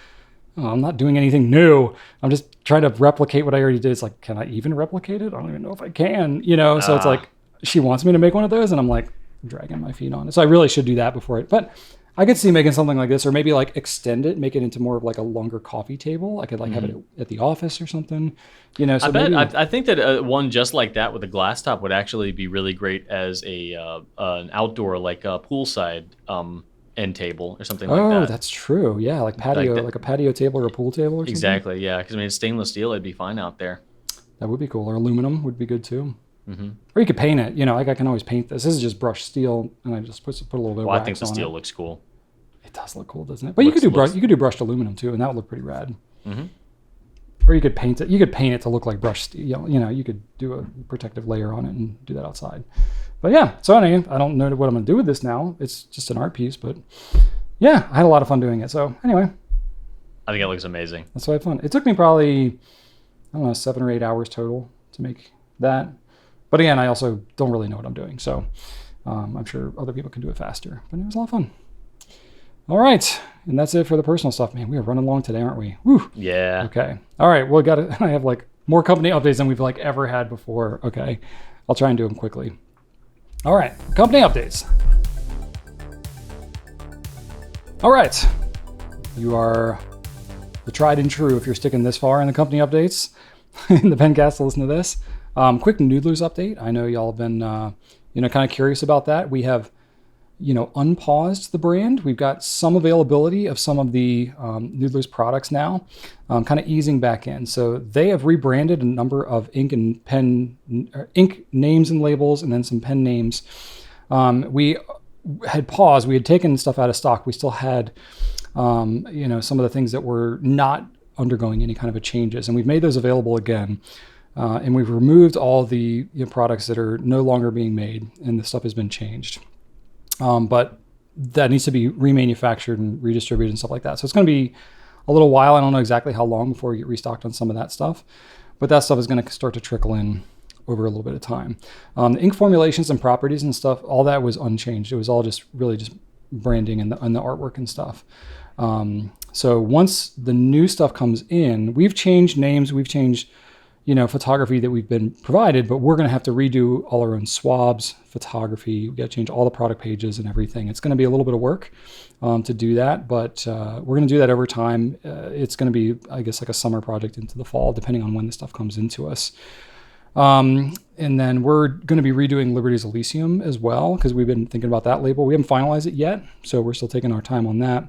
oh, I'm not doing anything new. I'm just trying to replicate what I already did. It's like, can I even replicate it? I don't even know if I can, So it's like she wants me to make one of those, and I'm like dragging my feet on it. So I really should do that before it. But I could see making something like this, or maybe like extend it, make it into more of like a longer coffee table. I could like have it at the office or something, So I think that one just like that with a glass top would actually be really great as an outdoor like poolside end table or something like that. Oh, that's true. Yeah, like patio, like a patio table or a pool table or something. Exactly. Yeah, because it's stainless steel. It'd be fine out there. That would be cool. Or aluminum would be good too. Or you could paint it. I can always paint this. This is just brushed steel, and I just put a little bit of wax on it. I think the steel looks cool. It does look cool, doesn't it? But you could do brushed aluminum too, and that would look pretty rad. Or you could paint it. You could paint it to look like brushed steel. You could do a protective layer on it and do that outside. But yeah, so anyway, I don't know what I'm going to do with this now. It's just an art piece, but yeah, I had a lot of fun doing it. So anyway. I think it looks amazing. That's why I had fun. It took me probably, 7 or 8 hours total to make that. But again, I also don't really know what I'm doing. So I'm sure other people can do it faster. But it was a lot of fun. All right. And that's it for the personal stuff. Man, we are running long today, aren't we? Woo. Yeah. Okay. All right. Well, I have like more company updates than we've like ever had before. Okay. I'll try and do them quickly. All right. Company updates. All right. You are the tried and true if you're sticking this far in the company updates in the Pencast to listen to this. Quick Noodlers update. I know y'all have been, kind of curious about that. We have, unpaused the brand. We've got some availability of some of the Noodlers products now, kind of easing back in. So they have rebranded a number of ink names and labels, and then some pen names. We had paused. We had taken stuff out of stock. We still had, some of the things that were not undergoing any kind of a changes, and we've made those available again. And we've removed all the products that are no longer being made, and the stuff has been changed. But that needs to be remanufactured and redistributed and stuff like that. So it's going to be a little while. I don't know exactly how long before we get restocked on some of that stuff, but that stuff is going to start to trickle in over a little bit of time. The ink formulations and properties and stuff, all that was unchanged. It was all just really just branding and the artwork and stuff. So once the new stuff comes in, we've changed names, we've changed photography that we've been provided, but we're going to have to redo all our own swabs, photography. We got to change all the product pages and everything. It's going to be a little bit of work to do that, but we're going to do that over time. It's going to be, I guess, like a summer project into the fall, depending on when the stuff comes into us. And then we're going to be redoing Liberty's Elysium as well, because we've been thinking about that label. We haven't finalized it yet, so we're still taking our time on that.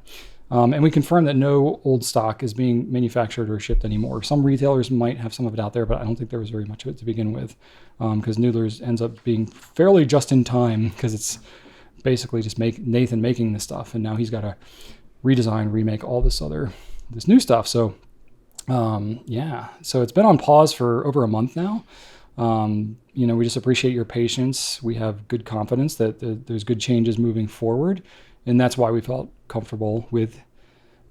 And we confirmed that no old stock is being manufactured or shipped anymore. Some retailers might have some of it out there, but I don't think there was very much of it to begin with, because Noodler's ends up being fairly just in time, because it's basically just Nathan making this stuff, and now he's got to redesign, remake all this new stuff. So so it's been on pause for over a month now. We just appreciate your patience. We have good confidence that there's good changes moving forward. And that's why we felt comfortable with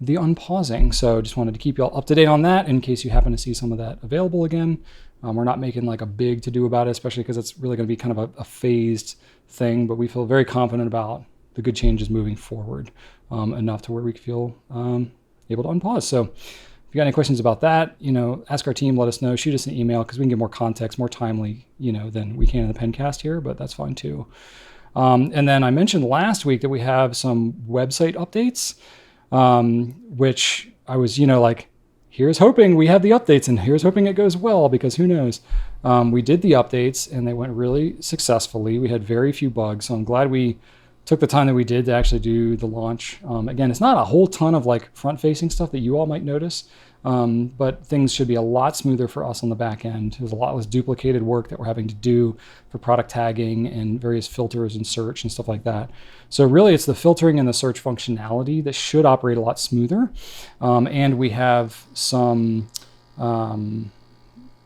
the unpausing. So just wanted to keep you all up to date on that in case you happen to see some of that available again. We're not making like a big to-do about it, especially because it's really going to be kind of a phased thing, but we feel very confident about the good changes moving forward, enough to where we feel able to unpause. So if you got any questions about that, ask our team, let us know, shoot us an email, because we can get more context, more timely, than we can in the Pencast here, but that's fine too. And then I mentioned last week that we have some website updates, which I was, here's hoping we have the updates, and here's hoping it goes well, because who knows? We did the updates and they went really successfully. We had very few bugs, so I'm glad we took the time that we did to actually do the launch. Again, it's not a whole ton of front-facing stuff that you all might notice, but things should be a lot smoother for us on the back end. There's a lot less duplicated work that we're having to do for product tagging and various filters and search and stuff like that. So really it's the filtering and the search functionality that should operate a lot smoother. And we have some,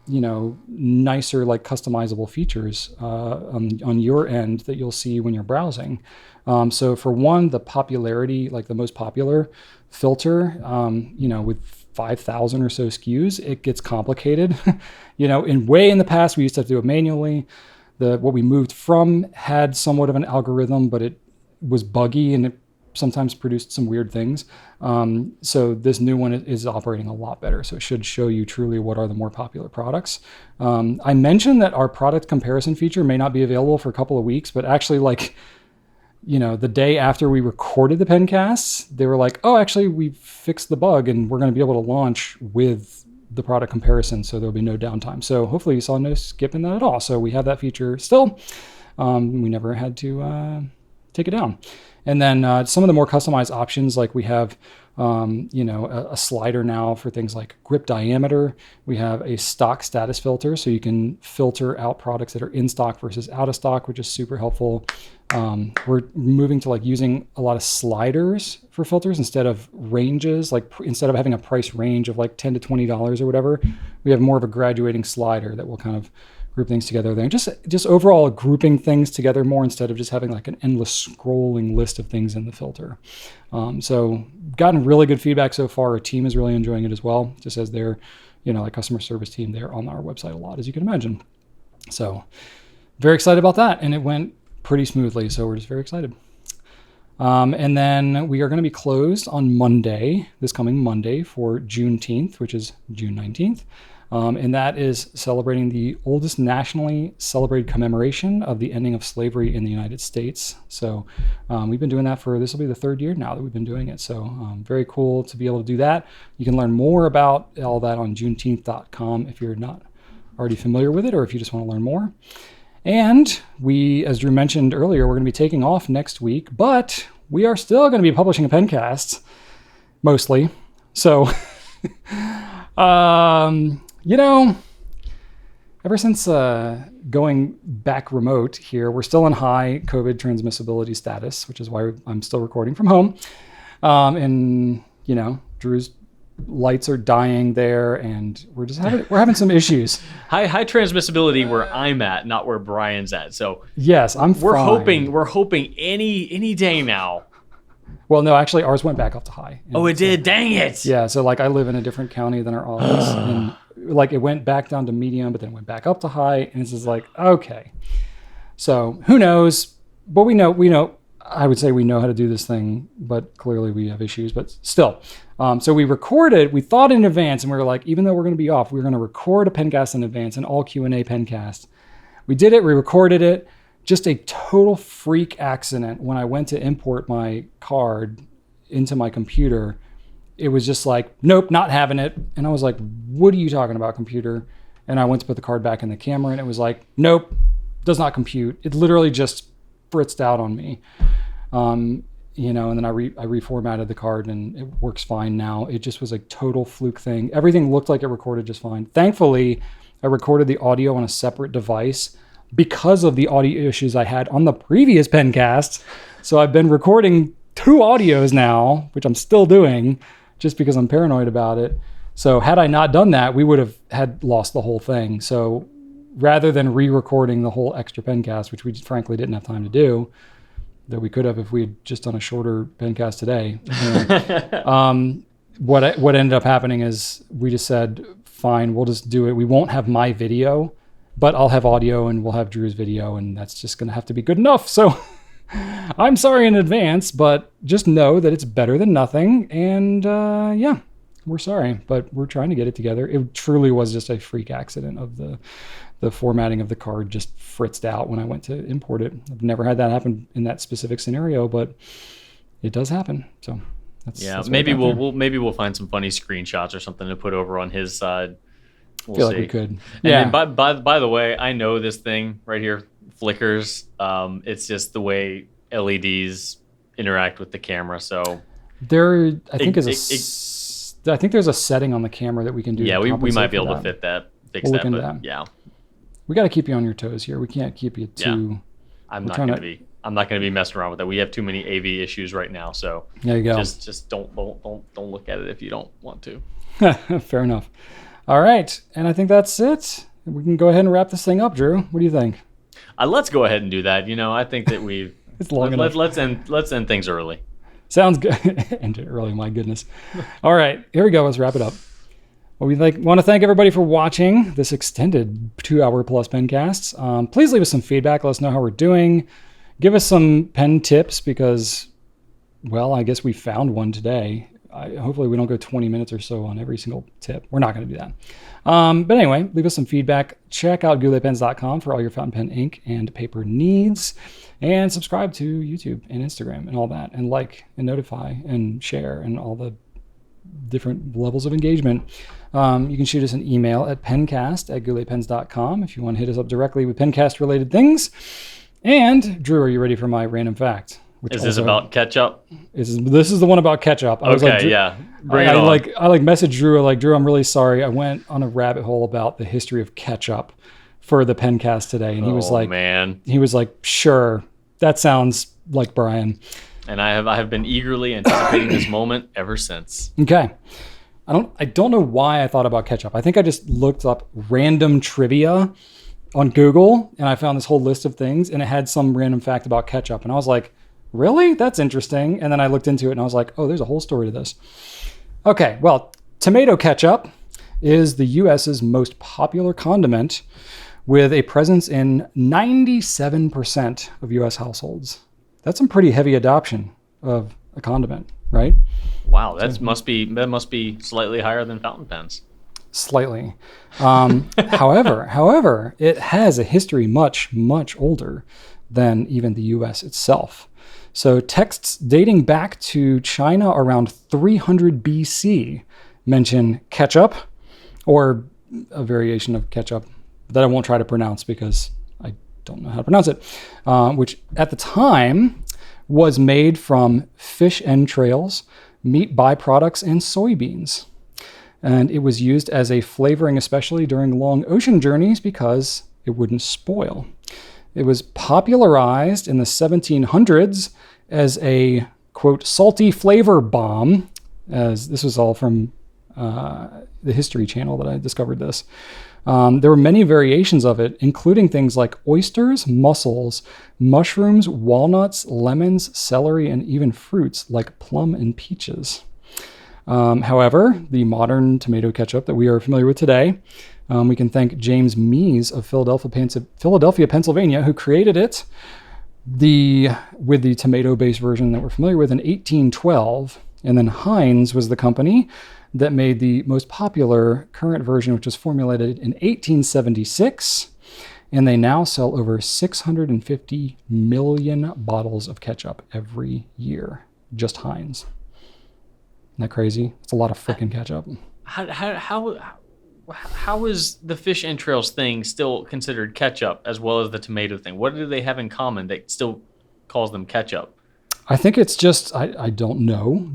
nicer, customizable features on your end that you'll see when you're browsing. So for one, the popularity, the most popular filter, with 5,000 or so SKUs, it gets complicated. In the past, we used to have to do it manually. What we moved from had somewhat of an algorithm, but it was buggy and it sometimes produced some weird things. So this new one is operating a lot better. So it should show you truly what are the more popular products. I mentioned that our product comparison feature may not be available for a couple of weeks, but actually the day after we recorded the Pencasts, they were like, oh, actually we fixed the bug and we're going to be able to launch with the product comparison. So there'll be no downtime. So hopefully you saw no skip in that at all. So we have that feature still. We never had to take it down. And then some of the more customized options, we have, a slider now for things like grip diameter. We have a stock status filter, so you can filter out products that are in stock versus out of stock, which is super helpful. We're moving to using a lot of sliders for filters instead of ranges. Instead of having a price range of $10 to $20 or whatever, we have more of a graduating slider that will kind of group things together there. Just overall grouping things together more instead of just having an endless scrolling list of things in the filter. So gotten really good feedback so far. Our team is really enjoying it as well, just as their, customer service team, they're on our website a lot, as you can imagine. So very excited about that. And it went pretty smoothly. So we're just very excited. And then we are going to be closed on Monday, this coming Monday, for Juneteenth, which is June 19th. And that is celebrating the oldest nationally celebrated commemoration of the ending of slavery in the United States. So we've been doing that this will be the third year now that we've been doing it. So very cool to be able to do that. You can learn more about all that on juneteenth.com if you're not already familiar with it, or if you just want to learn more. And we, as Drew mentioned earlier, we're going to be taking off next week, but we are still going to be publishing a Pencast, mostly. So, ever since going back remote here. We're still in high COVID transmissibility status, which is why I'm still recording from home. And Drew's lights are dying there, and we're having some issues. High transmissibility where I'm at, not where Brian's at. So yes, we're fine. We're hoping any day now. Well, no, actually ours went back up to high. Oh, it did. Dang it. Yeah. So I live in a different county than our office, and it went back down to medium, but then it went back up to high, and it's just okay. So who knows? But we know. I would say we know how to do this thing, but clearly we have issues. But still, so we recorded. We thought in advance, and we were even though we're going to be off, we're going to record a Pencast in advance, an all Q&A Pencast. We did it. We recorded it. Just a total freak accident. When I went to import my card into my computer, it was just nope, not having it. And I was like, "What are you talking about, computer?" And I went to put the card back in the camera, and it was nope, does not compute. It literally just fritzed out on me. And then I reformatted the card, and it works fine now. It just was a total fluke thing. Everything looked like it recorded just fine. Thankfully, I recorded the audio on a separate device because of the audio issues I had on the previous Pencast. So I've been recording 2 audios now, which I'm still doing just because I'm paranoid about it. So had I not done that, we would have lost the whole thing. So rather than re-recording the whole extra Pencast, which we frankly didn't have time to do, that we could have if we had just done a shorter Pencast today. What ended up happening is we just said, fine, we'll just do it. We won't have my video, but I'll have audio and we'll have Drew's video, and that's just going to have to be good enough. So I'm sorry in advance, but just know that it's better than nothing. And we're sorry, but we're trying to get it together. It truly was just a freak accident of the formatting of the card just fritzed out when I went to import it. I've never had that happen in that specific scenario, but it does happen. So that's maybe we'll find some funny screenshots or something to put over on his side. We'll feel see. like we could. And then by the way, I know this thing right here flickers. It's just the way LEDs interact with the camera. So I think there's a setting on the camera that we can do. Yeah, we might be able to fix that. But yeah, we got to keep you on your toes here. We can't keep you too. Yeah. I'm not going to be messing around with that. We have too many AV issues right now. So there you go. Just don't look at it if you don't want to. Fair enough. All right, and I think that's it. We can go ahead and wrap this thing up, Drew. What do you think? Let's go ahead and do that. I think that we've it's long enough. Let's end things early. Sounds good. End it early, my goodness. All right, here we go. Let's wrap it up. Well, we want to thank everybody for watching this extended 2-hour plus Pencasts. Please leave us some feedback. Let us know how we're doing. Give us some pen tips because, well, I guess we found one today. Hopefully we don't go 20 minutes or so on every single tip. We're not going to do that. But anyway, leave us some feedback. Check out gouletpens.com for all your fountain pen ink and paper needs. And subscribe to YouTube and Instagram and all that. And like and notify and share and all the different levels of engagement. You can shoot us an email at pencast@gouletpens.com if you want to hit us up directly with Pencast related things. And Drew, are you ready for my random fact? Is this about ketchup? This is the one about ketchup. I was like, Drew, yeah. Bring it on. I messaged Drew, Drew, I'm really sorry. I went on a rabbit hole about the history of ketchup for the Pencast today. And he was like, sure, that sounds like Brian. And I have been eagerly anticipating this moment ever since. Okay. I don't know why I thought about ketchup. I think I just looked up random trivia on Google and I found this whole list of things and it had some random fact about ketchup. And I was like, really? That's interesting. And then I looked into it and I was like, oh, there's a whole story to this. Okay, well, tomato ketchup is the U.S.'s most popular condiment with a presence in 97% of U.S. households. That's some pretty heavy adoption of a condiment, right? Wow, that must be slightly higher than fountain pens. Slightly. However, it has a history much, much older than even the U.S. itself. So texts dating back to China around 300 BC mention ketchup, or a variation of ketchup that I won't try to pronounce because I don't know how to pronounce it, which at the time was made from fish entrails, meat byproducts, and soybeans. And it was used as a flavoring, especially during long ocean journeys, because it wouldn't spoil. It was popularized in the 1700s as a, quote, salty flavor bomb, as this was all from the History Channel that I discovered this. There were many variations of it, including things like oysters, mussels, mushrooms, walnuts, lemons, celery, and even fruits like plum and peaches. However, the modern tomato ketchup that we are familiar with today, we can thank James Mees of Philadelphia, Pennsylvania, who created it with the tomato-based version that we're familiar with in 1812. And then Heinz was the company that made the most popular current version, which was formulated in 1876. And they now sell over 650 million bottles of ketchup every year. Just Heinz. Isn't that crazy? It's a lot of freaking ketchup. How is the fish entrails thing still considered ketchup as well as the tomato thing? What do they have in common that still calls them ketchup? I think it's just, I don't know.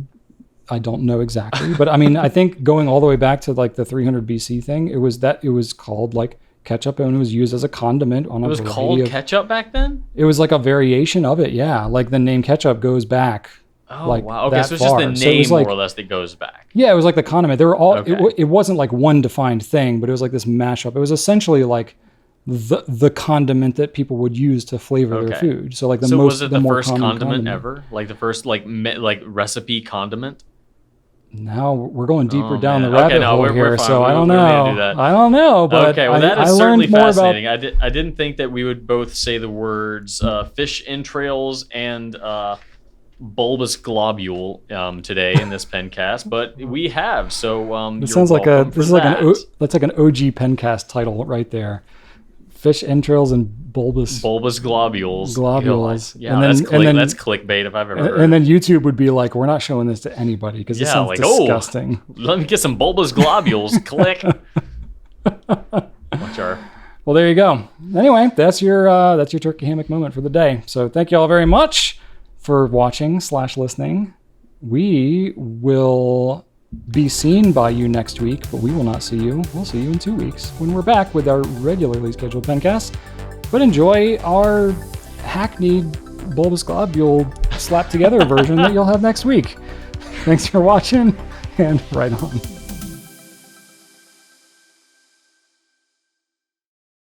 I don't know exactly. But I mean, I think going all the way back to like the 300 BC thing, it was called like ketchup and it was used as a condiment on a variety of... It was called ketchup back then? It was like a variation of it, yeah. Like the name ketchup goes back. Oh, like wow. Okay, so it's just the name more or less that goes back. Yeah, it was like the condiment. They were all. Okay. It wasn't like one defined thing, but it was like this mashup. It was essentially like the condiment that people would use to flavor their food. So like was it the first condiment ever? Like the first like recipe condiment? Now we're going deeper down the rabbit hole here, so I don't know. I don't know, but okay, well that is certainly fascinating. I didn't think that we would both say the words fish entrails and bulbous globule today in this Pencast, but we have. So this sounds like that's like an OG Pencast title right there. Fish entrails and bulbous globules. Globules. Yeah, that's clickbait if I've ever heard. And then YouTube would be like, we're not showing this to anybody because this sounds disgusting. Let me get some bulbous globules. Click. Well, there you go. Anyway, that's your turkey hammock moment for the day. So thank you all very much for watching / listening. We will be seen by you next week, but we will not see you. We'll see you in 2 weeks when we're back with our regularly scheduled Pencast. But enjoy our hackneyed bulbous globule slapped together version that you'll have next week. Thanks for watching, and right on.